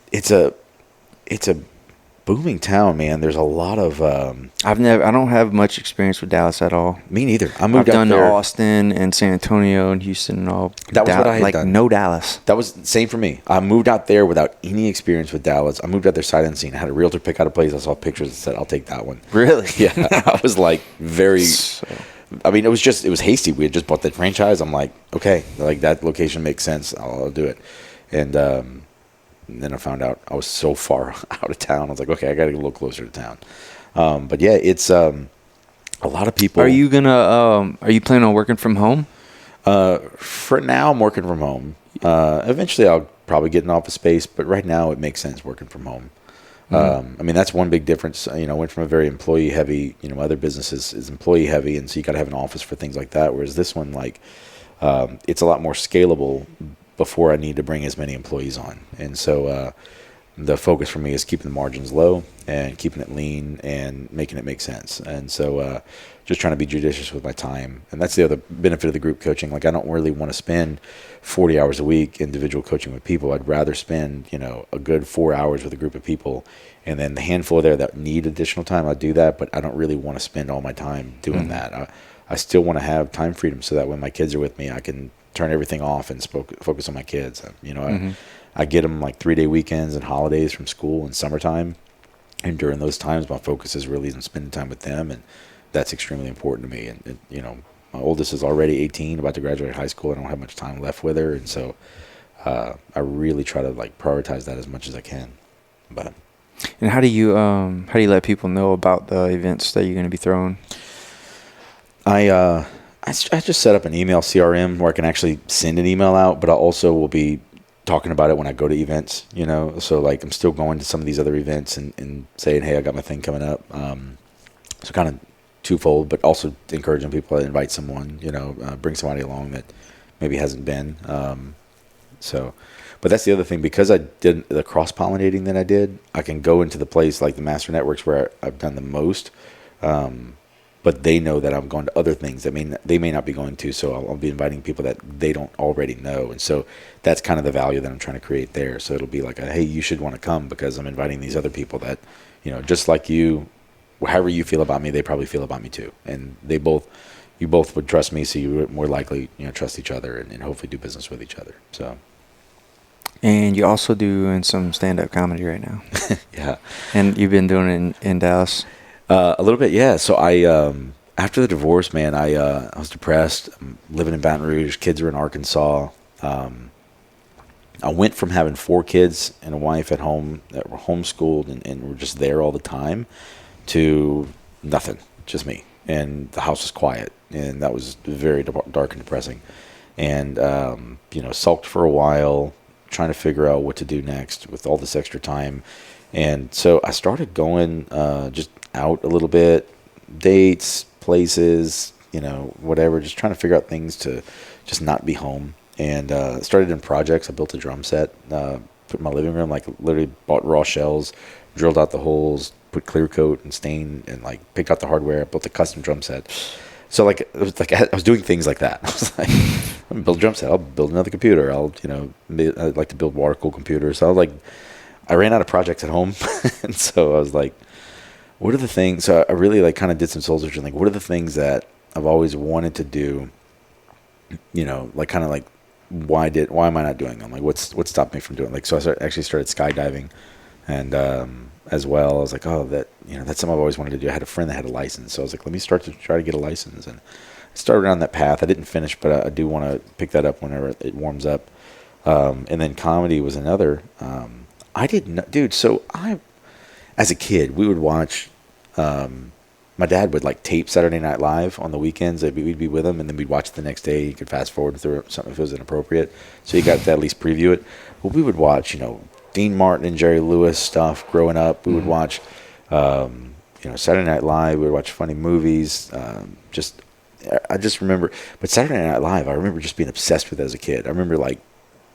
it's a booming town, man. There's a lot of. I don't have much experience with Dallas at all. Me neither. I've done Austin and San Antonio and Houston and all. That was what I had done. No Dallas. That was the same for me. I moved out there without any experience with Dallas. I moved out there sight unseen. I had a realtor pick out a place. I saw pictures and said, "I'll take that one." Really? Yeah. I was like very. I mean, it was hasty. We had just bought that franchise. I'm like, okay, like that location makes sense. I'll do it. And then I found out I was so far out of town. I was like, okay, I got to get a little closer to town. But yeah, it's a lot of people. Are you planning on working from home? For now, I'm working from home. Eventually, I'll probably get an office space, but right now, it makes sense working from home. I mean, that's one big difference. I went from a very employee heavy, other businesses is employee heavy. And so you got to have an office for things like that. Whereas this one, like, it's a lot more scalable before I need to bring as many employees on. And so, the focus for me is keeping the margins low and keeping it lean and making it make sense. And so, just trying to be judicious with my time. And that's the other benefit of the group coaching. Like, I don't really want to spend 40 hours a week individual coaching with people. I'd rather spend, a good 4 hours with a group of people. And then the handful there that need additional time, I do that. But I don't really want to spend all my time doing that. I still want to have time freedom so that when my kids are with me, I can turn everything off and focus on my kids. I get them like 3-day weekends and holidays from school and summertime. And during those times, my focus is really on spending time with them, and that's extremely important to me. And you know, my oldest is already 18, about to graduate high school. I don't have much time left with her, and so I really try to like prioritize that as much as I can. But and how do you let people know about the events that you're going to be throwing? I just set up an email CRM where I can actually send an email out, but I also will be talking about it when I go to events, you know. So like I'm still going to some of these other events and saying, hey, I got my thing coming up. So kind of twofold, but also encouraging people to invite someone, you know, bring somebody along that maybe hasn't been. But that's the other thing, because I did the cross-pollinating that I did, I can go into the place like the master networks where I've done the most. But they know that I'm going to other things that they may not be going to, so I'll be inviting people that they don't already know. And so that's kind of the value that I'm trying to create there. So it'll be like, hey, you should want to come because I'm inviting these other people that, you know, just like you, however you feel about me, they probably feel about me too. And you both would trust me, so you would more likely, you know, trust each other and hopefully do business with each other. So. And you're also doing some stand-up comedy right now. Yeah. And you've been doing it in Dallas? A little bit, yeah. So I, after the divorce, man, I was depressed. I'm living in Baton Rouge. Kids are in Arkansas. I went from having 4 kids and a wife at home that were homeschooled and were just there all the time to nothing, just me. And the house was quiet, and that was very dark and depressing. And, you know, sulked for a while, trying to figure out what to do next with all this extra time. And so I started going just out a little bit, dates, places, you know, whatever, just trying to figure out things to just not be home. And started in projects. I built a drum set, put in my living room, like literally bought raw shells, drilled out the holes, put clear coat and stain, and like picked out the hardware, built a custom drum set. So like it was like I was doing things like that. I was like, I'm gonna build a drum set. I'll build another computer. I'd like to build water cooled computers. So I ran out of projects at home, and so I was like, what are the things? So I really like kind of did some soul searching. Like, what are the things that I've always wanted to do? You know, like kind of like, why am I not doing them? Like, what stopped me from doing it? Like, so I actually started skydiving, and as well, I was like, oh, that's something I've always wanted to do. I had a friend that had a license, so I was like, let me start to try to get a license, and I started on that path. I didn't finish, but I do want to pick that up whenever it warms up. And then comedy was another. I didn't, dude. So as a kid, we would watch. My dad would like tape Saturday Night Live on the weekends. We'd be with him, and then we'd watch it the next day. You could fast forward through something if it was inappropriate, so you got to at least preview it. But we would watch, you know, Dean Martin and Jerry Lewis stuff growing up. We would watch, Saturday Night Live. We would watch funny movies. I just remember, but Saturday Night Live, I remember just being obsessed with it as a kid. I remember like.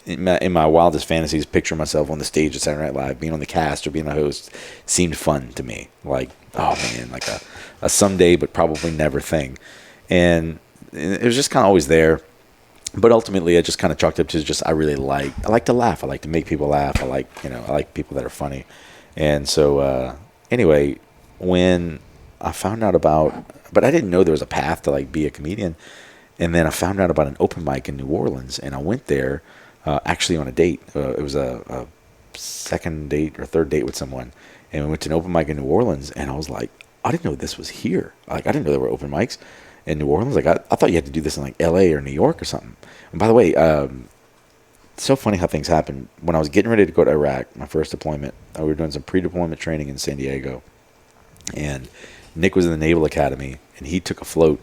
In my wildest fantasies, picturing myself on the stage at Saturday Night Live, being on the cast or being a host, seemed fun to me. Like, oh man, like a someday but probably never thing. And it was just kind of always there. But ultimately, I just kind of chalked up to just I like to laugh. I like to make people laugh. I like people that are funny. And so anyway, when I found out but I didn't know there was a path to like be a comedian. And then I found out about an open mic in New Orleans, and I went there. Actually on a date. It was a second date or third date with someone, and we went to an open mic in New Orleans, and I was like, I didn't know this was here. Like, I didn't know there were open mics in New Orleans. Like, I thought you had to do this in like LA or New York or something. And by the way, it's so funny how things happen. When I was getting ready to go to Iraq, my first deployment, we were doing some pre-deployment training in San Diego, and Nick was in the Naval Academy, and he took a float.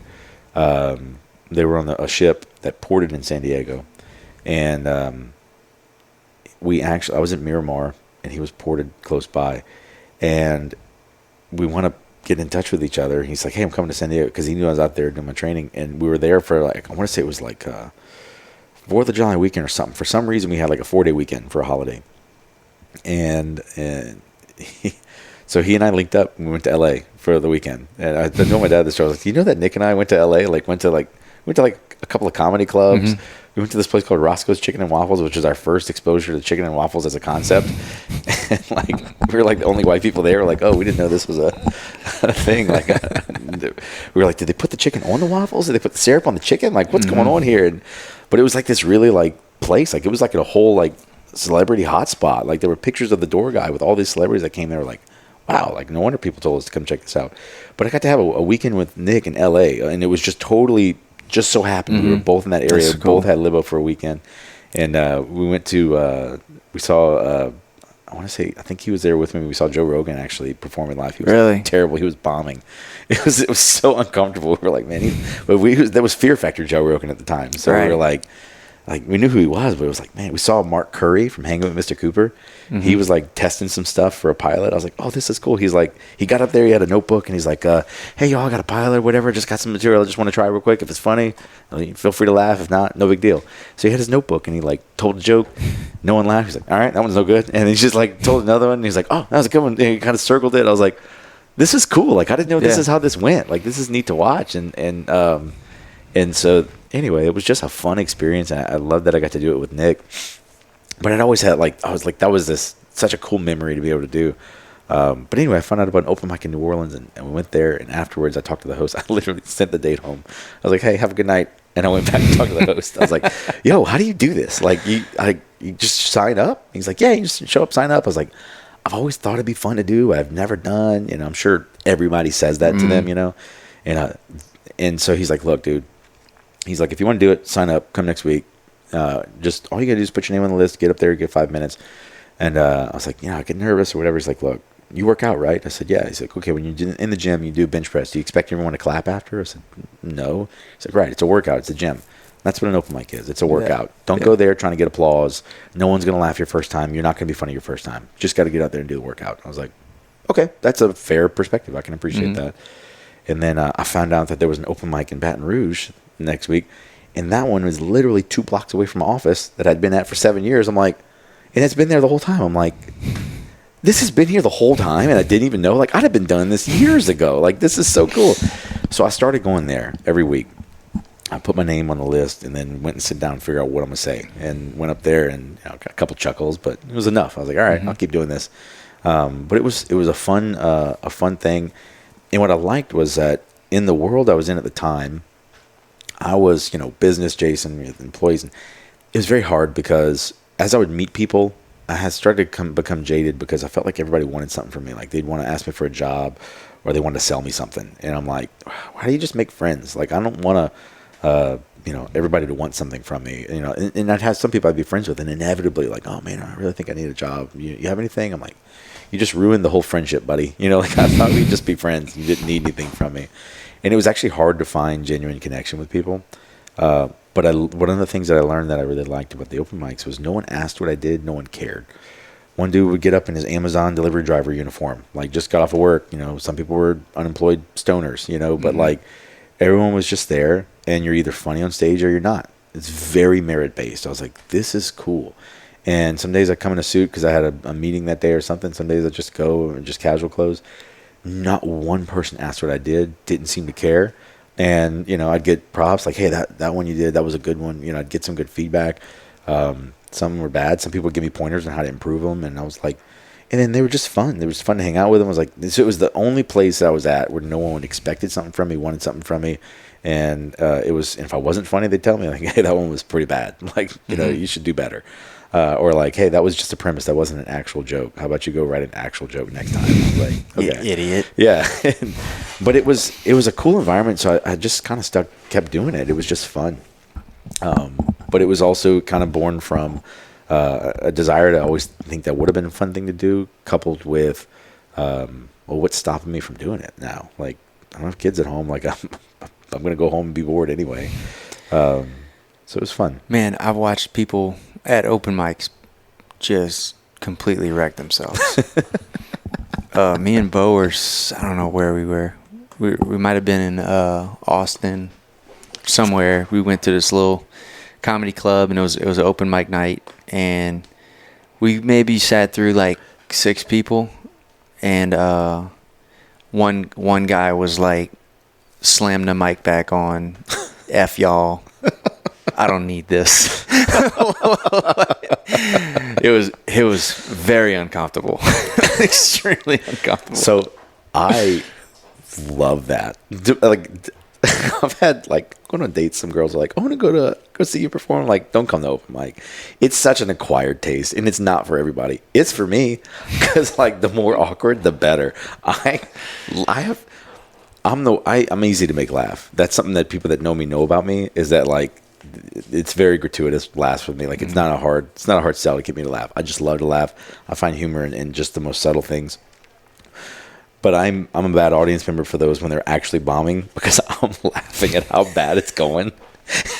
They were on a ship that ported in San Diego. And I was in Miramar, and he was ported close by, and we want to get in touch with each other. He's like, hey, I'm coming to San Diego, because he knew I was out there doing my training, and we were there for like, I want to say it was like 4th of July weekend or something. For some reason, we had like a 4-day weekend for a holiday, and so he and I linked up, and we went to LA for the weekend. And I told my dad this story. I was like, do you know that Nick and I went to LA, went to a couple of comedy clubs. Mm-hmm. We went to this place called Roscoe's Chicken and Waffles, which was our first exposure to chicken and waffles as a concept. And we were like the only white people there. We're like, oh, we didn't know this was a thing. Like, we were like, did they put the chicken on the waffles? Did they put the syrup on the chicken? Like, what's going on here? But it was like this really like place. Like, it was like a whole like celebrity hotspot. Like, there were pictures of the door guy with all these celebrities that came there. Like, wow, like no wonder people told us to come check this out. But I got to have a weekend with Nick in L.A. and it was just totally, just so happened we were both in that area. That's cool. Both had live-o for a weekend. And we went to, we saw, I think he was there with me. We saw Joe Rogan actually performing live. He was Really? terrible. He was bombing. It was so uncomfortable. We were like, man, that was Fear Factor Joe Rogan at the time. So we were like, we knew who he was, but it was like, man, we saw Mark Curry from Hanging with Mr. Cooper. He was like testing some stuff for a pilot. I was like, oh, this is cool. He's like, he got up there, he had a notebook, and he's like, hey, y'all, I got a pilot or whatever. Just got some material. I just want to try real quick. If it's funny, feel free to laugh. If not, no big deal. So he had his notebook, and he like told a joke. No one laughed. He's like, all right, that one's no good. And he just like told another one. And he's like, oh, that was a good one. And he kind of circled it. I was like, this is cool. Like, I didn't know this is how this went. Like, this is neat to watch. And so anyway, it was just a fun experience. And I love that I got to do it with Nick. But I'd always had that was such a cool memory to be able to do. But anyway, I found out about an open mic in New Orleans, and we went there. And afterwards, I talked to the host. I literally sent the date home. I was like, "Hey, have a good night." And I went back and talked to the host. I was like, "Yo, how do you do this? Like, you just sign up?" He's like, "Yeah, you just show up, sign up." I was like, "I've always thought it'd be fun to do. I've never done." And I'm sure everybody says that to them, And so he's like, "Look, dude." He's like, "If you want to do it, sign up. Come next week. Just all you gotta do is put your name on the list. Get up there, get 5 minutes." And I was like, I get nervous or whatever. He's like, "Look, you work out, right?" I said, "Yeah." He's like, "Okay, when you're in the gym, you do a bench press. Do you expect everyone to clap after?" I said, "No." He's like, "Right, it's a workout. It's a gym. That's what an open mic is. It's a workout. Don't go there trying to get applause. No one's going to laugh your first time. You're not going to be funny your first time. Just got to get out there and do the workout." I was like, okay, that's a fair perspective. I can appreciate that. And then I found out that there was an open mic in Baton Rouge next week. And that one was literally 2 blocks away from my office that I'd been at for 7 years. I'm like, and it's been there the whole time. I'm like, this has been here the whole time, and I didn't even know. Like, I'd have been done this years ago. Like, this is so cool. So I started going there every week. I put my name on the list and then went and sit down and figure out what I'm going to say. And went up there and got a couple chuckles, but it was enough. I was like, all right, I'll keep doing this. But it was a fun thing. And what I liked was that in the world I was in at the time, I was, business Jason with employees. And it was very hard because as I would meet people, I had started to become jaded because I felt like everybody wanted something from me. Like they'd want to ask me for a job or they wanted to sell me something. And I'm like, why do you just make friends? Like, I don't want to, everybody to want something from me, and I'd have some people I'd be friends with and inevitably like, oh man, I really think I need a job. You have anything? I'm like, you just ruined the whole friendship, buddy. Like I thought we'd just be friends. You didn't need anything from me. And it was actually hard to find genuine connection with people. But one of the things that I learned that I really liked about the open mics was no one asked what I did. No one cared. One dude would get up in his Amazon delivery driver uniform, like just got off of work. Some people were unemployed stoners, but like everyone was just there, and you're either funny on stage or you're not. It's very merit based. I was like, this is cool. And some days I come in a suit because I had a meeting that day or something. Some days I just go in just casual clothes. Not one person asked what I did, didn't seem to care. And, I'd get props like, hey, that one you did, that was a good one. I'd get some good feedback. Some were bad. Some people would give me pointers on how to improve them. And I was like, and then they were just fun. It was fun to hang out with them. I was like, it was the only place I was at where no one expected something from me, wanted something from me. And it was, and if I wasn't funny, they'd tell me like, hey, that one was pretty bad. Like, you should do better. Or like, hey, that was just a premise. That wasn't an actual joke. How about you go write an actual joke next time? I was like, okay. You idiot. Yeah. But it was a cool environment. So I just kind of kept doing it. It was just fun. But it was also kind of born from a desire to always think that would have been a fun thing to do, coupled with, what's stopping me from doing it now? Like, I don't have kids at home. Like, I'm going to go home and be bored anyway. So it was fun. Man, I've watched people at open mics just completely wreck themselves. Me and Bo were, I don't know where we were. We might have been in Austin somewhere. We went to this little comedy club, and it was an open mic night, and we maybe sat through like 6 people, and one guy was like, slam the mic back on, F y'all, I don't need this. It was very uncomfortable. Extremely uncomfortable. So I love that. Like, I've had like going on dates. Some girls are like, "I want to go see you perform." Like, don't come to open mic. It's such an acquired taste, and it's not for everybody. It's for me because like the more awkward, the better. I'm easy to make laugh. That's something that people that know me know about me, is that like it's very gratuitous laughs with me. Like it's not a hard sell to get me to laugh. I just love to laugh. I find humor in just the most subtle things. But I'm a bad audience member for those when they're actually bombing, because I'm laughing at how bad it's going.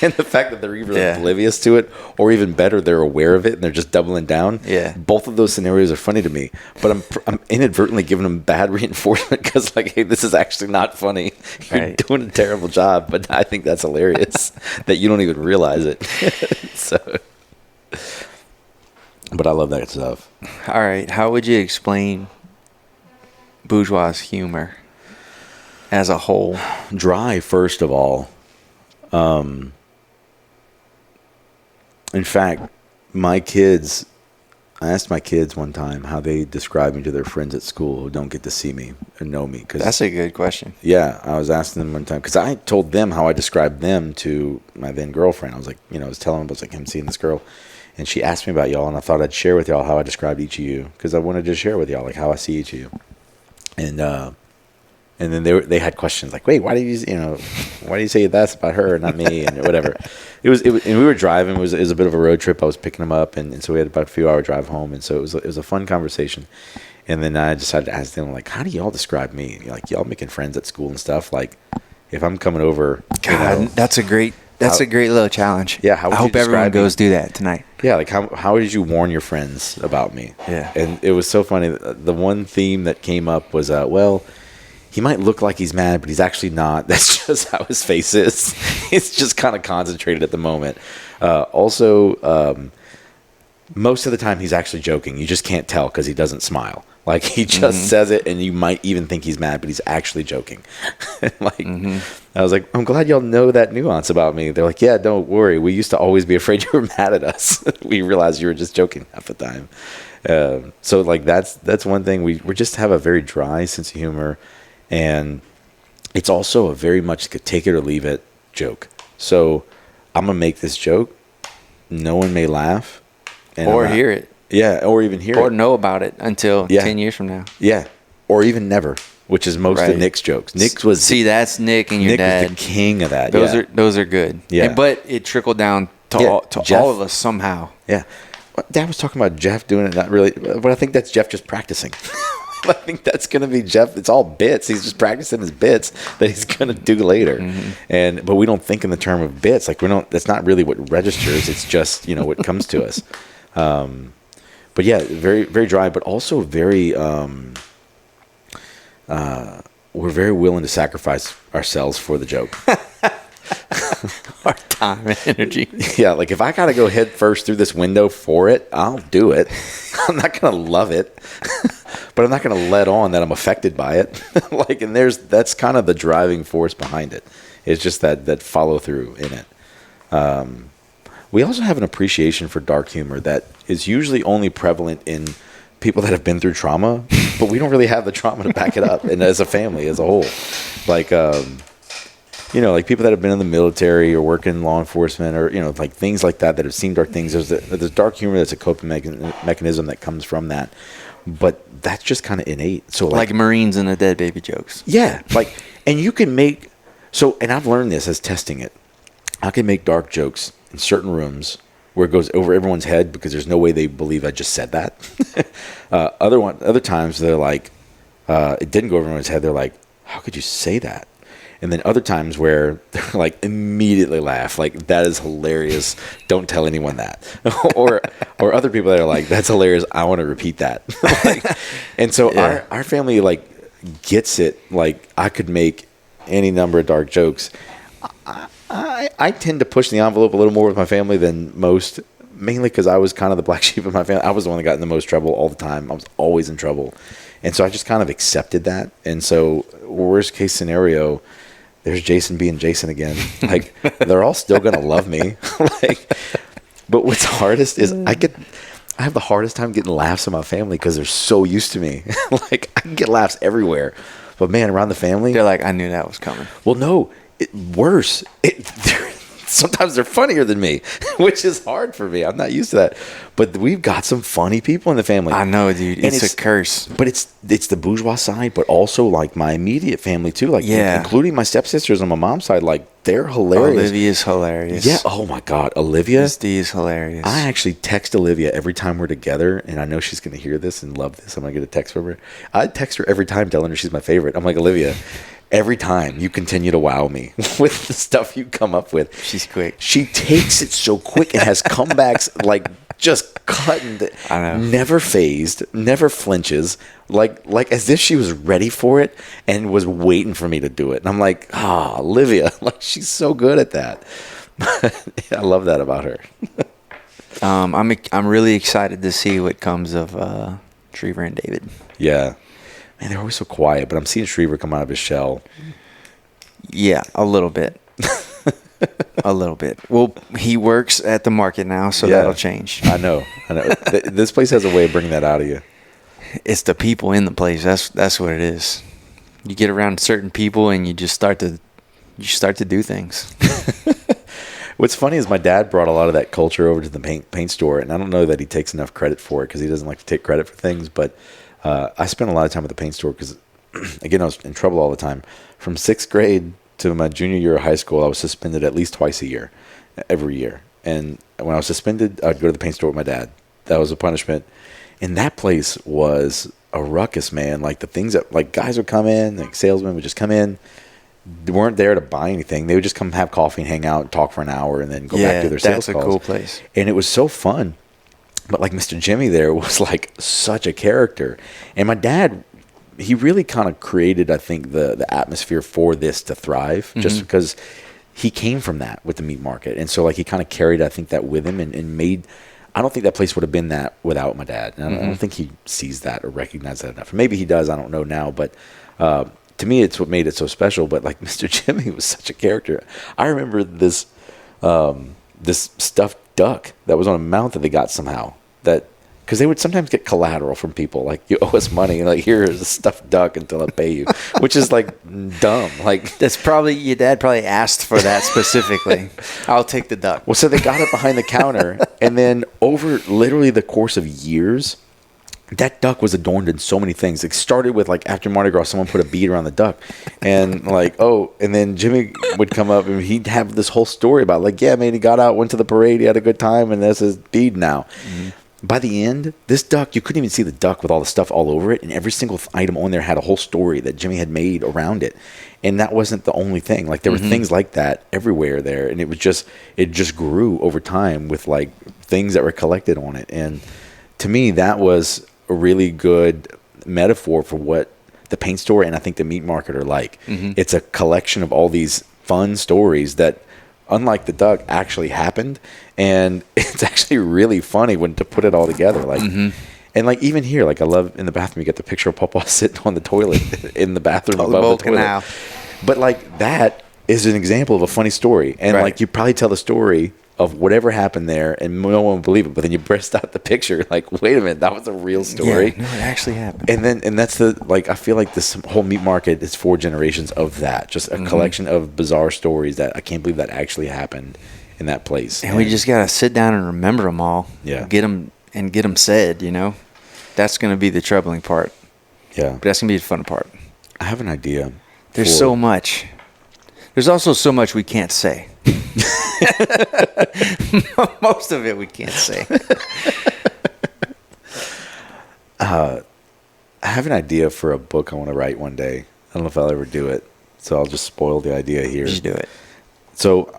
And the fact that they're either oblivious to it, or even better, they're aware of it and they're just doubling down. Yeah. Both of those scenarios are funny to me, but I'm inadvertently giving them bad reinforcement, because like, hey, this is actually not funny. You're doing a terrible job, but I think that's hilarious that you don't even realize it. So, but I love that stuff. All right. How would you explain Bourgeois humor as a whole? Dry, first of all. In fact, I asked my kids one time how they describe me to their friends at school who don't get to see me and know me. That's a good question. Yeah, I was asking them one time, because I told them how I described them to my then girlfriend. I was like, I was telling them, I was like, I'm seeing this girl, and she asked me about y'all, and I thought I'd share with y'all how I described each of you, because I wanted to share with y'all like how I see each of you. And then they had questions like, wait, why do you say that's about her and not me, and whatever. It was, and we were driving. It was a bit of a road trip. I was picking them up, and so we had about a few hour drive home, and so it was a fun conversation. And then I decided to ask them, like, how do y'all describe me? Like, y'all making friends at school and stuff. Like, if I'm coming over, God, that's a great little challenge. Yeah, I hope everyone goes do that tonight. Yeah, like how did you warn your friends about me? Yeah, and it was so funny. The one theme that came up was, well, he might look like he's mad, but he's actually not. That's just how his face is. It's just kind of concentrated at the moment. Also, most of the time he's actually joking. You just can't tell because he doesn't smile. Like, he just says it, and you might even think he's mad, but he's actually joking. I was like, I'm glad y'all know that nuance about me. They're like, yeah, don't worry. We used to always be afraid you were mad at us. We realized you were just joking half the time. So, like, that's one thing. We just have a very dry sense of humor. And it's also a very much take it or leave it joke. So I'm going to make this joke. No one may laugh. Or hear it. Yeah, or even hear it. Or know about it until 10 years from now. Yeah, or even never, which is most of Nick's jokes. That's Nick and your dad. Nick was the king of that. Those are good. Yeah. But it trickled down to all of us somehow. Yeah. Dad was talking about Jeff doing it, not really. But I think that's Jeff just practicing. I think that's going to be Jeff. It's all bits. He's just practicing his bits that he's going to do later. But we don't think in the term of bits. Like, that's not really what registers. It's just, what comes to us. But yeah, very, very dry, but also very, we're very willing to sacrifice ourselves for the joke. Our time and energy. Yeah, like if I got to go head first through this window for it, I'll do it. I'm not going to love it, but I'm not going to let on that I'm affected by it. And that's kind of the driving force behind it. It's just that follow through in it. We also have an appreciation for dark humor that is usually only prevalent in people that have been through trauma, but we don't really have the trauma to back it up. And as a family, as a whole, like people that have been in the military or work in law enforcement, or like things like that have seen dark things. There's dark humor that's a coping mechanism that comes from that, but that's just kind of innate. So like Marines and the dead baby jokes. Yeah, and you can make and I've learned this as testing it. I can make dark jokes in certain rooms where it goes over everyone's head because there's no way they believe I just said that. Other times they're like, it didn't go over everyone's head. They're like, how could you say that? And then other times where they're like immediately laugh, like that is hilarious. Don't tell anyone that. or other people that are like, that's hilarious. I want to repeat that. And so our family gets it. Like, I could make any number of dark jokes. I tend to push the envelope a little more with my family than most, mainly because I was kind of the black sheep of my family. I was the one that got in the most trouble all the time. I was always in trouble. And so I just kind of accepted that. And so worst case scenario, there's Jason being Jason again. Like, they're all still going to love me. But what's hardest is I have the hardest time getting laughs in my family because they're so used to me. I can get laughs everywhere. But man, around the family, they're like, I knew that was coming. Well, no. Worse. Sometimes they're funnier than me, which is hard for me. I'm not used to that. But we've got some funny people in the family. I know, dude. It's a curse. But it's the bourgeois side, but also like my immediate family too. Like including my stepsisters on my mom's side. Like they're hilarious. Olivia's hilarious. Yeah. Oh my God, Olivia. This D is hilarious. I actually text Olivia every time we're together, and I know she's going to hear this and love this. I'm going to get a text from her. I text her every time telling her she's my favorite. I'm like, Olivia, every time you continue to wow me with the stuff you come up with. She's quick. She takes it so quick and has comebacks like just cutting. I know. Never phased, never flinches, like as if she was ready for it and was waiting for me to do it. And I'm like, Olivia, like she's so good at that. I love that about her. I'm really excited to see what comes of Shriver and David. Yeah. Man, they're always so quiet, but I'm seeing Shriver come out of his shell. Yeah, a little bit. A little bit. Well, he works at the market now, so that'll change. I know. This place has a way of bringing that out of you. It's the people in the place. That's what it is. You get around certain people, and you just start to do things. What's funny is my dad brought a lot of that culture over to the paint store, and I don't know that he takes enough credit for it because he doesn't like to take credit for things, but I spent a lot of time at the paint store because, again, I was in trouble all the time. From 6th grade to my junior year of high school, I was suspended at least twice a year, every year. And when I was suspended, I'd go to the paint store with my dad. That was a punishment. And that place was a ruckus, man. Like the things that, like guys would come in, like salesmen would just come in. They weren't there to buy anything. They would just come have coffee and hang out and talk for an hour and then go back to their sales calls. Yeah, that's a cool place. And it was so fun. But like Mr. Jimmy there was like such a character. And my dad, he really kind of created, I think, the atmosphere for this to thrive just because he came from that with the meat market. And so like he kind of carried, I think, that with him and made, I don't think that place would have been that without my dad. And I don't think he sees that or recognizes that enough. Maybe he does, I don't know now. But to me, it's what made it so special. But like Mr. Jimmy was such a character. I remember this stuffed duck that was on a mount that they got somehow. Because they would sometimes get collateral from people, like you owe us money, and like here's a stuffed duck until I pay you, which is like dumb. Like that's probably your dad probably asked for that specifically. I'll take the duck. Well, so they got it behind the counter, and then over literally the course of years, that duck was adorned in so many things. It started with like after Mardi Gras, someone put a bead around the duck, and like and then Jimmy would come up and he'd have this whole story about like, yeah, man, he got out, went to the parade, he had a good time, and that's his bead now. By the end, this duck, you couldn't even see the duck with all the stuff all over it, and every single item on there had a whole story that Jimmy had made around it. And that wasn't the only thing. Like there were things like that everywhere there, and it just grew over time with like things that were collected on it. And to me, that was a really good metaphor for what the paint store and I think the meat market are like. It's a collection of all these fun stories that, unlike the duck, actually happened, and it's actually really funny when to put it all together. Like, and like even here, like I love in the bathroom, you get the picture of Papa sitting on the toilet in the bathroom above the toilet. Canal. But like that is an example of a funny story, and like you probably tell the story of whatever happened there, and no one would believe it. But then you burst out the picture, like, wait a minute, that was a real story. Yeah, no, it actually happened. And that's the like. I feel like this whole meat market is 4 generations of that, just a collection of bizarre stories that I can't believe that actually happened in that place. And we just gotta sit down and remember them all. Yeah, get them said. You know, that's gonna be the troubling part. Yeah, but that's gonna be the fun part. I have an idea. There's so much. There's also so much we can't say. Most of it we can't say. I have an idea for a book I want to write one day. I don't know if I'll ever do it, so I'll just spoil the idea here. Just do it. So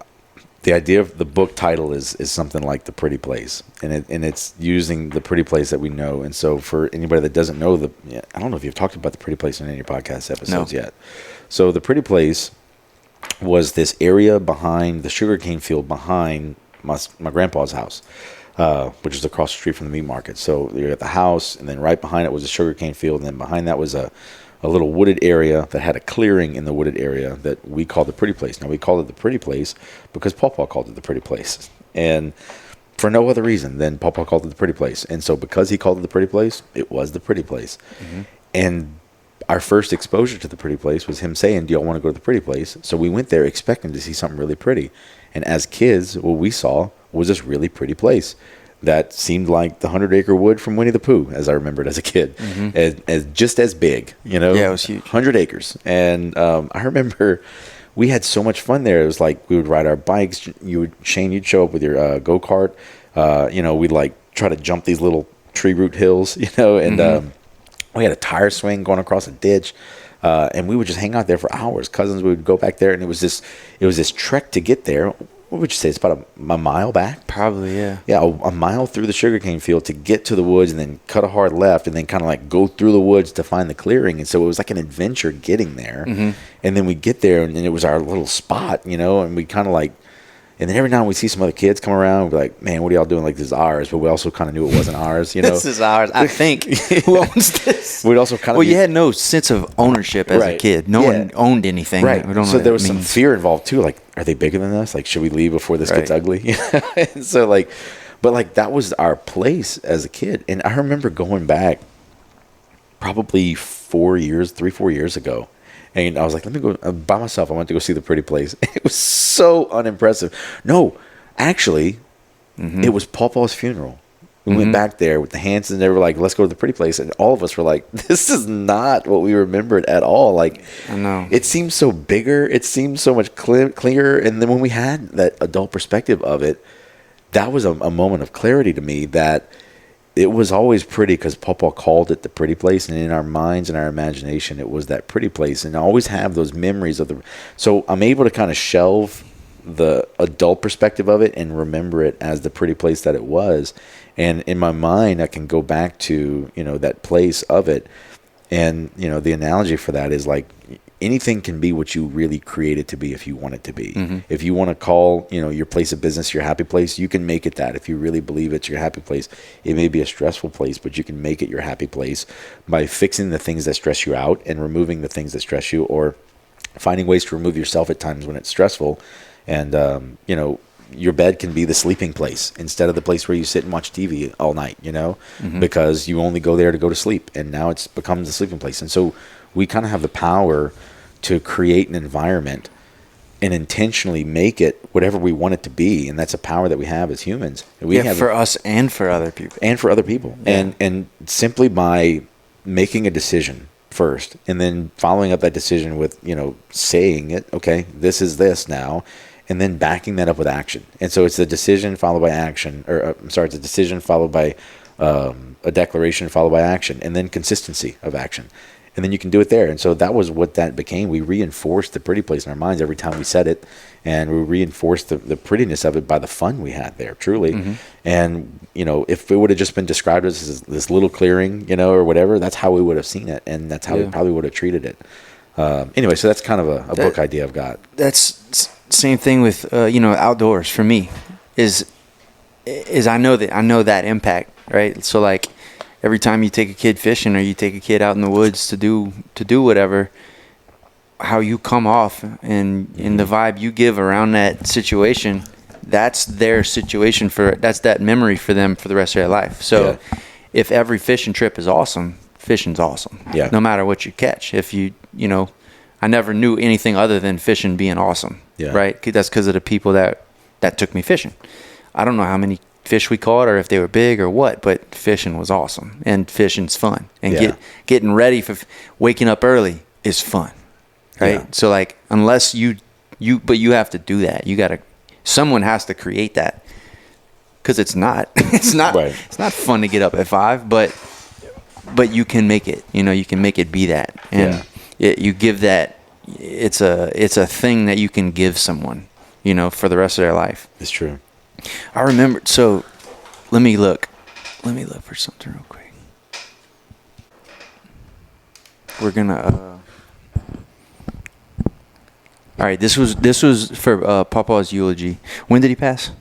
the idea of the book title is something like The Pretty Place, and it's using the pretty place that we know. And so for anybody that doesn't know I don't know if you've talked about The Pretty Place in any of your podcast episodes yet. So The Pretty Place was this area behind the sugarcane field behind my grandpa's house, which is across the street from the meat market. So you got the house, and then right behind it was a sugarcane field, and then behind that was a little wooded area that had a clearing in the wooded area that we called The Pretty Place. Now, we called it The Pretty Place because Pawpaw called it The Pretty Place, and for no other reason than Pawpaw called it The Pretty Place. And so because he called it The Pretty Place, it was The Pretty Place. And our first exposure to the pretty place was him saying, do y'all want to go to the pretty place? So we went there expecting to see something really pretty. And as kids, what we saw was this really pretty place that seemed like the 100-acre wood from Winnie the Pooh, as I remembered as a kid, as just as big, you know? Yeah, it was huge. 100 acres. And I remember we had so much fun there. It was like we would ride our bikes. Shane, you'd show up with your go-kart. You know, we'd like try to jump these little tree root hills, you know, and we had a tire swing going across a ditch. And we would just hang out there for hours. Cousins would go back there, and it was this trek to get there. What would you say? It's about a mile back? Probably, yeah. Yeah, a mile through the sugarcane field to get to the woods and then cut a hard left and then kind of like go through the woods to find the clearing. And so it was like an adventure getting there. And then we get there, and it was our little spot, you know, and we kind of like, and then every now and then we see some other kids come around, we'd be like, man, what are y'all doing? Like, this is ours. But we also kind of knew it wasn't ours, you know. This is ours, I think. Who owns this? We'd also kind of. Well, you had no sense of ownership as a kid. No one owned anything. Right. We don't know so there was that some means. fear involved too. Like, are they bigger than us? Like, should we leave before this gets ugly? And so like, but like that was our place as a kid. And I remember going back probably 4 years, 3-4 years ago. And I was like, let me go by myself. I went to go see the pretty place. It was so unimpressive. No, actually, it was Pawpaw's funeral. We went back there with the Hansons, and they were like, let's go to the pretty place. And all of us were like, this is not what we remembered at all. Like, I know. It seems so bigger. It seems so much clearer. And then when we had that adult perspective of it, that was a moment of clarity to me that it was always pretty because Pawpaw called it the pretty place. And in our minds and our imagination, it was that pretty place. And I always have those memories of the. So I'm able to kind of shelve the adult perspective of it and remember it as the pretty place that it was. And in my mind, I can go back to, you know, that place of it. And, you know, the analogy for that is like anything can be what you really create it to be if you want it to be. If you want to call, you know, your place of business your happy place, you can make it that. If you really believe it's your happy place, it may be a stressful place, but you can make it your happy place by fixing the things that stress you out and removing the things that stress you, or finding ways to remove yourself at times when it's stressful. And, you know, your bed can be the sleeping place instead of the place where you sit and watch TV all night, you know, because you only go there to go to sleep. And now it's become the sleeping place. And so we kind of have the power to create an environment and intentionally make it whatever we want it to be. And that's a power that we have as humans. We have for us and for other people. And for other people. Yeah. And simply by making a decision first and then following up that decision with, you know, saying it, okay, this is this now. And then backing that up with action. And so it's a decision followed by action, or it's a decision followed by a declaration followed by action, and then consistency of action. And then you can do it there. And so that was what that became. We reinforced the pretty place in our minds every time we said it. And we reinforced the prettiness of it by the fun we had there, truly. And, you know, if it would have just been described as this little clearing, you know, or whatever, that's how we would have seen it. And that's how we probably would have treated it. Anyway, so that's kind of a book idea I've got. That's same thing with you know, outdoors for me is I know that impact, right? So like every time you take a kid fishing or you take a kid out in the woods to do whatever, how you come off and the vibe you give around that situation, that's their situation that's that memory for them for the rest of their life. So if every fishing trip is awesome, fishing's awesome. Yeah. No matter what you catch. If you know, I never knew anything other than fishing being awesome. Yeah. Right? That's because of the people that took me fishing. I don't know how many fish we caught or if they were big or what, but fishing was awesome. And fishing's fun. And getting ready for waking up early is fun. Right? Yeah. So like, unless but you have to do that. Someone has to create that. Because it's not fun to get up at 5, but you can make it, you know, you can make it be that. And you give that, it's a thing that you can give someone, you know, for the rest of their life. It's true. I remember, so let me look for something real quick. We're gonna, all right, this was for Papa's eulogy. When did he pass?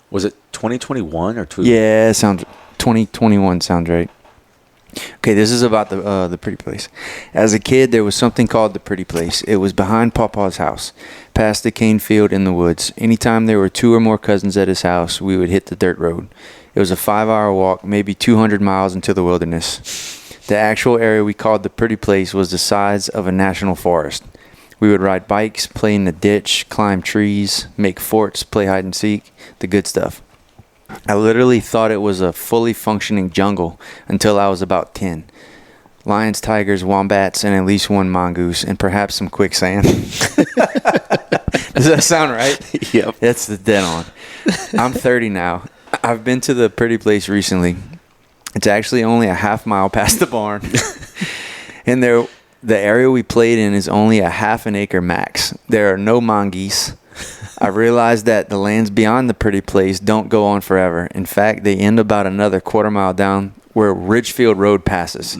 Was it 2021 or 2? Yeah, 2021 sounds right. Okay, this is about the pretty place. As a kid, there was something called the pretty place. It was behind Pawpaw's house, past the cane field in the woods. Anytime there were 2 or more cousins at his house, we would hit the dirt road. It was a 5-hour walk, maybe 200 miles into the wilderness. The actual area we called the pretty place was the size of a national forest. We would ride bikes, play in the ditch, climb trees, make forts, play hide and seek, the good stuff. I literally thought it was a fully functioning jungle until I was about 10. Lions, tigers, wombats, and at least one mongoose, and perhaps some quicksand. Does that sound right? Yep. That's the dead on. I'm 30 now. I've been to the pretty place recently. It's actually only a half mile past the barn. And the area we played in is only a half an acre max. There are no mongoose. I realized that the lands beyond the pretty place don't go on forever. In fact, they end about another quarter mile down where Ridgefield Road passes,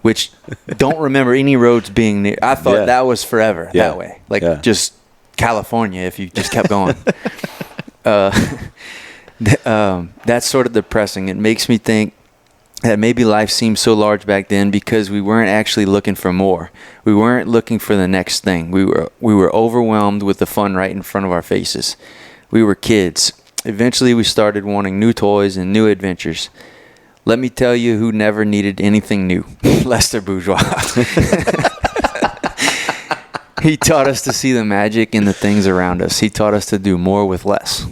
which don't remember any roads being near. I thought that was forever that way. Like just California if you just kept going. That's sort of depressing. It makes me think that maybe life seemed so large back then because we weren't actually looking for more. We weren't looking for the next thing. We were overwhelmed with the fun right in front of our faces. We were kids. Eventually we started wanting new toys and new adventures. Let me tell you who never needed anything new. Lester Bourgeois. He taught us to see the magic in the things around us. He taught us to do more with less.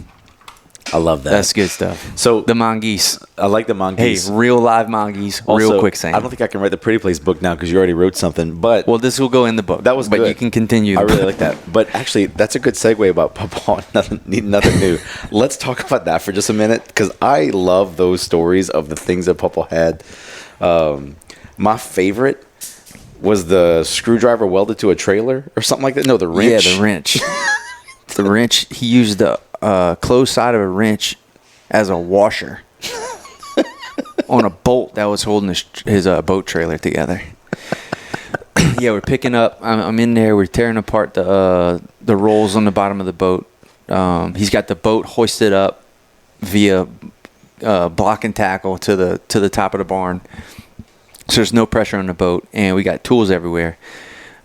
I love that. That's good stuff. So the mongoose. I like the mongoose. Hey, real live mongoose, also, real quicksand. I don't think I can write the Pretty Place book now because you already wrote something. But this will go in the book. That was but good. You can continue. I really like that. But actually, that's a good segue about Papa need nothing new. Let's talk about that for just a minute because I love those stories of the things that Papa had. My favorite was the screwdriver welded to a trailer or something like that. No, the wrench. Yeah, the wrench. The wrench. He used the closed side of a wrench as a washer on a bolt that was holding his boat trailer together. Yeah, we're picking up. I'm in there. We're tearing apart the rolls on the bottom of the boat. He's got the boat hoisted up via block and tackle to the top of the barn. So there's no pressure on the boat, and we got tools everywhere.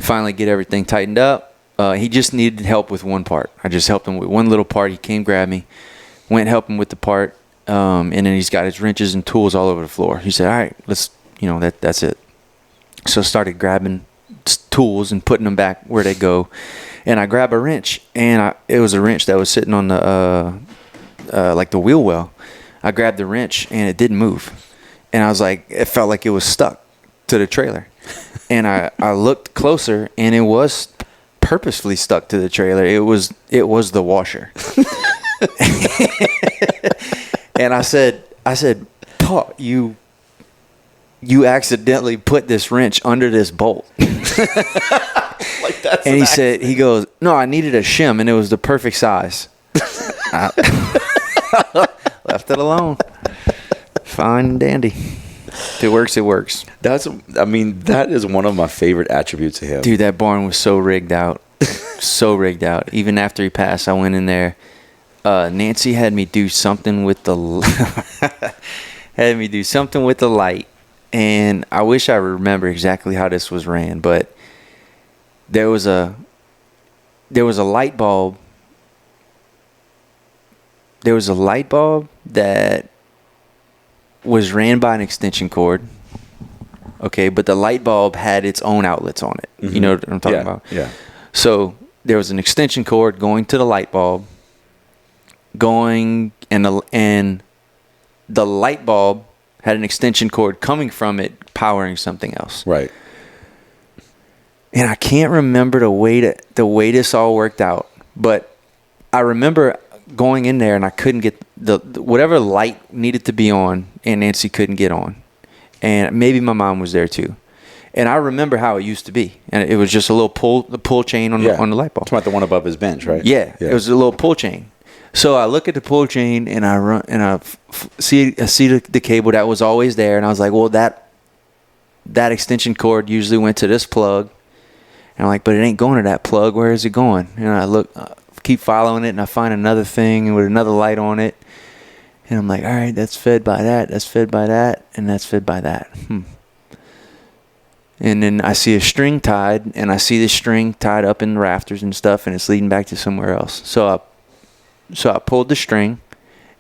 Finally get everything tightened up. He just needed help with one part. I just helped him with one little part. He came, grabbed me, went help him with the part, and then he's got his wrenches and tools all over the floor. He said, all right, let's, that's it. So I started grabbing tools and putting them back where they go. And I grabbed a wrench, and it was a wrench that was sitting on the, like the wheel well. I grabbed the wrench, and it didn't move. And I was like, it felt like it was stuck to the trailer. And I looked closer, and it was purposefully stuck to the trailer. It was the washer. And I said, Paul, you accidentally put this wrench under this bolt. Like that's and he goes, no, I needed a shim, and it was the perfect size. Left it alone. Fine and dandy. If it works, it works. That is one of my favorite attributes of him. Dude, that barn was so rigged out. So rigged out. Even after he passed, I went in there. Nancy had me do something with the light. And I wish I remember exactly how this was ran, but there was a light bulb. There was a light bulb that was ran by an extension cord. Okay, but the light bulb had its own outlets on it. Mm-hmm. You know what I'm talking about? Yeah. So there was an extension cord going to the light bulb, and the light bulb had an extension cord coming from it, powering something else. Right. And I can't remember the way this all worked out, but I remember going in there and I couldn't get whatever light needed to be on, and Nancy couldn't get on, and maybe my mom was there too. And I remember how it used to be, and it was just a little pull chain on the light bulb. It's about the one above his bench, right? Yeah, it was a little pull chain. So I look at the pull chain and I run and I see the cable that was always there, and I was like, well, that extension cord usually went to this plug, and I'm like, but it ain't going to that plug. Where is it going? And I look, keep following it, and I find another thing with another light on it, and I'm like, all right, that's fed by that, that's fed by that, and that's fed by that. And then I see a string tied, and I see the string tied up in the rafters and stuff, and it's leading back to somewhere else. So I pulled the string,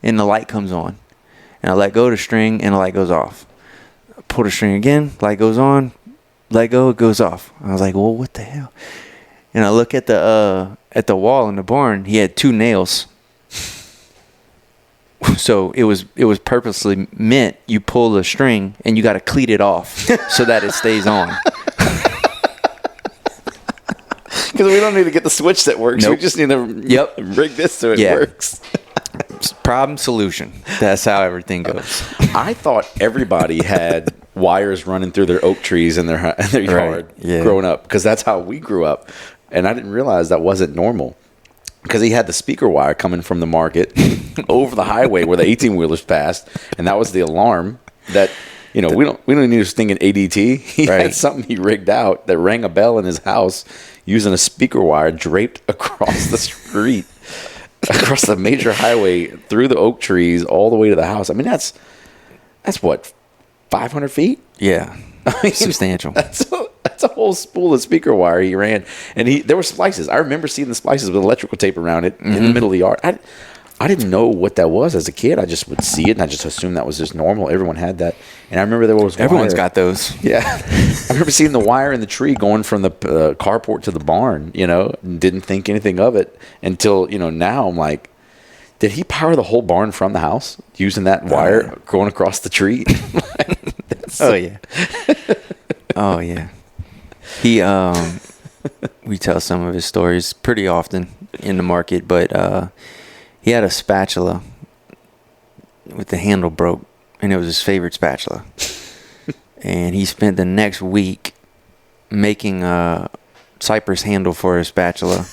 and the light comes on. And I let go of the string, and the light goes off. Pull the string again. Light goes on. Let go. It goes off. I was like, well, what the hell? And I look at the wall in the barn. He had 2 nails. So it was purposely meant you pull the string and you got to cleat it off so that it stays on. Because we don't need to get the switch that works. Nope. We just need to rig this so it works. Problem solution. That's how everything goes. I thought everybody had wires running through their oak trees in their yard growing up, because that's how we grew up. And I didn't realize that wasn't normal. Because he had the speaker wire coming from the market over the highway where the 18-wheelers passed, and that was the alarm that, we don't need to think in ADT. He had something he rigged out that rang a bell in his house using a speaker wire draped across the street, across the major highway, through the oak trees, all the way to the house. I mean, that's what, 500 feet? Yeah, I mean, substantial. That's a whole spool of speaker wire he ran, and there were splices. I remember seeing the splices with electrical tape around it in the middle of the yard. I didn't know what that was as a kid. I just would see it, and I just assumed that was just normal. Everyone had that, and I remember there was everyone's got those. Yeah, I remember seeing the wire in the tree going from the carport to the barn. And didn't think anything of it until now. I'm like, did he power the whole barn from the house using that wire going across the tree? Oh yeah. He we tell some of his stories pretty often in the market, but he had a spatula with the handle broke, and it was his favorite spatula. And he spent the next week making a cypress handle for his spatula,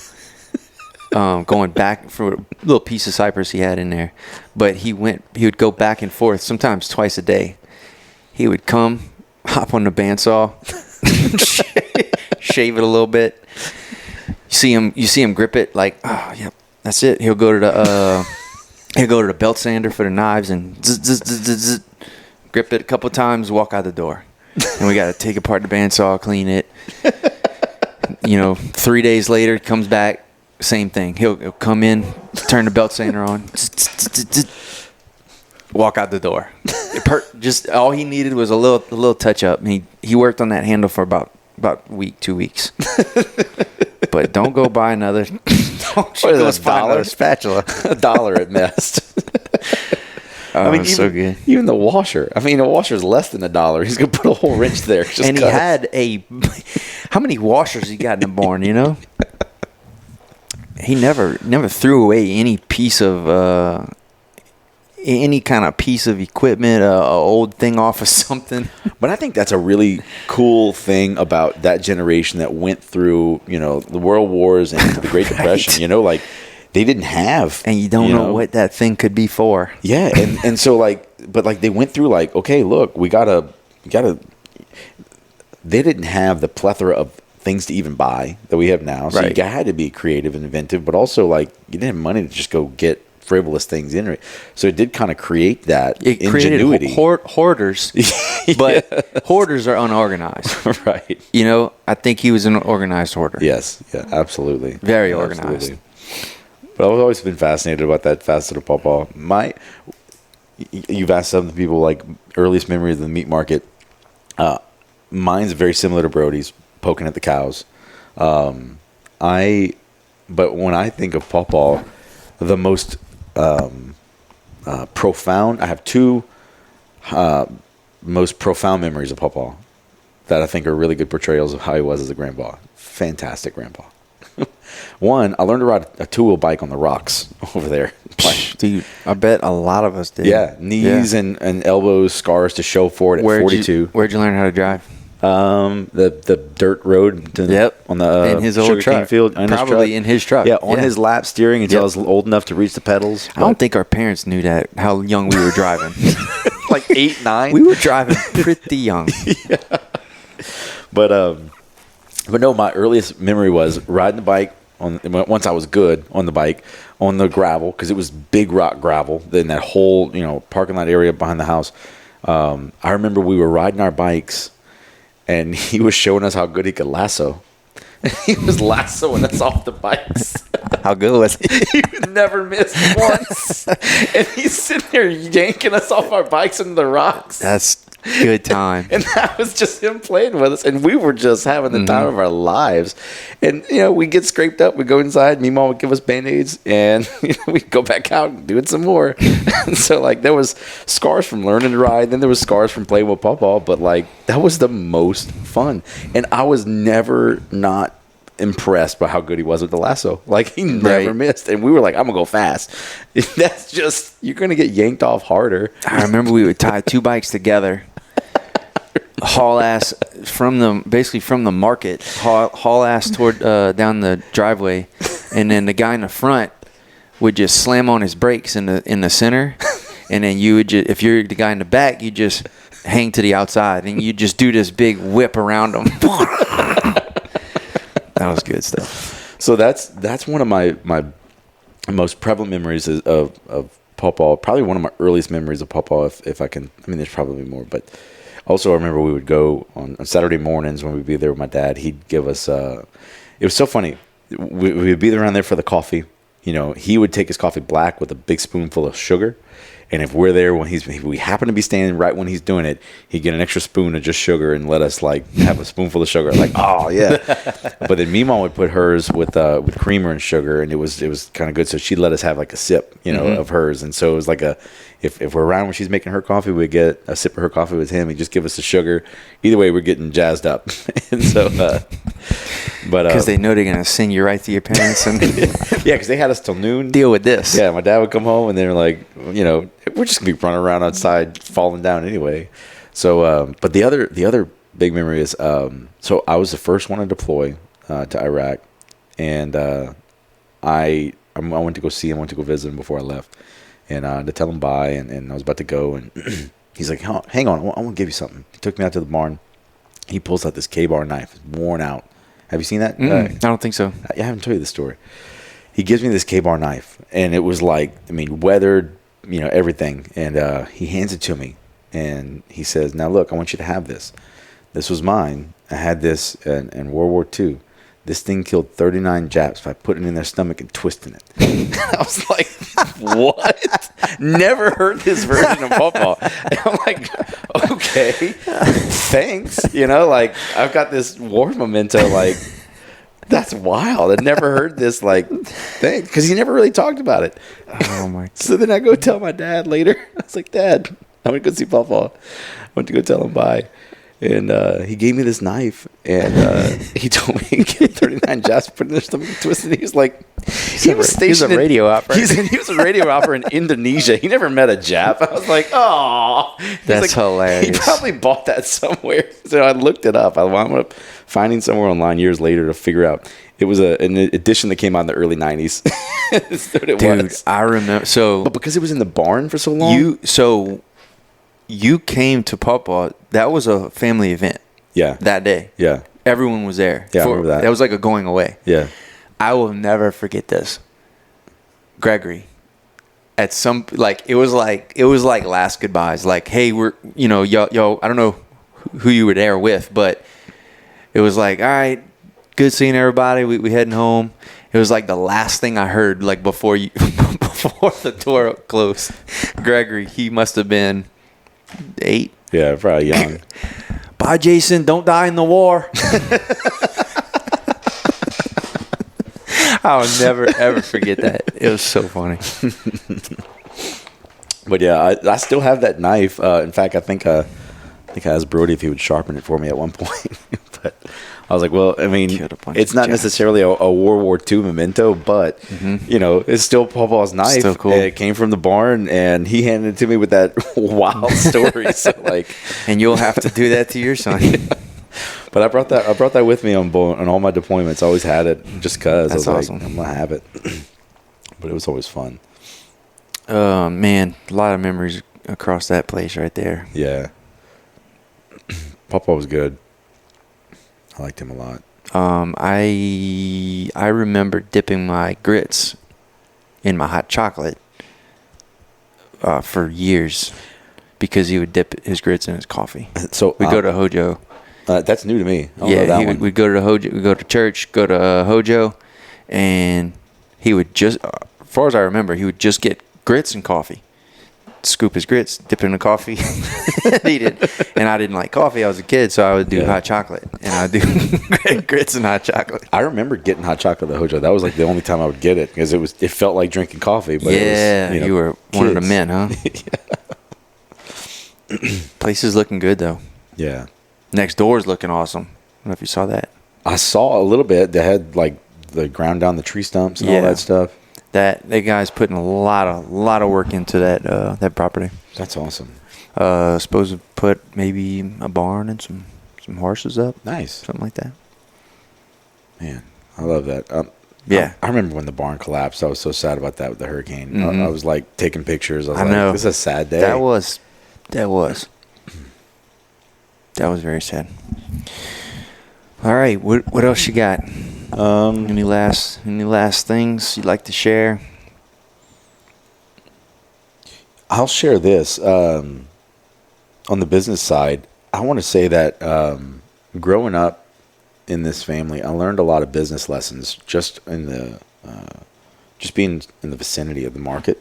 going back for a little piece of cypress he had in there. But he would go back and forth, sometimes twice a day. He would come, hop on the bandsaw, shave it a little bit. You see him grip it like, oh, yep, that's it. He'll go to the belt sander for the knives and grip it a couple times, walk out the door. And we got to take apart the bandsaw, clean it. 3 days later, he comes back, same thing. He'll come in, turn the belt sander on, walk out the door. Just all he needed was a little touch up. He worked on that handle for about a week, 2 weeks. But don't go buy another. Don't go buy another spatula. $1 at best. I mean, so good. Even the washer. I mean, a washer is less than $1. He's gonna put a whole wrench there. And he had how many washers he got in the barn? He never threw away any piece of any kind of piece of equipment, a old thing off of something. But I think that's a really cool thing about that generation that went through, the World Wars and the Great Depression. Like they didn't have, and you don't know what that thing could be for. Yeah, and so but they went through okay, look, we gotta. They didn't have the plethora of things to even buy that we have now, so you had to be creative and inventive, but also you didn't have money to just go get frivolous things in it. So it did kind of create that ingenuity. Hoarders, but hoarders are unorganized. Right. I think he was an organized hoarder. Yes. Yeah, absolutely. Very organized. Absolutely. But I've always been fascinated about that facet of Pawpaw. You've asked some people earliest memories of the meat market. Mine's very similar to Brody's, poking at the cows. But when I think of Pawpaw, the most profound, I have 2 most profound memories of Pawpaw that I think are really good portrayals of how he was as a grandpa. Fantastic grandpa. One, I learned to ride a 2-wheel bike on the rocks over there. Dude, I bet a lot of us did. Yeah, knees and elbows, scars to show for it at 42. Where'd you learn how to drive? The dirt road on the in his old truck field, probably in his truck. Yeah, on his lap steering until I was old enough to reach the pedals. I don't think our parents knew that, how young we were driving. 8, 9. We were driving pretty young. Yeah. But no, my earliest memory was riding the bike once I was good on the bike on the gravel, because it was big rock gravel in that whole parking lot area behind the house. I remember we were riding our bikes, and he was showing us how good he could lasso. He was lassoing us off the bikes. How good was he? He never missed once. And he's sitting there yanking us off our bikes into the rocks. That's Good time. And that was just him playing with us. And we were just having the time of our lives. And, we get scraped up. We go inside. Meemaw would give us Band-Aids. And we'd go back out and do it some more. And so, there was scars from learning to ride. Then there was scars from playing with Pawpaw. But, that was the most fun. And I was never not impressed by how good he was with the lasso. He never missed. And we were like, I'm gonna go fast. That's just, you're gonna get yanked off harder. I remember we would tie 2 bikes together, haul ass from the market, haul ass toward down the driveway, and then the guy in the front would just slam on his brakes in the center, and then you would just, if you're the guy in the back, you just hang to the outside and you just do this big whip around them. That was good stuff. So that's one of my most prevalent memories of Pawpaw. Probably one of my earliest memories of Pawpaw, if I can. I mean, there's probably more, but also I remember we would go on Saturday mornings when we'd be there with my dad. He'd give us. It was so funny. We'd be around there for the coffee. He would take his coffee black with a big spoonful of sugar. And if we're there when we happen to be standing right when he's doing it, he'd get an extra spoon of just sugar and let us have a spoonful of sugar. Oh yeah. But then Meemaw would put hers with creamer and sugar, and it was kind of good. So she'd let us have a sip, of hers. And so it was if we're around when she's making her coffee, we'd get a sip of her coffee with him. He'd just give us the sugar. Either way, we're getting jazzed up. And so, but because they know they're gonna send you right to your parents and yeah, because they had us till noon. Deal with this. Yeah, my dad would come home and they're like, we're just gonna be running around outside, falling down anyway. So, but the other big memory is, so I was the first one to deploy to Iraq, and I went to go see him, went to go visit him before I left, and to tell him bye, and I was about to go, and he's like, hang on, I want to give you something. He took me out to the barn. He pulls out this K-bar knife, worn out. Have you seen that? I don't think so. I haven't told you the story. He gives me this K-bar knife, and it was weathered, everything. And he hands it to me, and he says, now look, I want you to have this. This was mine. I had this in World War II. This thing killed 39 Japs by putting it in their stomach and twisting it. I was like, what? Never heard this version of Pawpaw. And I'm like, okay, thanks. I've got this war memento, that's wild. I'd never heard this, thing, because he never really talked about it. Oh, my God. So then I go tell my dad later. I was like, Dad, I want to go see Pawpaw. I went to go tell him bye. And he gave me this knife, and he told me he killed 39 Japs, put it in their stomach and twisted it. He was like, he was a radio operator. He was a radio operator in Indonesia. He never met a Jap. I was like, oh. That's hilarious. He probably bought that somewhere. So I looked it up. I wound up finding somewhere online years later to figure out. It was an edition that came out in the early 90s. That's what it was. I remember. So, but because it was in the barn for so long. You came to Pawpaw. That was a family event. Yeah. That day. Yeah. Everyone was there. Yeah, I remember that. That was like a going away. Yeah. I will never forget this. Gregory, at some it was like last goodbyes. Hey, we're yo. I don't know who you were there with, but it was all right, good seeing everybody. We heading home. It was the last thing I heard before the door closed. Gregory, he must have been 8. Yeah, probably young. Bye, Jason. Don't die in the war. I'll never, ever forget that. It was so funny. But yeah, I still have that knife. In fact, I think I asked Brody if he would sharpen it for me at one point. But I was like, well, I mean, it's not necessarily a World War II memento, but, it's still Pawpaw's knife. Still cool. It came from the barn, and he handed it to me with that wild story. So, and you'll have to do that to your son. But I brought that with me on all my deployments. I always had it just because. That's awesome. I'm going to have it. But it was always fun. Man, a lot of memories across that place right there. Yeah. Pawpaw was good. I liked him a lot. I remember dipping my grits in my hot chocolate for years because he would dip his grits in his coffee. So we go to Hojo. That's new to me. I don't know that one. We'd go to Hojo. We go to church, go to Hojo, and he would just, as far as I remember, he would just get grits and coffee. scoop his grits, dip it in the coffee, and eat it. And I didn't like coffee. I was a kid, so I would do hot chocolate, and I'd do grits and hot chocolate. I remember getting hot chocolate at Hojo. That was like the only time I would get it because it felt like drinking coffee. But yeah, it was, you were one of the men, huh? Place is looking good though. Yeah. Next door is looking awesome. I don't know if you saw that. I saw a little bit. They had like the ground down the tree stumps and all that stuff. That guy's putting a lot of work into that property. That's awesome. Supposed to put maybe a barn and some horses up. Nice. Something like that. Man, I love that. Yeah. I remember when the barn collapsed. I was so sad about that with the hurricane. Mm-hmm. I was like taking pictures. I was know. This is a sad day. That was very sad. All right, what else you got? Any last things you'd like to share? I'll share this. On the business side, I want to say that growing up in this family, I learned a lot of business lessons just in the just being in the vicinity of the market.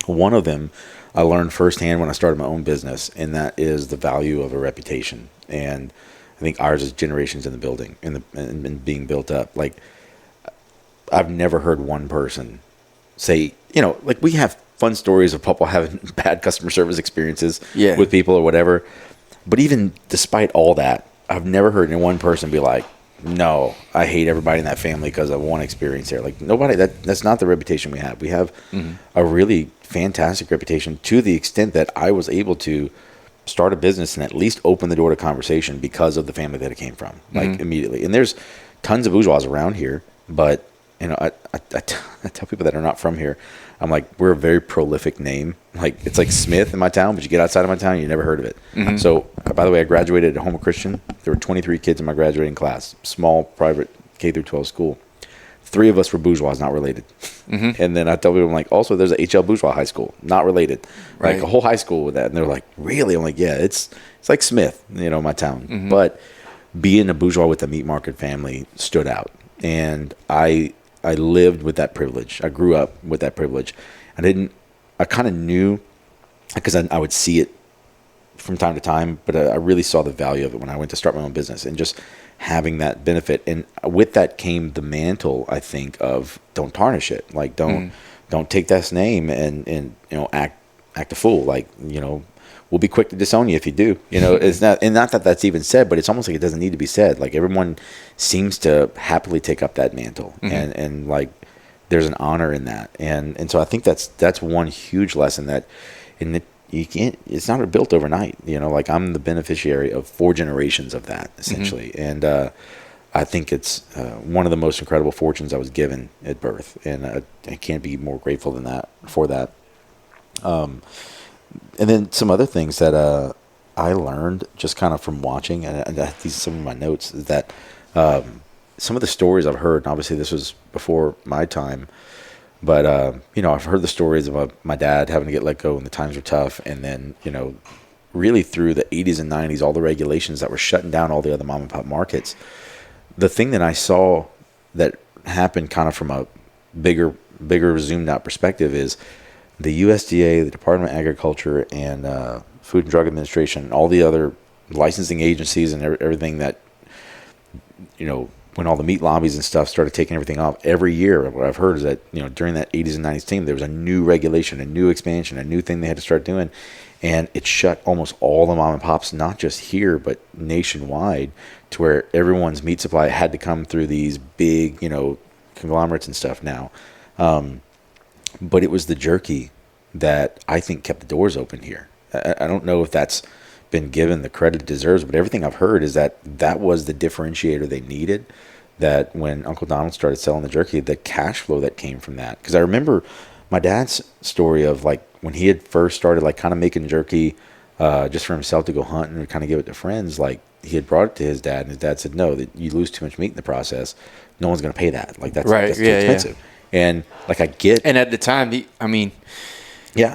One of them I learned firsthand when I started my own business, and that is the value of a reputation. And I think ours is generations in the building and being built up. Like, I've never heard one person say, like, we have fun stories of people having bad customer service experiences with people or whatever. But even despite all that, I've never heard any one person be like, no, I hate everybody in that family because of one experience here. Like, nobody, that's not the reputation we have. We have a really fantastic reputation to the extent that I was able to start a business and at least open the door to conversation because of the family that it came from, like immediately. And there's tons of bourgeois around here, but I tell people that are not from here, I'm like, we're a very prolific name. Like, it's like Smith in my town, but you get outside of my town, you never heard of it. So, by the way, I graduated at Houma Christian. There were 23 kids in my graduating class, small private K through 12 school. 3 of us were bourgeois, not related. And then I tell people, I'm like, also, there's a HL Bourgeois high school, not related. Right. Like a whole high school with that. And they're like, really? I'm like, yeah, it's like Smith, my town. But being a bourgeois with the meat market family stood out. And I lived with that privilege. I grew up with that privilege. I kind of knew, because I would see it from time to time, but I really saw the value of it when I went to start my own business and just having that benefit. And with that came the mantle, I think, of don't tarnish it. Like, don't take that name and act a fool. Like, we'll be quick to disown you if you do. It's not, and not that that's even said, but it's almost like it doesn't need to be said. Like, everyone seems to happily take up that mantle, and like, there's an honor in that. And so I think that's one huge lesson that you can't, it's not built overnight. Like, I'm the beneficiary of 4 generations of that, essentially. And I think it's one of the most incredible fortunes I was given at birth, and I can't be more grateful than that for that. And then some other things that I learned just kind of from watching, and these are some of my notes, is that some of the stories I've heard, and obviously this was before my time, but I've heard the stories of my dad having to get let go when the times were tough, and then really through the 80s and 90s, all the regulations that were shutting down all the other mom and pop markets. The thing that I saw that happened kind of from a bigger zoomed out perspective is the USDA, the Department of Agriculture, and Food and Drug Administration, and all the other licensing agencies and everything that, when all the meat lobbies and stuff started taking everything off, every year, what I've heard is that, during that 80s and 90s team, there was a new regulation, a new expansion, a new thing they had to start doing. And it shut almost all the mom and pops, not just here, but nationwide, to where everyone's meat supply had to come through these big, conglomerates and stuff now. But it was the jerky that I think kept the doors open here. I don't know if that's been given the credit it deserves, but everything I've heard is that was the differentiator they needed, that when Uncle Donald started selling the jerky, the cash flow that came from that. Because I remember my dad's story of, like, when he had first started, like, kind of making jerky just for himself to go hunt and kind of give it to friends, like, he had brought it to his dad, and his dad said, no, that you lose too much meat in the process. No one's going to pay that. Like, that's too expensive. Yeah. And, like, I get... And at the time, he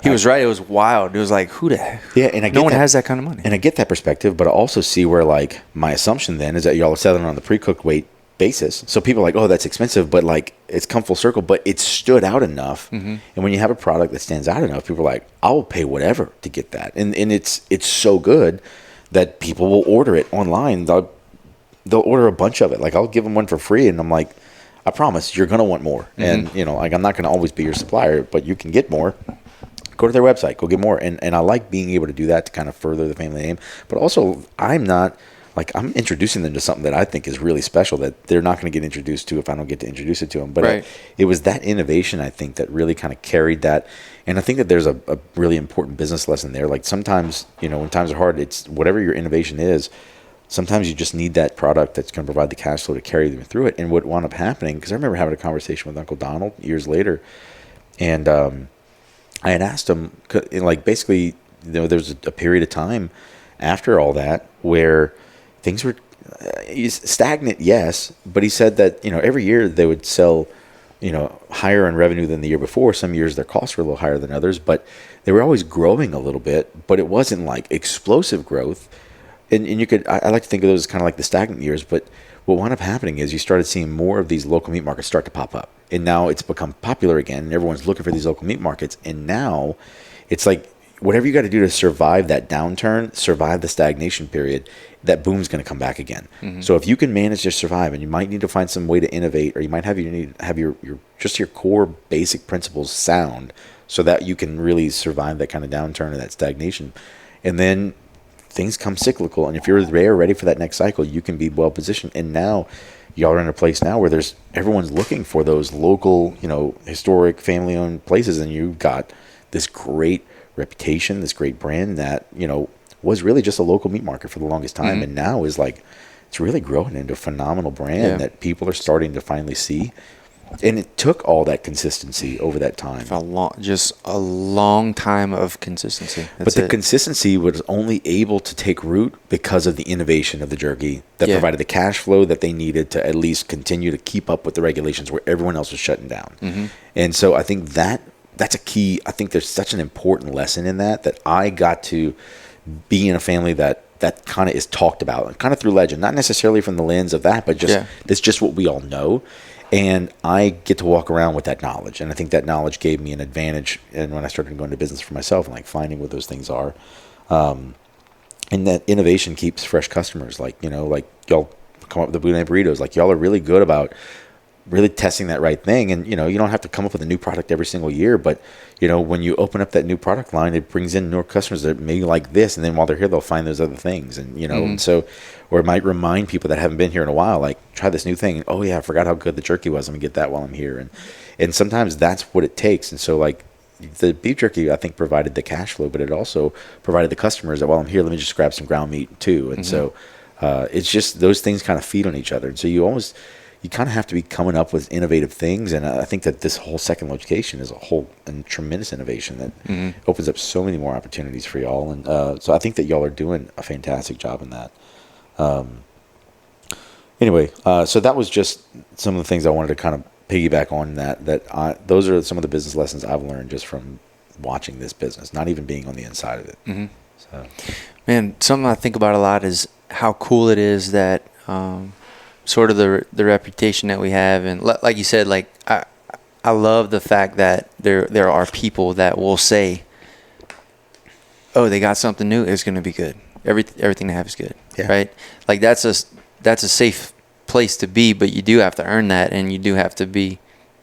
was right. It was wild. It was like, who the heck? Yeah, and no one has that kind of money. And I get that perspective, but I also see where, like, my assumption then is that y'all are selling on the pre-cooked weight basis. So people are like, oh, that's expensive, but like it's come full circle, but it stood out enough. And when you have a product that stands out enough, people are like, I'll pay whatever to get that. And it's so good that people will order it online. They'll order a bunch of it. Like I'll give them one for free, and I'm like, I promise you're going to want more. And like I'm not going to always be your supplier, but you can get more. Go to their website, go get more. And I like being able to do that to kind of further the family name. But also I'm introducing them to something that I think is really special that they're not going to get introduced to if I don't get to introduce it to them. But it was that innovation, I think, that really kind of carried that. And I think that there's a really important business lesson there. Like sometimes, when times are hard, it's whatever your innovation is, sometimes you just need that product that's going to provide the cash flow to carry them through it. And what wound up happening, because I remember having a conversation with Uncle Donald years later, and I had asked him, like basically, there was a period of time after all that where things were stagnant, yes, but he said that, every year they would sell, higher in revenue than the year before. Some years their costs were a little higher than others, but they were always growing a little bit, but it wasn't like explosive growth. And I like to think of those as kind of like the stagnant years, but what wound up happening is you started seeing more of these local meat markets start to pop up. And now it's become popular again, and everyone's looking for these local meat markets. And now it's like whatever you got to do to survive that downturn, survive the stagnation period, that boom's going to come back again. So if you can manage to survive, and you might need to find some way to innovate, or you might need to have your core basic principles sound so that you can really survive that kind of downturn and that stagnation. And then things come cyclical, and if you're there ready for that next cycle, you can be well positioned. And now y'all are in a place now where everyone's looking for those local, historic family-owned places, and you've got this great reputation, this great brand that was really just a local meat market for the longest time, and now is like it's really growing into a phenomenal brand that people are starting to finally see. And it took all that consistency over that time. Just a long time of consistency. But the consistency was only able to take root because of the innovation of the jerky that provided the cash flow that they needed to at least continue to keep up with the regulations where everyone else was shutting down. And so I think that's a key. I think there's such an important lesson in that I got to be in a family that kind of is talked about, kind of through legend, not necessarily from the lens of that, but just it's just what we all know. And I get to walk around with that knowledge. And I think that knowledge gave me an advantage. And when I started going to business for myself and like finding what those things are, and that innovation keeps fresh customers. Like y'all come up with the boudin burritos. Like y'all are really good about really testing that right thing. And, you don't have to come up with a new product every single year, but, when you open up that new product line, it brings in more customers that may like this. And then while they're here, they'll find those other things. And, and so, or it might remind people that haven't been here in a while, like try this new thing. Oh yeah, I forgot how good the jerky was. I'm gonna get that while I'm here. And sometimes that's what it takes. And so like the beef jerky, I think provided the cash flow, but it also provided the customers that while I'm here, let me just grab some ground meat too. And so, it's just, those things kind of feed on each other. And so you kind of have to be coming up with innovative things. And I think that this whole second location is a tremendous innovation that opens up so many more opportunities for y'all. And so I think that y'all are doing a fantastic job in that. Anyway, so that was just some of the things I wanted to kind of piggyback on those are some of the business lessons I've learned just from watching this business, not even being on the inside of it. So, man, something I think about a lot is how cool it is that, sort of the reputation that we have, and like you said, like I love the fact that there are people that will say, "Oh, they got something new. It's going to be good. Everything they have is good." Right? Like that's a safe place to be, but you do have to earn that, and you do have to be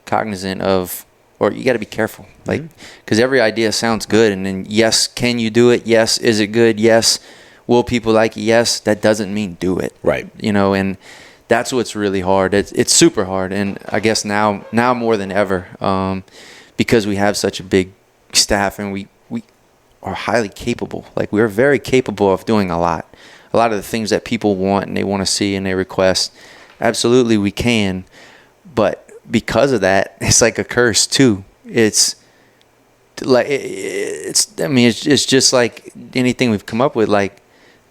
cognizant of, or you got to be careful, like because every idea sounds good, and then yes, can you do it? Yes, is it good? Yes, will people like it? Yes, that doesn't mean do it. Right. And that's what's really hard. It's super hard, and I guess now more than ever, because we have such a big staff and we are highly capable. Like we're very capable of doing a lot of the things that people want and they want to see and they request. Absolutely, we can, but because of that, it's like a curse too. It's like it's just like anything we've come up with. Like,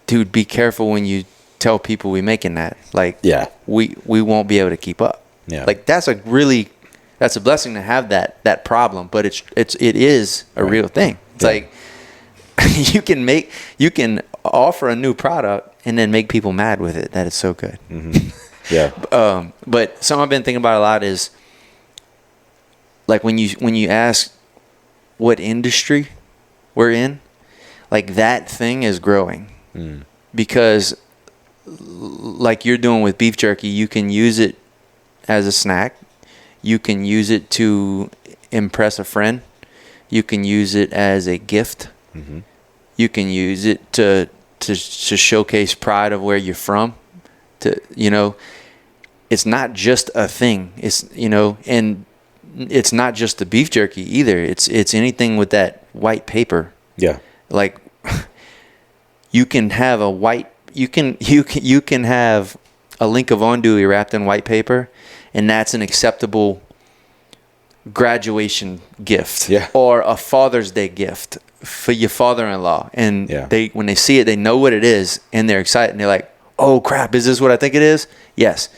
dude, be careful when you tell people we're making that. Like, we won't be able to keep up. Like that's a blessing to have that problem, but it is a real thing. It's like you can offer a new product and then make people mad with it that it's so good. Yeah. But something I've been thinking about a lot is like when you ask what industry we're in, like that thing is growing because like you're doing with beef jerky, you can use it as a snack. You can use it to impress a friend. You can use it as a gift. Mm-hmm. You can use it to showcase pride of where you're from. It's not just a thing. It's, and it's not just the beef jerky either. It's anything with that white paper. Yeah. Like you can have you can have a link of andouille wrapped in white paper, and that's an acceptable graduation gift, or a Father's Day gift for your father-in-law. And when they see it, they know what it is, and they're excited, and they're like, "Oh crap, is this what I think it is?" Yes.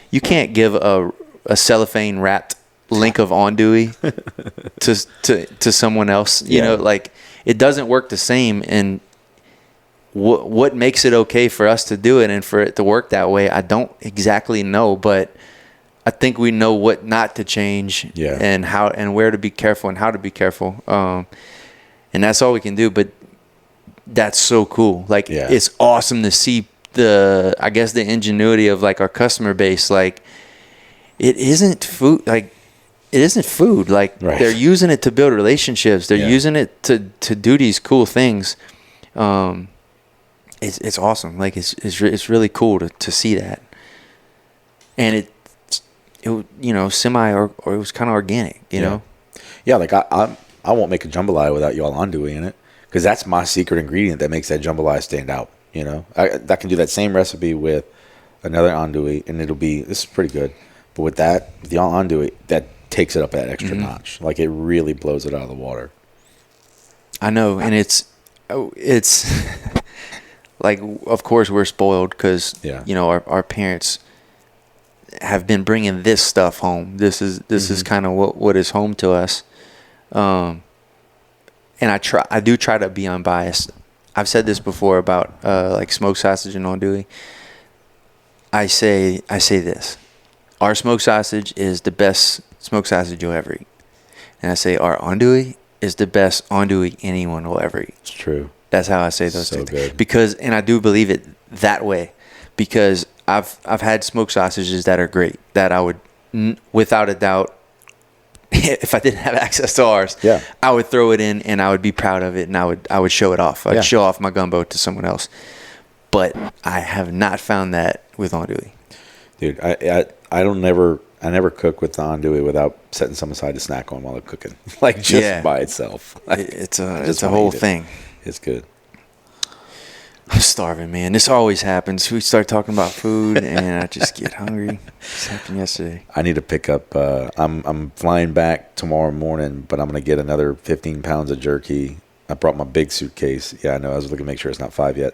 You can't give a cellophane wrapped link of andouille to someone else. You know, like it doesn't work the same. And what makes it okay for us to do it and for it to work that way, I don't exactly know, but I think we know what not to change, and how and where to be careful and how to be careful. And that's all we can do. But that's so cool. Like it's awesome to see the ingenuity of like our customer base. Like it isn't food. Like it isn't food. Like they're using it to build relationships. They're using it to do these cool things. It's awesome. Like it's really cool to see that. And it semi or it was kind of organic, you know? Yeah, like I won't make a jambalaya without y'all andouille in it, because that's my secret ingredient that makes that jambalaya stand out, you know? I can do that same recipe with another andouille, and this is pretty good. But with the y'all andouille, that takes it up that extra notch. Like it really blows it out of the water. I know, and it's like, of course we're spoiled because, our parents have been bringing this stuff home. This is kind of what is home to us. And I do try to be unbiased. I've said this before about like smoked sausage and andouille. I say this: our smoked sausage is the best smoked sausage you'll ever eat, and I say our andouille is the best andouille anyone will ever eat. It's true. That's how I say those so things. Good. Because, and I do believe it that way, because I've had smoked sausages that are great, that I would, without a doubt, if I didn't have access to ours, I would throw it in and I would be proud of it, and I would show it off. I'd show off my gumbo to someone else. But I have not found that with andouille. Dude, I never cook with the andouille without setting some aside to snack on while I'm cooking. Like just by itself. It's a whole thing. It's good. I'm starving, man. This always happens. We start talking about food, and I just get hungry. This happened yesterday. I need to pick up. I'm flying back tomorrow morning, but I'm gonna get another 15 pounds of jerky. I brought my big suitcase. Yeah, I know. I was looking to make sure it's not 5 yet,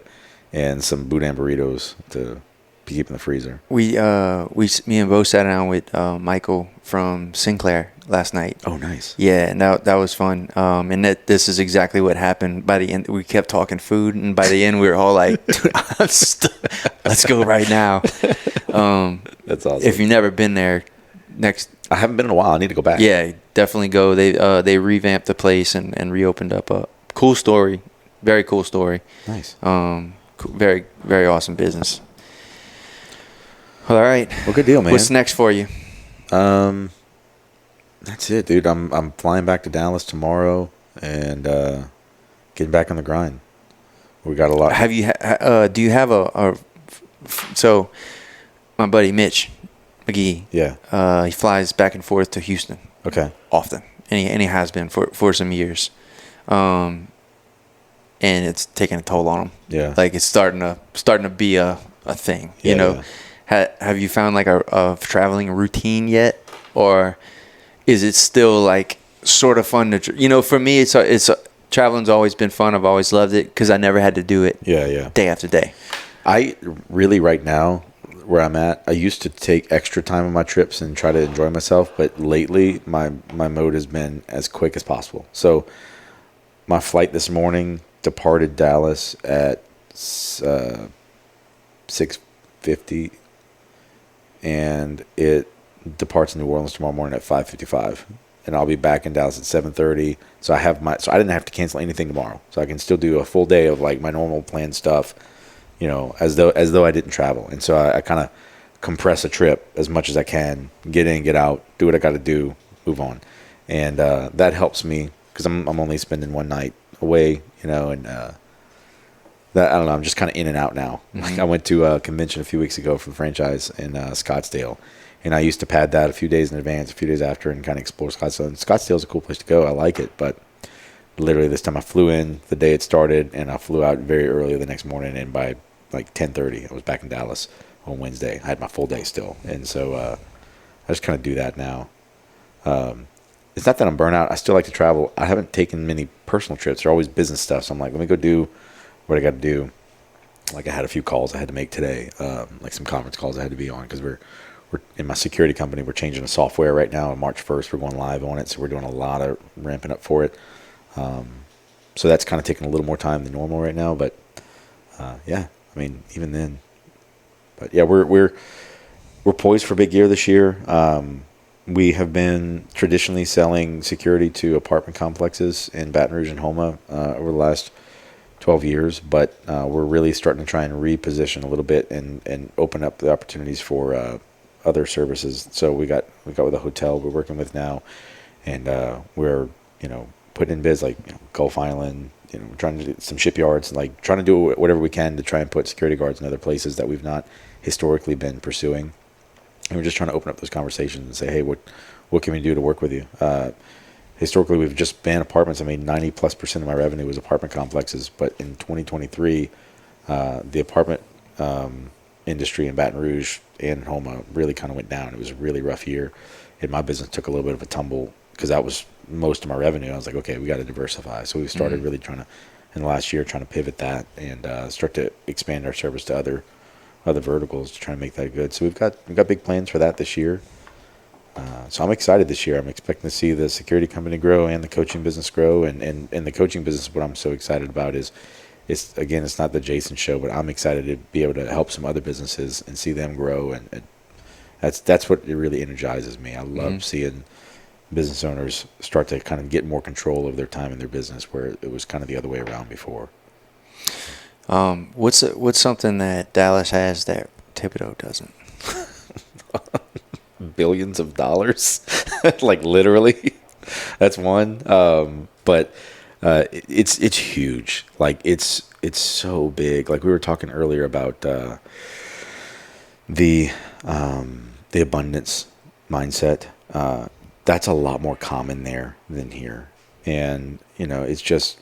and some boudin burritos to keep in the freezer. Me and Bo sat down with Michael from Sinclair last night. Oh, nice. Yeah, and that was fun. And this is exactly what happened. By the end, we kept talking food, and by the end, we were all like, "Dude, let's go right now." That's awesome. If you've never been there, I haven't been in a while. I need to go back. Yeah, definitely go. They revamped the place and reopened up. A cool story, very cool story. Nice. Very, very awesome business. All right. Well, good deal, man. What's next for you? That's it, dude. I'm flying back to Dallas tomorrow and getting back on the grind. We got a lot. Have you? Do you have so my buddy Mitch McGee? Yeah. He flies back and forth to Houston. Okay. Often, and he has been for some years. And it's taking a toll on him. Yeah. Like it's starting to be a thing. You know. Yeah. Have you found like a traveling routine yet, or is it still like sort of fun to? For me, it's traveling's always been fun. I've always loved it because I never had to do it. Yeah. Day after day. I really right now where I'm at, I used to take extra time on my trips and try to enjoy myself, but lately my mode has been as quick as possible. So my flight this morning departed Dallas at 6:50. and it departs in New Orleans tomorrow morning at 5:55, and I'll be back in Dallas at 7:30. So I didn't have to cancel anything tomorrow, so I can still do a full day of like my normal planned stuff, as though I didn't travel. And so I kind of compress a trip as much as I can, get in, get out, do what I got to do, move on, and that helps me because I'm only spending one night away, and that I don't know. I'm just kind of in and out now. Mm-hmm. Like I went to a convention a few weeks ago for the franchise in Scottsdale, and I used to pad that a few days in advance, a few days after, and kind of explore Scottsdale. And Scottsdale is a cool place to go. I like it, but literally this time I flew in the day it started, and I flew out very early the next morning, and by like 10:30, I was back in Dallas on Wednesday. I had my full day still, and so I just kind of do that now. It's not that I'm burnt out. I still like to travel. I haven't taken many personal trips. They're always business stuff, so I'm like, let me go do what I got to do. Like I had a few calls I had to make today, like some conference calls I had to be on because we're in my security company. We're changing the software right now. On March 1st, we're going live on it, so we're doing a lot of ramping up for it. So that's kind of taking a little more time than normal right now, but yeah, I mean, even then. But yeah, we're poised for a big year this year. We have been traditionally selling security to apartment complexes in Baton Rouge and Houma over the last 12 years, but we're really starting to try and reposition a little bit and open up the opportunities for other services. So we got with a hotel we're working with now, and we're putting in bids like Gulf Island. We're trying to do some shipyards, like trying to do whatever we can to try and put security guards in other places that we've not historically been pursuing. And we're just trying to open up those conversations and say, hey, what can we do to work with you? Historically, we've just been apartments. I mean, 90+% of my revenue was apartment complexes. But in 2023, the apartment industry in Baton Rouge and Houma really kind of went down. It was a really rough year. And my business took a little bit of a tumble because that was most of my revenue. I was like, okay, we got to diversify. So we started really trying to, in the last year, trying to pivot that and start to expand our service to other verticals to try and make that good. So we've got big plans for that this year. So I'm excited this year. I'm expecting to see the security company grow and the coaching business grow. And the coaching business, what I'm so excited about is, it's not the Jason show, but I'm excited to be able to help some other businesses and see them grow. And that's what it really energizes me. I love seeing business owners start to kind of get more control of their time in their business, where it was kind of the other way around before. What's something that Dallas has that Thibodeau doesn't? Billions of dollars, like literally. That's one. But it's huge. Like it's so big. Like we were talking earlier about the abundance mindset. That's a lot more common there than here, and it's just.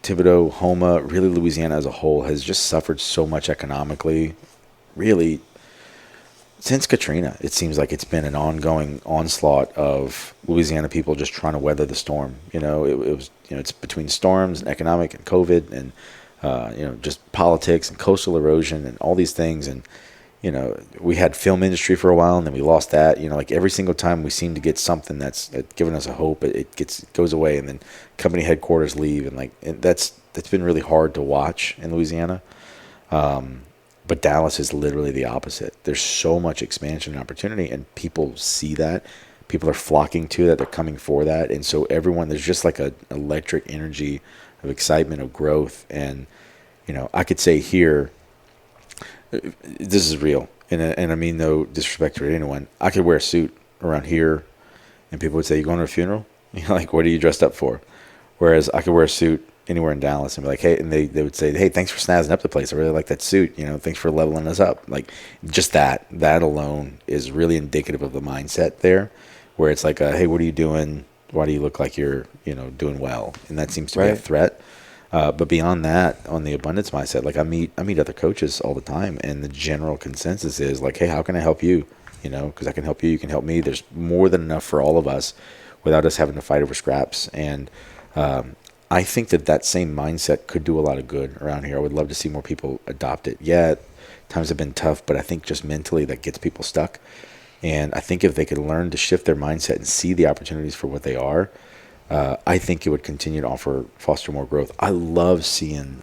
Thibodeau, Houma, really Louisiana as a whole has just suffered so much economically. Really, since Katrina, it seems like it's been an ongoing onslaught of Louisiana people just trying to weather the storm. It was it's between storms and economic and COVID and just politics and coastal erosion and all these things. And we had film industry for a while, and then we lost that. Like every single time we seem to get something that's given us a hope, it goes away, and then company headquarters leave, and that's been really hard to watch in Louisiana. But Dallas is literally the opposite. There's so much expansion and opportunity, and people see that. People are flocking to that. They're coming for that, and so there's just like an electric energy of excitement, of growth, and I could say here. This is real, and I mean no disrespect to anyone. I could wear a suit around here, and people would say, "You going to a funeral?" Like, what are you dressed up for? Whereas I could wear a suit anywhere in Dallas and be like, "Hey," and they would say, "Hey, thanks for snazzing up the place. I really like that suit. Thanks for leveling us up." Like, just that alone is really indicative of the mindset there, where it's like, "Hey, what are you doing? Why do you look like you're doing well?" And that seems to be a threat. But beyond that, on the abundance mindset, like I meet other coaches all the time, and the general consensus is like, hey, how can I help you? Because I can help you, you can help me. There's more than enough for all of us without us having to fight over scraps. And I think that same mindset could do a lot of good around here. I would love to see more people adopt it. Yeah, times have been tough, but I think just mentally that gets people stuck. And I think if they could learn to shift their mindset and see the opportunities for what they are, I think it would continue to foster more growth. I love seeing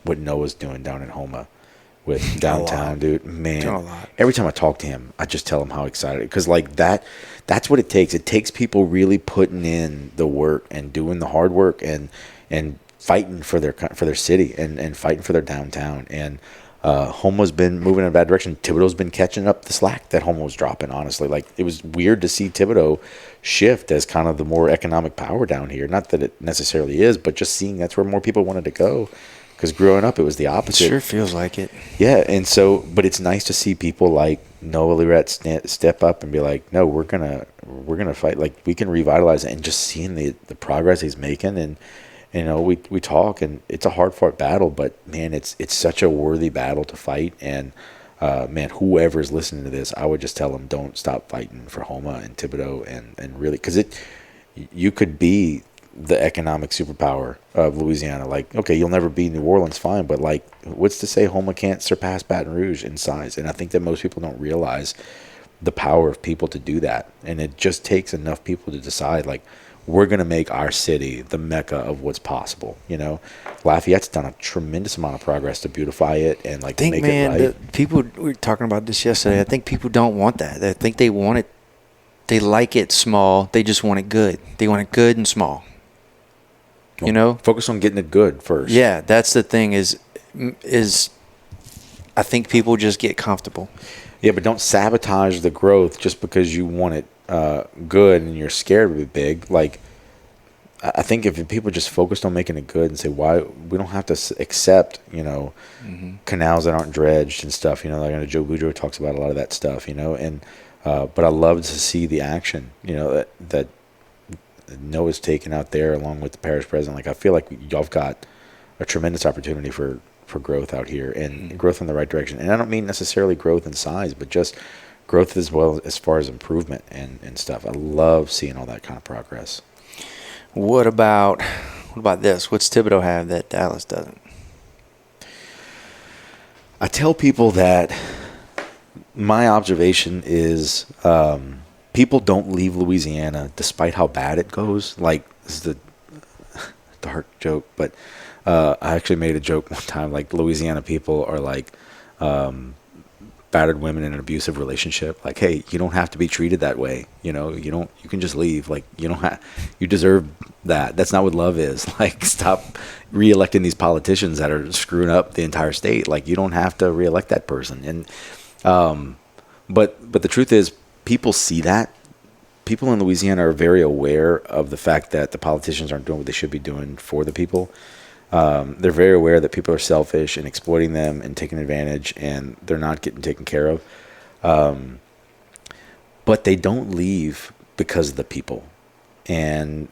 what Noah's doing down in Houma. with downtown, dude. Doing a Man, lot. every time I talk to him, I just tell him how excited, because like that's what it takes. It takes people really putting in the work and doing the hard work and fighting for their city and fighting for their downtown. And Homa's been moving in a bad direction. Thibodeau's been catching up the slack that Homa was dropping, honestly. Like, it was weird to see Thibodeau shift as kind of the more economic power down here. Not that it necessarily is, but just seeing that's where more people wanted to go. Because growing up, it was the opposite. It sure feels like it. Yeah, and so, but it's nice to see people like Noah Lirette step up and be like, no, we're gonna fight. Like, we can revitalize it. And just seeing the progress he's making, and you know, we talk, and it's a hard fought battle, but man, it's such a worthy battle to fight. And man, whoever's listening to this, I would just tell them, don't stop fighting for Homa and Thibodeau, and really, because you could be the economic superpower of Louisiana. Like, okay, you'll never be New Orleans, fine, but like, what's to say Homa can't surpass Baton Rouge in size? And I think that most people don't realize the power of people to do that. And it just takes enough people to decide, like, we're going to make our city the mecca of what's possible. You know, Lafayette's done a tremendous amount of progress to beautify it and like make it right. People, we were talking about this yesterday. I think people don't want that. I think they want it. They like it small. They just want it good. They want it good and small. You know, focus on getting it good first. Yeah, that's the thing. Is I think people just get comfortable. Yeah, but don't sabotage the growth just because you want it good and you're scared of it big. Like, I think if people just focused on making it good and say, why we don't have to accept, you know, canals that aren't dredged and stuff. You know, like, I know Joe Bourgeois talks about a lot of that stuff. You know, and but I love to see the action. You know, that Noah's taken out there along with the parish president. Like, I feel like y'all have got a tremendous opportunity for growth out here, and growth in the right direction. And I don't mean necessarily growth in size, but just growth as well as far as improvement and stuff. I love seeing all that kind of progress. What about this? What's Thibodeau have that Dallas doesn't? I tell people that my observation is people don't leave Louisiana despite how bad it goes. Like, this is the dark joke, but I actually made a joke one time, like, Louisiana people are like battered women in an abusive relationship. Like, hey, you don't have to be treated that way. You know, you can just leave. Like, you deserve that. That's not what love is. Like, stop reelecting these politicians that are screwing up the entire state. Like, you don't have to reelect that person. And but the truth is, people see that. People in Louisiana are very aware of the fact that the politicians aren't doing what they should be doing for the people. They're very aware that people are selfish and exploiting them and taking advantage, and they're not getting taken care of. But they don't leave because of the people. And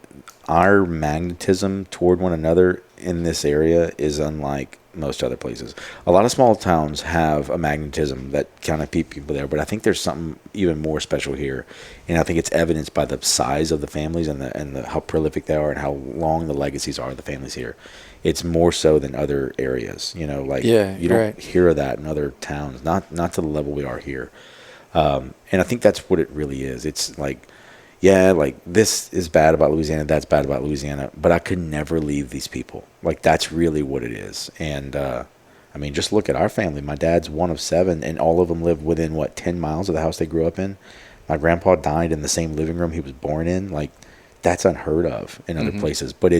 our magnetism toward one another in this area is unlike most other places. A lot of small towns have a magnetism that kind of keep people there, but I think there's something even more special here, and I think it's evidenced by the size of the families and the how prolific they are and how long the legacies are of the families here. It's more so than other areas, you know. Like, you don't hear of that in other towns, not to the level we are here. And I think that's what it really is. It's like, yeah, like, this is bad about Louisiana, that's bad about Louisiana, but I could never leave these people. Like, that's really what it is. And, I mean, just look at our family. My dad's one of 7, and all of them live within, 10 miles of the house they grew up in. My grandpa died in the same living room he was born in. Like, that's unheard of in other places. But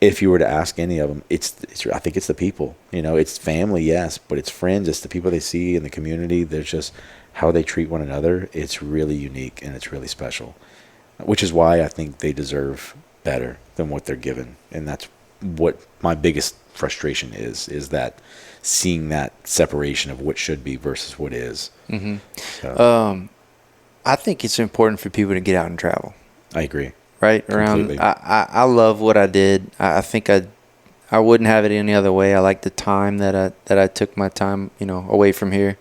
if you were to ask any of them, I think it's the people. You know, it's family, yes, but it's friends. It's the people they see in the community. There's just how they treat one another. It's really unique, and it's really special, which is why I think they deserve better than what they're given. And that's what my biggest frustration is that seeing that separation of what should be versus what is. So, I think it's important for people to get out and travel. I agree. Right? Completely. I love what I did. I think I wouldn't have it any other way. I like the time that I took my time, you know, away from here.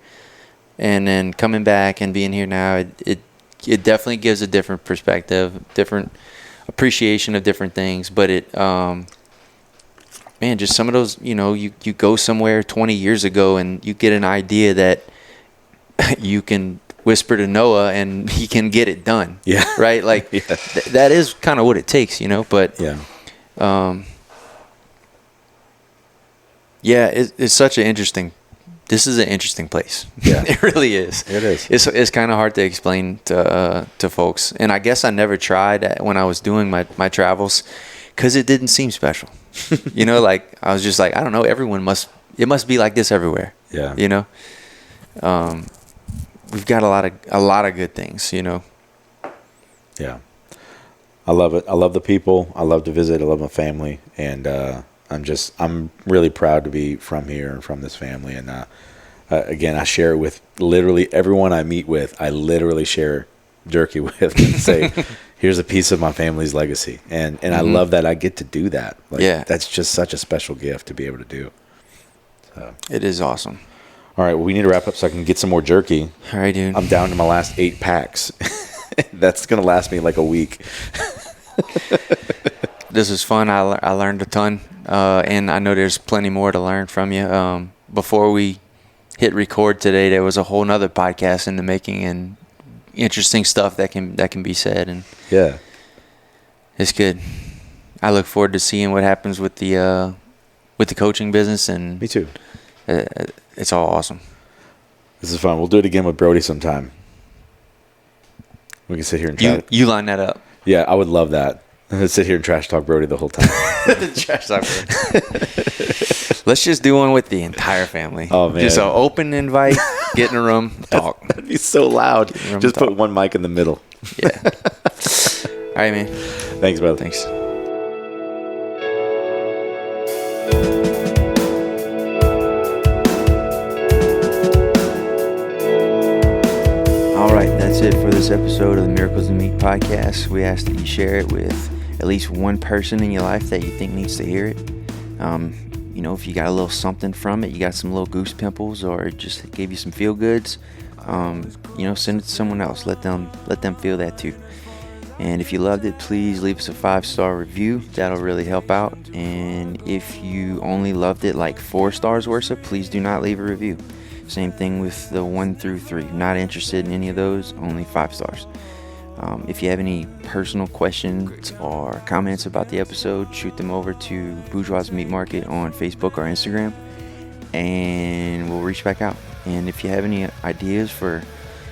And then coming back and being here now, it definitely gives a different perspective, different appreciation of different things. But man, just some of those, you know, you go somewhere 20 years ago and you get an idea that you can whisper to Noah and he can get it done. Yeah. Right? Like, that is kind of what it takes, you know. But yeah. Yeah, it's such an interesting This is an interesting place. Yeah. It really is. It is. It's kind of hard to explain to folks. And I guess I never tried when I was doing my travels because it didn't seem special. You know, like I was just like, I don't know, it must be like this everywhere. Yeah. You know? We've got a lot of good things, you know. Yeah. I love it. I love the people. I love to visit. I love my family. And I'm really proud to be from here and from this family. And again, I share it with literally everyone I meet with. I literally share jerky with and say, here's a piece of my family's legacy. And I love that I get to do that. Like, yeah. That's just such a special gift to be able to do. So. It is awesome. All right. Well, we need to wrap up so I can get some more jerky. All right, dude. I'm down to my last 8 packs. That's going to last me like a week. This is fun. I learned a ton. And I know there's plenty more to learn from you. Before we hit record today, there was a whole nother podcast in the making and interesting stuff that can be said. And yeah, it's good. I look forward to seeing what happens with the coaching business. And me too. It's all awesome. This is fun. We'll do it again with Brody sometime. We can sit here and chat. You line that up. Yeah, I would love that. Sit here and trash talk Brody the whole time. Trash talk Brody. Let's just do one with the entire family. Oh, man. Just an open invite, get in a room, talk. That'd be so loud. Just put one mic in the middle. Yeah. All right, man. Thanks, brother. Thanks. All right, that's it for this episode of the Miracles in Meat podcast. We ask that you share it with at least one person in your life that you think needs to hear it. You know, if you got a little something from it, you got some little goose pimples, or it just gave you some feel goods, you know, send it to someone else. Let them feel that too. And if you loved it, please leave us a 5-star review. That'll really help out. And if you only loved it like 4 stars worth of, please do not leave a review. Same thing with the 1 through 3. Not interested in any of those, only 5 stars. If you have any personal questions or comments about the episode, shoot them over to Bourgeois Meat Market on Facebook or Instagram, and we'll reach back out. And if you have any ideas for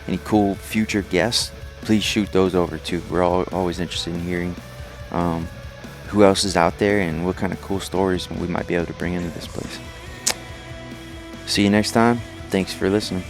any cool future guests, please shoot those over too. We're always interested in hearing who else is out there and what kind of cool stories we might be able to bring into this place. See you next time. Thanks for listening.